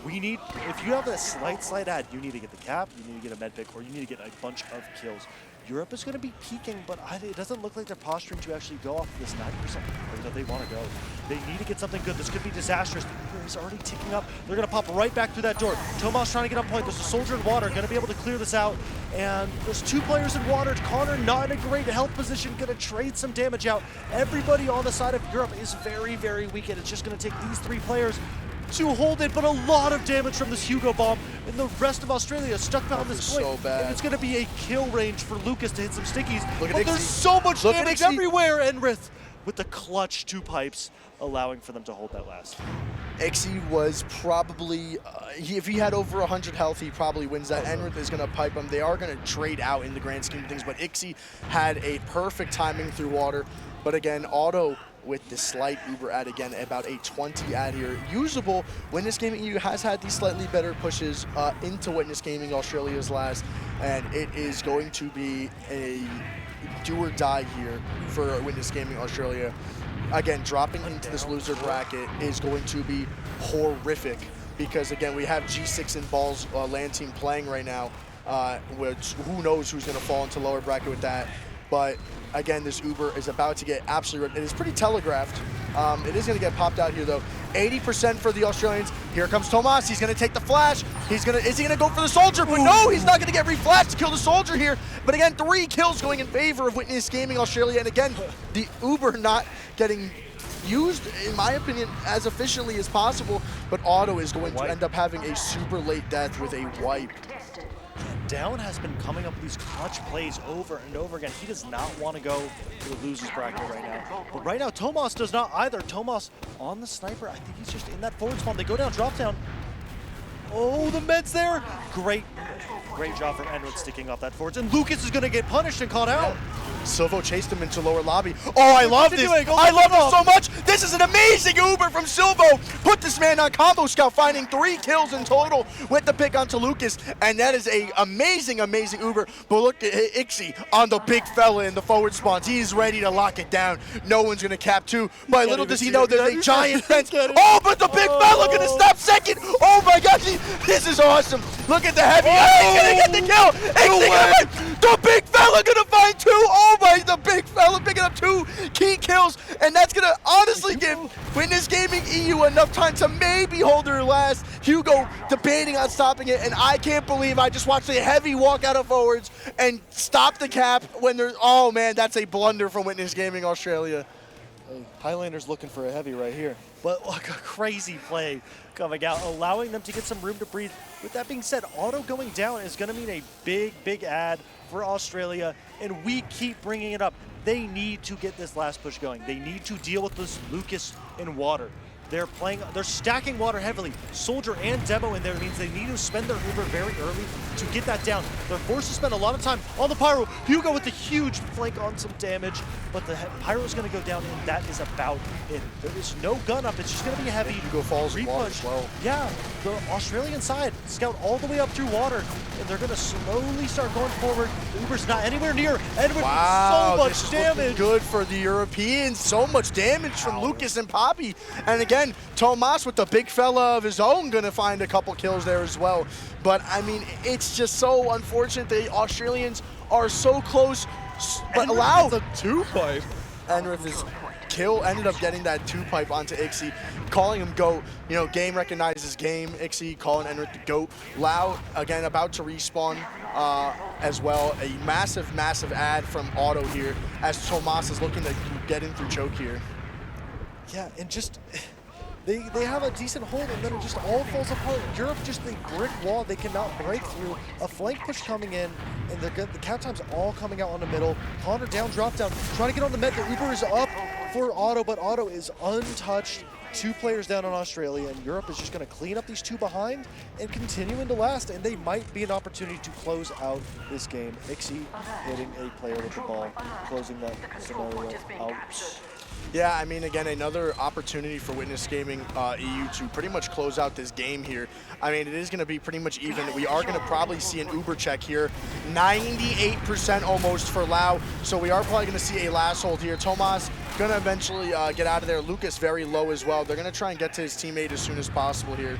we need, if you have a slight ad, you need to get the cap, you need to get a med pick, or you need to get a bunch of kills. Europe is going to be peaking, but it doesn't look like they're posturing to actually go off this 9% or that they want to go. They need to get something good. This could be disastrous. The Uber is already ticking up. They're going to pop right back through that door. Tomas trying to get on point. There's a soldier in water, going to be able to clear this out. And there's 2 players in water. Connor not in a great health position, going to trade some damage out. Everybody on the side of Europe is very, very weak, and it's just going to take these 3 players to hold it, but a lot of damage from this Hugo bomb, and the rest of Australia is stuck behind this point. So bad. And it's going to be a kill range for Lucas to hit some stickies. Look at But Ixie. there's so much Look at damage Ixie. everywhere, Enrith with the clutch 2 pipes, allowing for them to hold that last. Ixie was probably, if he had over 100 health, he probably wins that. Enrith is going to pipe him. They are going to trade out in the grand scheme of things, but Ixie had a perfect timing through water. But again, Auto with the slight Uber ad again, about a 20 ad here. Usable. Witness Gaming EU has had these slightly better pushes into Witness Gaming Australia's last, and it is going to be a do or die here for Witness Gaming Australia. Again, dropping into this loser bracket is going to be horrific because, again, we have G6 and Balls LAN team playing right now, which who knows who's going to fall into lower bracket with that. But again, this Uber is about to get absolutely, it is pretty telegraphed. It is going to get popped out here though. 80% for the Australians. Here comes Tomas. He's going to take the flash. Is he going to go for the soldier? But no, he's not going to get reflashed to kill the soldier here. But again, 3 kills going in favor of Witness Gaming Australia. And again, the Uber not getting used, in my opinion, as efficiently as possible. But Auto is going to end up having a super late death with a wipe. Down has been coming up with these clutch plays over and over again. He does not want to go to the losers bracket right now. But right now, Tomas does not either. Tomas on the sniper. I think he's just in that forward spawn. They go down, drop down. Oh, the med's there. Great job from Enrith sticking off that forwards. And Lucas is going to get punished and caught out. Silvo chased him into lower lobby. Oh, I love this. I love this so much. This is an amazing Uber from Silvo. Put this man on combo scout, finding 3 kills in total with the pick onto Lucas. And that is a amazing Uber. But look at Ixie on the big fella in the forward spawns. He's ready to lock it down. No one's going to cap 2. But little does he know there's a giant fence. Oh, but the big fella going to stop second. Oh my gosh, this is awesome. Look at the heavy. He's going to get the kill. Ixie gonna find, the big fella going to find 2. Oh my, the big fella picking up 2 key kills, and that's gonna honestly give Witness Gaming EU enough time to maybe hold their last. Hugo debating on stopping it, and I can't believe I just watched a heavy walk out of forwards and stop the cap when there's, oh man, that's a blunder from Witness Gaming Australia. Hey, Highlander's looking for a heavy right here. But look, a crazy play coming out, allowing them to get some room to breathe. With that being said, Auto going down is going to mean a big ad for Australia, and we keep bringing it up. They need to get this last push going. They need to deal with this Lucas in water. They're stacking water heavily. Soldier and Demo in there means they need to spend their Uber very early to get that down. They're forced to spend a lot of time on the Pyro. Hugo with the huge flank on some damage, but the Pyro is going to go down, and that is about it. There is no gun up. It's just going to be a heavy Hugo falls in water as well. Yeah, the Australian side scout all the way up through water, and they're going to slowly start going forward. The Uber's not anywhere near. Edward Wow, so this much is looking damage. good for the Europeans. So much damage from Lucas and Poppy. And again, Tomas with the big fella of his own going to find a couple kills there as well. But I mean, it's just so unfortunate the Australians are so close, but allowed the 2-pipe. Enrith is ended up getting that 2-pipe onto Ixie, calling him GOAT. You know, game recognizes game. Ixie calling Enrith the GOAT. Loud, again, about to respawn as well. A massive ad from Auto here as Tomas is looking to get in through choke here. Yeah, and just they have a decent hold, and then it just all falls apart. Europe just a brick wall they cannot break through. A flank push coming in, and the count time's all coming out on the middle. Connor down, drop down, trying to get on the med. The Uber is up for Otto, but Otto is untouched. 2 players down on Australia, and Europe is just going to clean up these 2 behind and continue into last, and they might be an opportunity to close out this game. Ixie hitting a player with the ball, closing that scenario out. Yeah, I mean, again, another opportunity for Witness Gaming EU to pretty much close out this game here. I mean, it is going to be pretty much even. We are going to probably see an Uber check here. 98% almost for Lau, so we are probably going to see a last hold here. Tomas going to eventually get out of there. Lucas very low as well. They're going to try and get to his teammate as soon as possible here.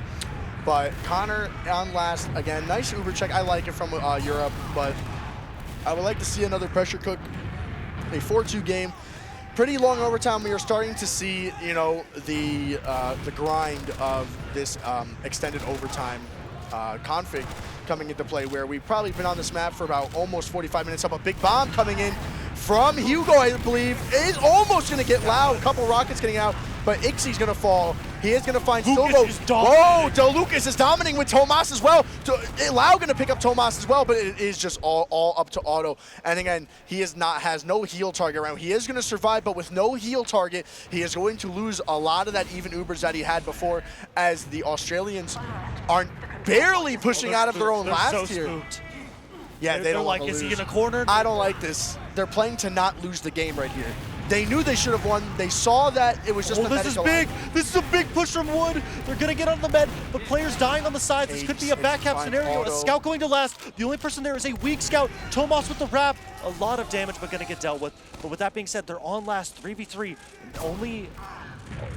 But Connor on last, again, nice Uber check. I like it from Europe, but I would like to see another pressure cook. A 4-2 game. Pretty long overtime. We are starting to see, you know, the grind of this extended overtime config coming into play, where we've probably been on this map for about almost 45 minutes. Up a big bomb coming in from Hugo, I believe, is almost going to get loud. A couple rockets getting out, but Ixie's going to fall. He is going to find Silvo. Whoa, Del Lucas is dominating with Tomas as well. Lau going to pick up Tomas as well, but it is just all up to Otto. And again, he has no heal target around. He is going to survive, but with no heal target, he is going to lose a lot of that even Ubers that he had before, as the Australians are barely pushing out of their own last here. Spooked. Yeah, they don't like, want to is lose. he in a corner? I don't like this. They're playing to not lose the game right here. They knew they should have won. They saw that it was just the this is big. This is a big push from Wood. They're going to get on the med, but players dying on the sides. This could be a back-cap scenario. A scout going to last. The only person there is a weak scout. Tomas with the wrap. A lot of damage, but going to get dealt with. But with that being said, they're on last 3v3. And only,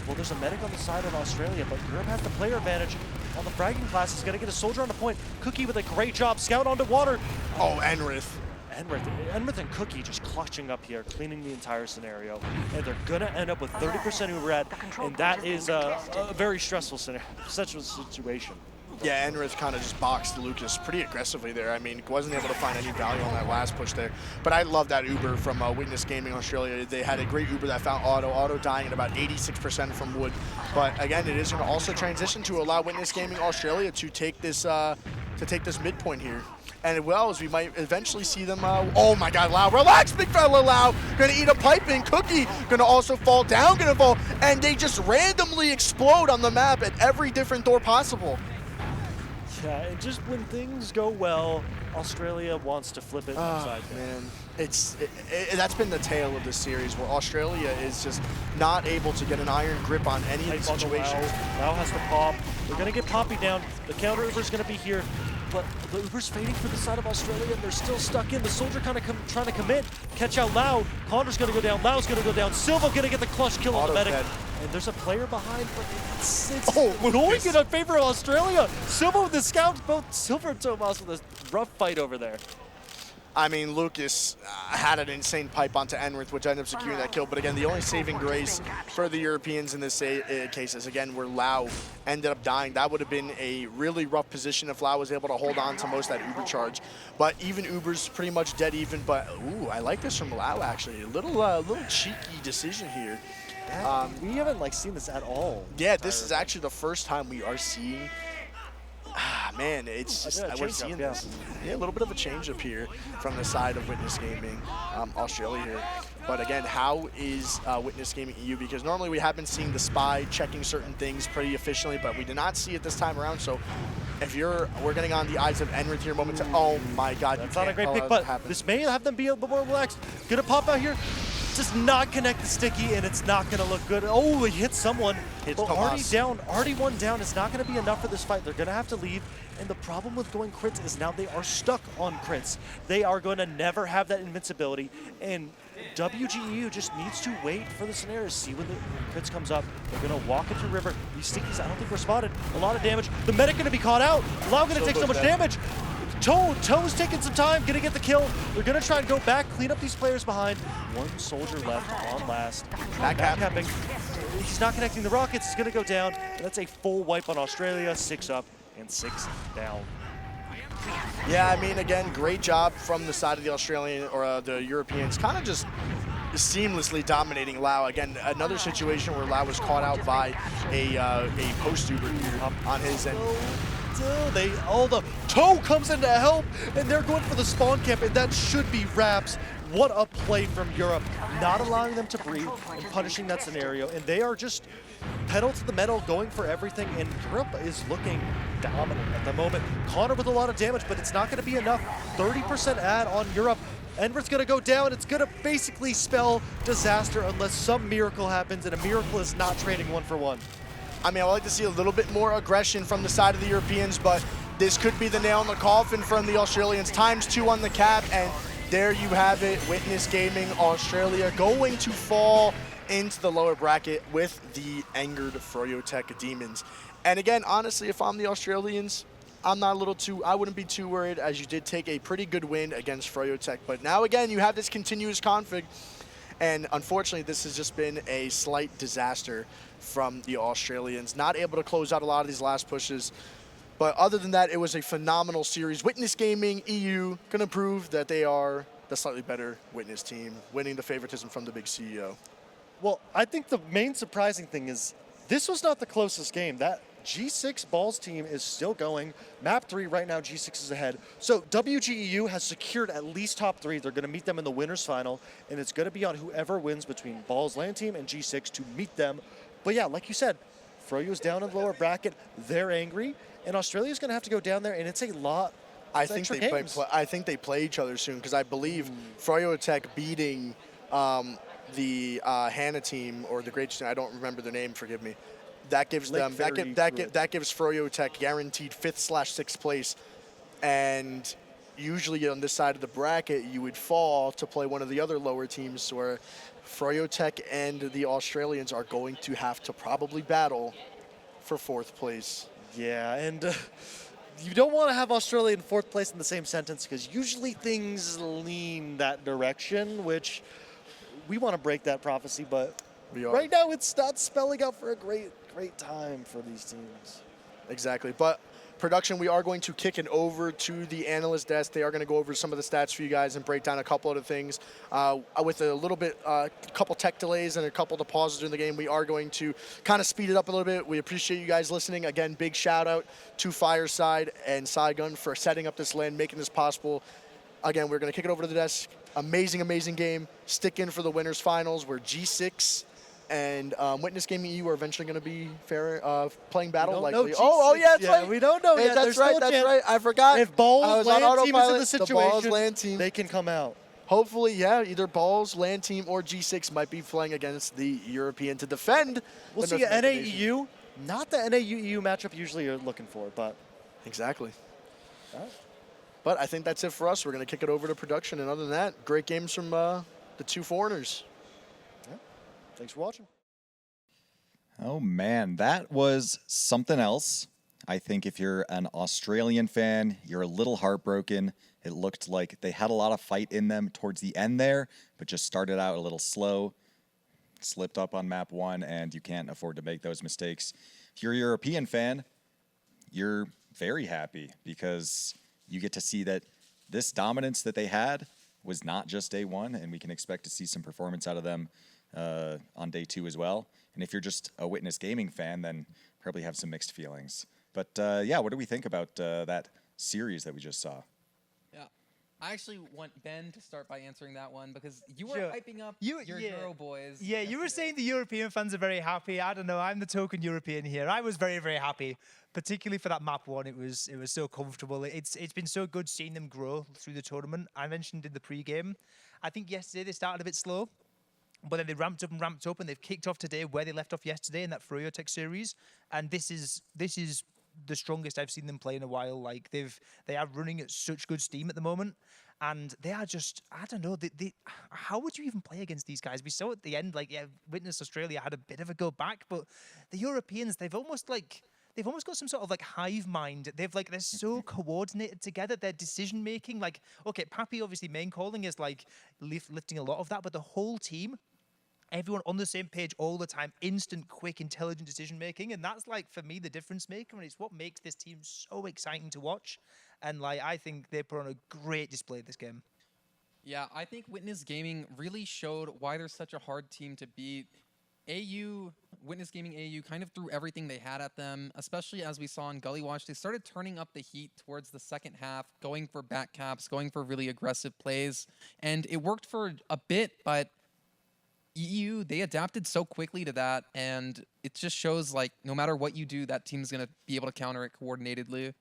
well, there's a medic on the side of Australia, but Europe has the player advantage. On the fragging class, he's going to get a soldier on the point. Cookie with a great job. Scout onto water. Oh, Enrith. Enrith and Cookie just clutching up here, cleaning the entire scenario. And they're going to end up with 30% Uber red, and that is a very stressful situation. Yeah, Enrith kind of just boxed Lucas pretty aggressively there. I mean, wasn't able to find any value on that last push there. But I love that Uber from Witness Gaming Australia. They had a great Uber that found Otto dying at about 86% from Wood. But again, it is going to also transition to allow Witness Gaming Australia to take this midpoint here. And well, as we might eventually see them, oh my God, Lau, relax, big fella Lau, gonna eat a pipe in. Cookie gonna also fall down, gonna fall, and they just randomly explode on the map at every different door possible. Yeah, and just when things go well, Australia wants to flip it upside down. Man, that's been the tale of this series, where Australia is just not able to get an iron grip on any of these situations. Lau has to pop. They're gonna get Poppy down. The counter Uber's gonna be here. But the Uber's fading for the side of Australia, and they're still stuck in. The soldier kind of trying to commit. Catch out Lau. Connor's going to go down. Lau's going to go down. Silva going to get the clutch kill on the medic. And there's a player behind, but it's going in favor of Australia. Silva with the scouts. Both Silva and Tomas with a rough fight over there. I mean, Lucas had an insane pipe onto Enrith, which ended up securing that kill. But again, the only saving grace for the Europeans in this case is, again, where Lau ended up dying. That would have been a really rough position if Lau was able to hold on to most of that Uber charge. But even Uber's pretty much dead even. But, ooh, I like this from Lau, actually. A little cheeky decision here. We haven't, seen this at all. Yeah, this is actually the first time we are seeing... man, it's just, we're seeing this. Yeah, a little bit of a change up here from the side of Witness Gaming Australia here. But again, how is Witness Gaming EU? Because normally we have been seeing the spy checking certain things pretty efficiently, but we did not see it this time around. So if we're getting on the eyes of Enrith here momentarily. Oh my God, that's not a great pick, but this may have them be a bit more relaxed. Gonna pop out here. Does not connect the sticky, and it's not going to look good. Oh, he hit someone. But already one down is not going to be enough for this fight. They're going to have to leave. And the problem with going crits is now they are stuck on crits. They are going to never have that invincibility. And WGEU just needs to wait for the scenario, see when the crits comes up. They're going to walk into river. These stickies, I don't think we're spotted. A lot of damage. The medic going to be caught out. Lau going to take so much damage. Toe's taking some time, gonna get the kill. They're gonna try and go back, clean up these players behind. One soldier left on last. Backcapping. He's not connecting the rockets, he's gonna go down. And that's a full wipe on Australia, 6 up and 6 down. Yeah, I mean, again, great job from the side of the Australian or the Europeans, kind of just seamlessly dominating Lau. Again, another situation where Lau was caught out by a post-uber here on his end. The toe comes in to help, and they're going for the spawn camp, and that should be Raps. What a play from Europe, not allowing them to breathe and punishing that scenario, and they are just pedal to the metal, going for everything, and Europe is looking dominant at the moment. Connor with a lot of damage, but it's not going to be enough. 30% add on Europe. Enver's going to go down. It's going to basically spell disaster unless some miracle happens, and a miracle is not trading 1-for-1. I mean, I would like to see a little bit more aggression from the side of the Europeans, but this could be the nail in the coffin from the Australians. ×2 on the cap, and there you have it. Witness Gaming Australia going to fall into the lower bracket with the angered FroyoTech Demons. And again, honestly, if I'm the Australians, I wouldn't be too worried, as you did take a pretty good win against FroyoTech. But now again, you have this continuous config, and unfortunately, this has just been a slight disaster from the Australians. Not able to close out a lot of these last pushes. But other than that, it was a phenomenal series. Witness Gaming EU gonna prove that they are the slightly better Witness team, winning the favoritism from the big CEO. Well, I think the main surprising thing is this was not the closest game. That G6 Balls team is still going. Map 3 right now, G6 is ahead. So WGEU has secured at least top 3. They're going to meet them in the winners final, and it's going to be on whoever wins between Balls LAN team and G6 to meet them. But yeah, like you said, Froyo's down in the lower bracket. They're angry, and Australia's going to have to go down there, and it's a lot. I think they play each other soon, because I believe FroyoTech beating the Hannah team or the Great team, I don't remember their name, forgive me. That gives them that gives FroyoTech guaranteed 5th/6th place, and usually on this side of the bracket you would fall to play one of the other lower teams, where FroyoTech and the Australians are going to have to probably battle for 4th place. Yeah, and you don't want to have Australia in 4th place in the same sentence, because usually things lean that direction, which we want to break that prophecy, but right now it's not spelling out for a great time for these teams. Exactly, but production, we are going to kick it over to the analyst desk. They are going to go over some of the stats for you guys and break down a couple of the things. With a little bit, couple tech delays and a couple of the pauses during the game, we are going to kind of speed it up a little bit. We appreciate you guys listening. Again, big shout out to Fireside and Physgun for setting up this LAN, making this possible. Again, we're going to kick it over to the desk. Amazing game. Stick in for the winners finals, where G6 and Witness Gaming EU are eventually going to be playing battle likely. We don't know yet. That's right. I forgot. If Balls LAN team is in the the situation, Balls LAN team, they can come out. hopefully, yeah, either Balls LAN team or G6 might be playing against the European to defend. We'll see NAEU. Not the NAEU matchup usually you're looking for, but exactly. all right. But I think that's it for us. We're going to kick it over to production, and other than that, great games from the 2 foreigners. Yeah. Thanks for watching. Oh man, that was something else. I think if you're an Australian fan, you're a little heartbroken. It looked like they had a lot of fight in them towards the end there, but just started out a little slow, slipped up on map 1, and you can't afford to make those mistakes. If you're a European fan, you're very happy, because you get to see that this dominance that they had was not just day 1, and we can expect to see some performance out of them on day 2 as well. And if you're just a Witness Gaming fan, then probably have some mixed feelings. But yeah, what do we think about that series that we just saw? Yeah. I actually want Ben to start by answering that one, because you were Sure. hyping up You- your yeah. Euro boys. Yeah, you were yesterday. saying the European fans are very happy. I don't know. I'm the token European here. I was very happy, particularly for that map 1. It was so comfortable. It's been so good seeing them grow through the tournament. I mentioned in the pre-game, I think yesterday they started a bit slow, but then they ramped up, and they've kicked off today where they left off yesterday in that FroyoTech series. And this is the strongest I've seen them play in a while. Like they are running at such good steam at the moment, and they are just, I don't know. How would you even play against these guys? We saw at the end, like, yeah, Witness Australia had a bit of a go back, but the Europeans, they've almost got some sort of like hive mind. They're so coordinated together. Their decision making, like, okay, Pappy obviously main calling is like lifting a lot of that, but the whole team everyone on the same page all the time, instant, quick, intelligent decision making, and that's like for me the difference maker, and it's what makes this team so exciting to watch. And like I think they put on a great display this game. Yeah, I think Witness Gaming really showed why they're such a hard team to beat. Witness Gaming AU kind of threw everything they had at them, especially as we saw in Gully Watch. They started turning up the heat towards the second half, going for back caps, going for really aggressive plays, and it worked for a bit, but EU, they adapted so quickly to that, and it just shows like no matter what you do, that team's going to be able to counter it coordinatedly.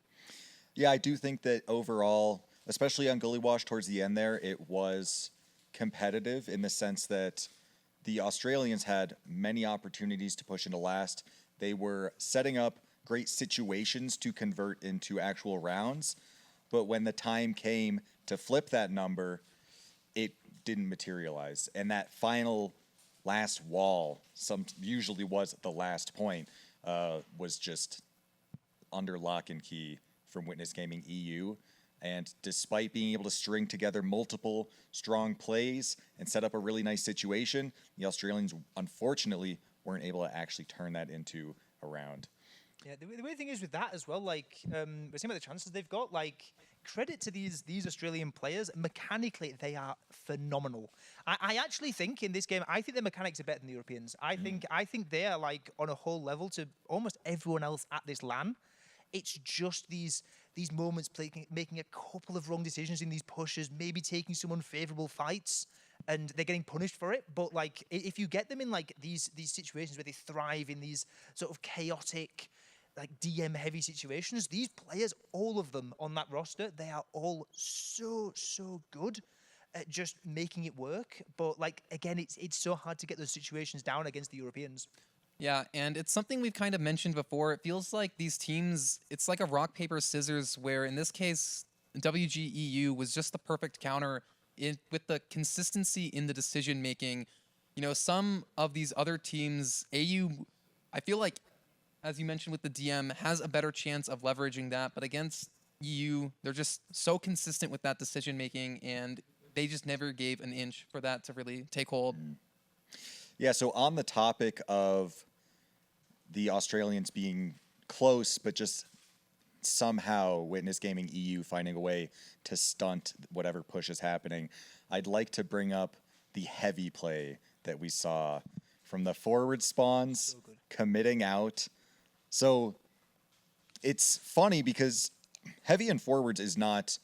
Yeah, I do think that overall, especially on Gully Wash towards the end there, it was competitive in the sense that the Australians had many opportunities to push into last. They were setting up great situations to convert into actual rounds, but when the time came to flip that number, it didn't materialize. And that final last wall, usually was the last point, was just under lock and key from Witness Gaming EU. And despite being able to string together multiple strong plays and set up a really nice situation, the Australians unfortunately weren't able to actually turn that into a round. Yeah, the weird thing is with that as well, like, we're seeing about the chances they've got, like, credit to these Australian players. Mechanically, they are phenomenal. I actually think in this game, I think their mechanics are better than the Europeans. I think they are, like, on a whole level to almost everyone else at this LAN. It's just these moments making a couple of wrong decisions in these pushes, maybe taking some unfavorable fights, and they're getting punished for it. But like, if you get them in like these situations where they thrive in these sort of chaotic, like DM heavy situations, these players, all of them on that roster, they are all so good at just making it work. But like again, it's so hard to get those situations down against the Europeans. Yeah, and it's something we've kind of mentioned before. It feels like these teams, it's like a rock, paper, scissors, where in this case, WGEU was just the perfect counter with the consistency in the decision making. You know, some of these other teams, AU, I feel like, as you mentioned with the DM, has a better chance of leveraging that. But against EU, they're just so consistent with that decision making, and they just never gave an inch for that to really take hold. Yeah, so on the topic of the Australians being close, but just somehow Witness Gaming EU finding a way to stunt whatever push is happening, I'd like to bring up the heavy play that we saw from the forward spawns committing out. So it's funny because heavy and forwards is not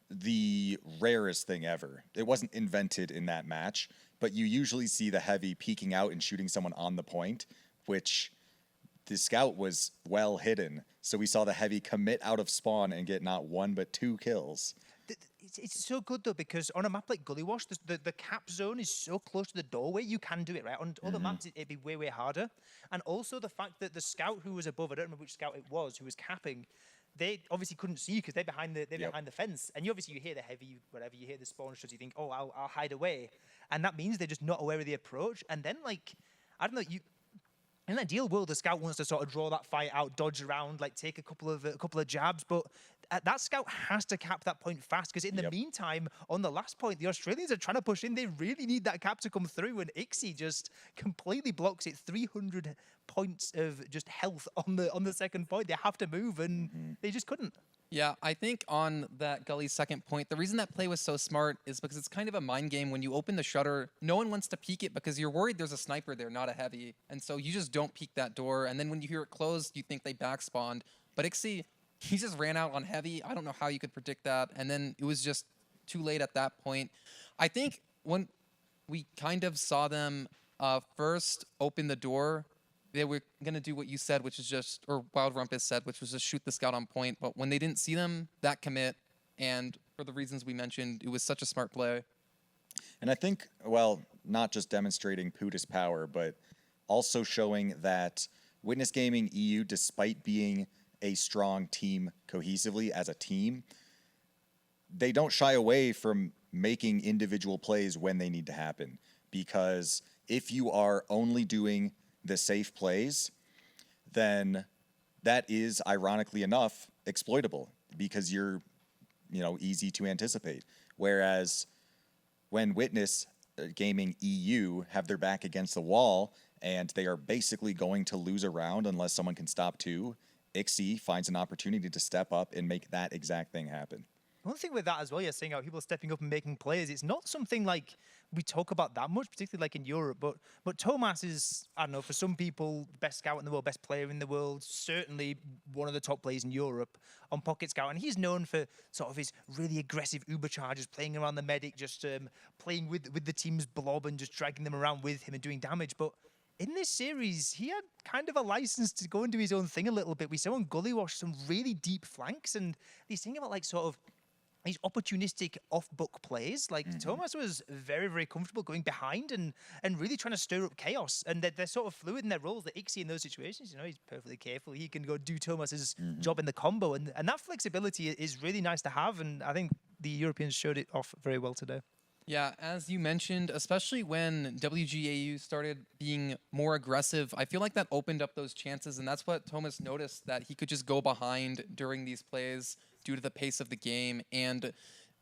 the rarest thing ever. It wasn't invented in that match, but you usually see the heavy peeking out and shooting someone on the point, which the scout was well hidden. So we saw the heavy commit out of spawn and get not one but 2 kills. It's so good though, because on a map like Gully Wash, the cap zone is so close to the doorway, you can do it, right? On other maps, it'd be way harder. And also the fact that the scout who was above, I don't remember which scout it was, who was capping, they obviously couldn't see because they're behind the fence, and you hear the heavy, whatever, you hear the spawn shots, you think, oh, I'll hide away, and that means they're just not aware of the approach. And then like, I don't know, in an ideal world, the scout wants to sort of draw that fight out, dodge around, like take a couple of jabs, but that scout has to cap that point fast, because in the meantime, on the last point, the Australians are trying to push in. They really need that cap to come through, and Ixie just completely blocks it. 300 points of just health on the second point. They have to move, and they just couldn't. Yeah, I think on that Gully's second point, the reason that play was so smart is because it's kind of a mind game. When you open the shutter, no one wants to peek it because you're worried there's a sniper there, not a heavy. And so you just don't peek that door. And then when you hear it closed, you think they backspawned. But Ixie, he just ran out on heavy. I don't know how you could predict that. And then it was just too late at that point. I think when we kind of saw them first open the door, they were going to do what you said, which is just, or Wild Rumpus said, which was just shoot the scout on point. But when they didn't see them, that commit, and for the reasons we mentioned, it was such a smart play. And I think, well, not just demonstrating Puda's power, but also showing that Witness Gaming EU, despite being a strong team cohesively as a team, they don't shy away from making individual plays when they need to happen. Because if you are only doing the safe plays, then that is, ironically enough, exploitable because you're, easy to anticipate. Whereas when Witness Gaming EU have their back against the wall, and they are basically going to lose a round unless someone can stop two. Ixie finds an opportunity to step up and make that exact thing happen. One thing with that as well, you're saying how people stepping up and making plays. It's not something like we talk about that much, particularly like in Europe. But Thomas is, I don't know, for some people, best scout in the world, best player in the world. Certainly one of the top players in Europe on Pocket Scout, and he's known for sort of his really aggressive Uber charges, playing around the medic, just playing with the team's blob and just dragging them around with him and doing damage. But in this series, he had kind of a license to go and do his own thing a little bit. We saw on Gullywash some really deep flanks, and he's thinking about like sort of these opportunistic off-book plays. Like Thomas was very, very comfortable going behind and really trying to stir up chaos. And they're sort of fluid in their roles. The Ixie in those situations, he's perfectly careful. He can go do Thomas's job in the combo. And that flexibility is really nice to have. And I think the Europeans showed it off very well today. Yeah, as you mentioned, especially when WGAU started being more aggressive, I feel like that opened up those chances, and that's what Thomas noticed, that he could just go behind during these plays due to the pace of the game. And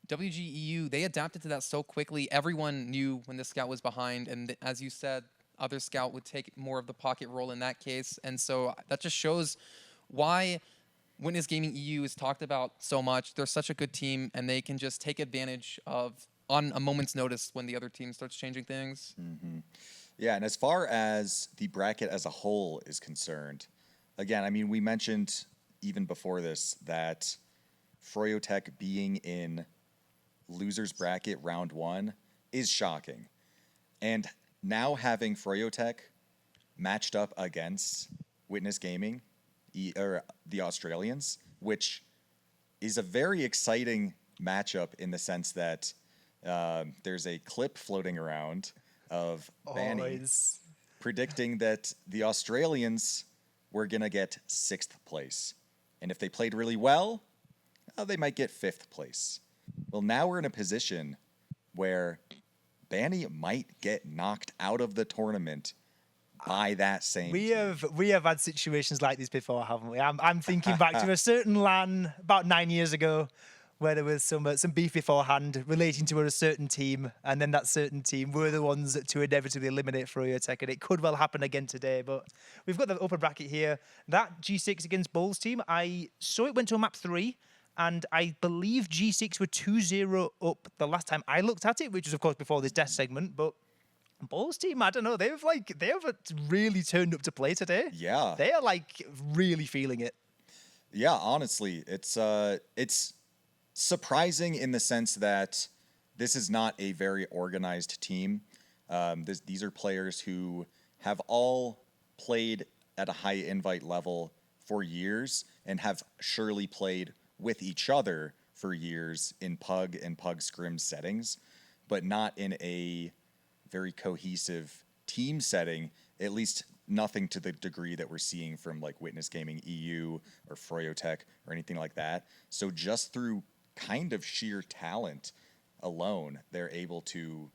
WGEU, they adapted to that so quickly. Everyone knew when the scout was behind, and as you said, other scout would take more of the pocket role in that case. And so that just shows why Witness Gaming EU is talked about so much. They're such a good team, and they can just take advantage of on a moment's notice when the other team starts changing things. Yeah, and as far as the bracket as a whole is concerned, again, I mean, we mentioned even before this that Froyotech being in loser's bracket round one is shocking. And now having Froyotech matched up against Witness Gaming, or the Australians, which is a very exciting matchup in the sense that there's a clip floating around of Banny predicting that the Australians were going to get 6th place. And if they played really well, they might get 5th place. Well, now we're in a position where Banny might get knocked out of the tournament by that same We team. have had situations like this before, haven't we? I'm thinking back to a certain LAN about 9 years ago, where there was some beef beforehand relating to a certain team, and then that certain team were the ones to inevitably eliminate Froyotech, and it could well happen again today. But we've got the upper bracket here. That G6 against Bowls team, I saw it went to a map 3, and I believe G6 were 2-0 up the last time I looked at it, which was, of course, before this death segment. But Bowls team, I don't know, they have really turned up to play today. Yeah. They are really feeling it. Yeah, honestly, it's surprising in the sense that this is not a very organized team. These are players who have all played at a high invite level for years and have surely played with each other for years in Pug and Pug Scrim settings, but not in a very cohesive team setting, at least nothing to the degree that we're seeing from like Witness Gaming EU or Froyotech or anything like that. So just through kind of sheer talent alone, they're able to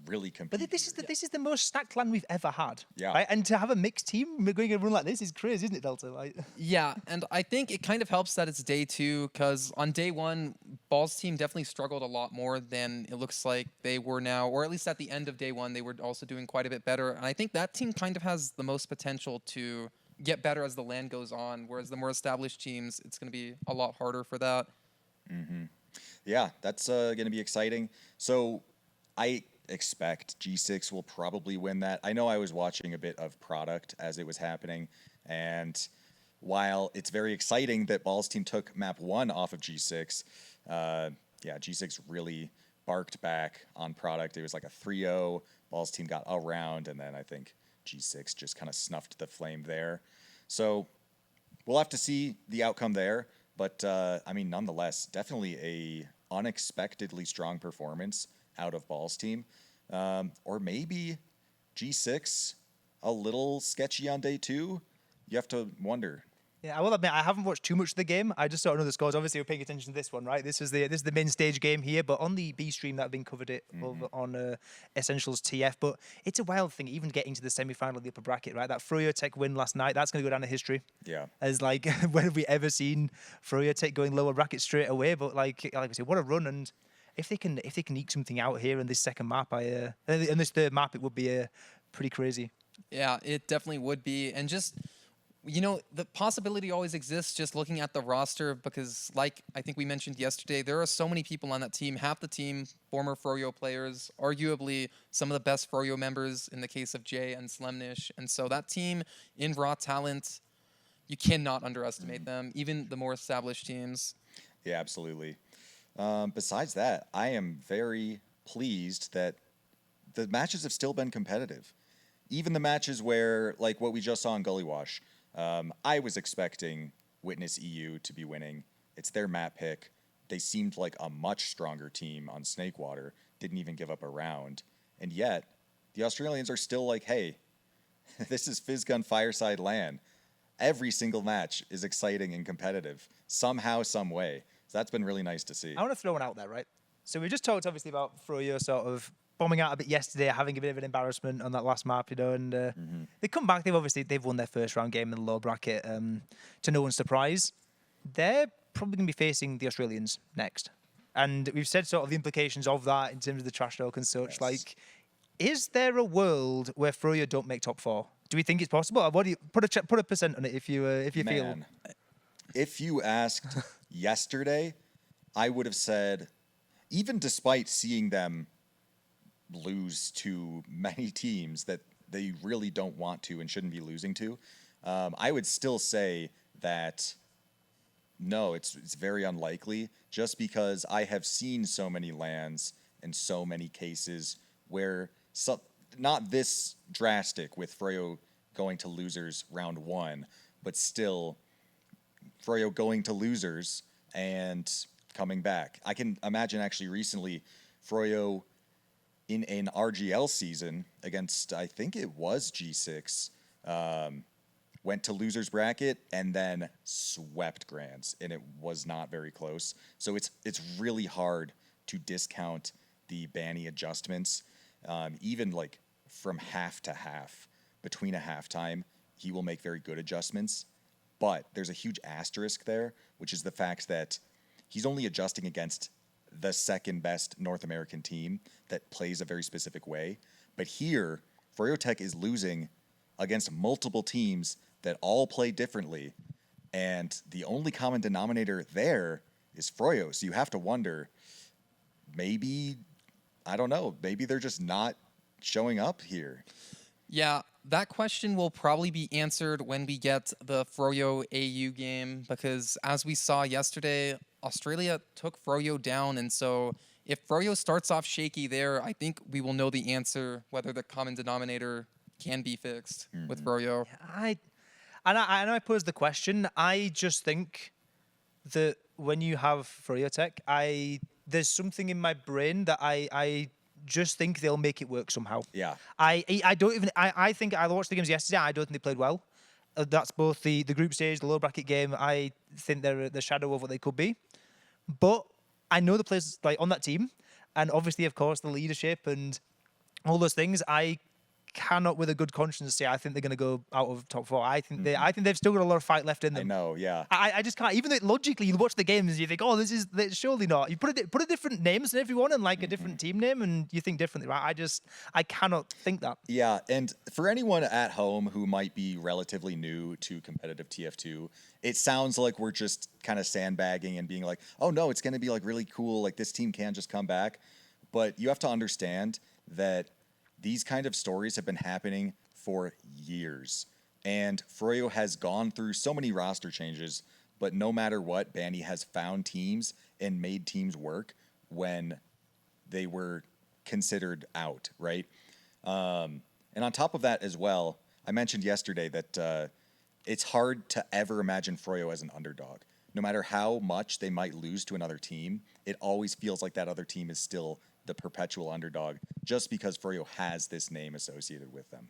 really compete. But this is the most stacked LAN we've ever had. Yeah. Right? And to have a mixed team going a run like this is crazy, isn't it, Delta? Yeah, and I think it kind of helps that it's day 2, because on day 1, Ball's team definitely struggled a lot more than it looks like they were now, or at least at the end of day 1, they were also doing quite a bit better. And I think that team kind of has the most potential to get better as the LAN goes on, whereas the more established teams, it's going to be a lot harder for that. Yeah, that's going to be exciting. So I expect G6 will probably win that. I know I was watching a bit of product as it was happening, and while it's very exciting that Ball's team took map 1 off of G6, G6 really barked back on product. It was like a 3-0. Ball's team got a round, and then I think G6 just kind of snuffed the flame there. So we'll have to see the outcome there. But, I mean, nonetheless, definitely a unexpectedly strong performance out of Ball's team. Or maybe G6 a little sketchy on day 2. You have to wonder. Yeah, I will admit, I haven't watched too much of the game. I just sort of know the scores. Obviously, we're paying attention to this one, right? This is the main stage game here, but on the B stream that have been covered it over on Essentials TF. But it's a wild thing, even getting to the semi-final of the upper bracket, right? That Froyotech win last night, that's going to go down in history. Yeah. As like, when have we ever seen Froyotech going lower bracket straight away? But like we said, what a run. And if they can eke something out here in this second map, in this third map, it would be pretty crazy. Yeah, it definitely would be. And just, the possibility always exists just looking at the roster because, like I think we mentioned yesterday, there are so many people on that team. Half the team, former Froyo players, arguably some of the best Froyo members in the case of Jay and Slemnish. And so that team in raw talent, you cannot underestimate them, even the more established teams. Yeah, absolutely. Besides that, I am very pleased that the matches have still been competitive. Even the matches where, like what we just saw in Gully Wash, I was expecting Witness EU to be winning. It's their map pick. They seemed like a much stronger team on Snakewater, didn't even give up a round. And yet, the Australians are still like, hey, this is Physgun Fireside LAN. Every single match is exciting and competitive, somehow, some way. So that's been really nice to see. I want to throw one out there, right? So we just talked obviously about Froyo sort of bombing out a bit yesterday, having a bit of an embarrassment on that last map, and they come back. They've won their first round game in the low bracket. To no one's surprise, they're probably going to be facing the Australians next, and we've said sort of the implications of that in terms of the trash talk and such. Yes. Like, is there a world where Froyo don't make top 4? Do we think it's possible? Or what do you put a percent on it if you feel? Man, if you asked yesterday, I would have said, even despite seeing them lose to many teams that they really don't want to and shouldn't be losing to, I would still say that no, it's very unlikely, just because I have seen so many lands and so many cases where not this drastic with Froyo going to losers round 1, but still Froyo going to losers and coming back. I can imagine actually recently Froyo in an RGL season against, I think it was G6, went to losers bracket and then swept Grands, and it was not very close. So it's really hard to discount the Banny adjustments. Even like from half to half, between a halftime, he will make very good adjustments. But there's a huge asterisk there, which is the fact that he's only adjusting against the second best North American team that plays a very specific way. But here, Froyo Tech is losing against multiple teams that all play differently. And the only common denominator there is Froyo. So you have to wonder, maybe, I don't know, maybe they're just not showing up here. Yeah, that question will probably be answered when we get the Froyo AU game, because as we saw yesterday, Australia took Froyo down, and so if Froyo starts off shaky there, I think we will know the answer, whether the common denominator can be fixed with Froyo. I know I posed the question. I just think that when you have Froyo Tech, there's something in my brain that I just think they'll make it work somehow. Yeah. I think I watched the games yesterday. I don't think they played well. That's both the group stage, the low bracket game. I think they're the shadow of what they could be. But I know the players like on that team, and obviously, of course, the leadership and all those things. I cannot, with a good conscience, say I think they're going to go out of top 4. I think they've still got a lot of fight left in them. I know, yeah. I just can't. Even though logically, you watch the games and you think, oh, this is surely not. You put a different names in everyone and like a different team name, and you think differently, right? I cannot think that. Yeah, and for anyone at home who might be relatively new to competitive TF2, it sounds like we're just kind of sandbagging and being like, oh no, it's going to be like really cool, like this team can just come back. But you have to understand that these kind of stories have been happening for years. And Froyo has gone through so many roster changes, but no matter what, Banny has found teams and made teams work when they were considered out, right? And on top of that as well, I mentioned yesterday that it's hard to ever imagine Froyo as an underdog. No matter how much they might lose to another team, it always feels like that other team is still the perpetual underdog, just because Froyo has this name associated with them.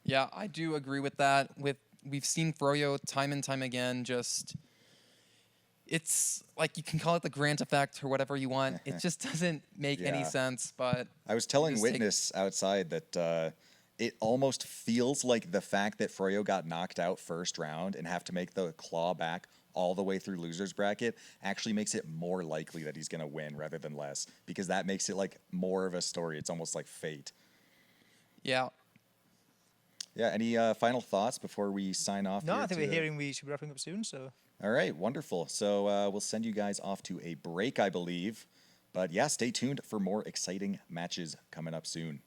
Yeah, I do agree with that. We've seen Froyo time and time again. It's like, you can call it the Grant effect or whatever you want. It just doesn't make any sense. But I was telling Witness outside that it almost feels like the fact that Froyo got knocked out first round and have to make the claw back all the way through losers bracket actually makes it more likely that he's going to win rather than less, because that makes it like more of a story. It's almost like fate. Yeah. Yeah. Any final thoughts before we sign off? No, here I think to- we're hearing we should be wrapping up soon. So All right, wonderful. So we'll send you guys off to a break, I believe. But yeah, stay tuned for more exciting matches coming up soon.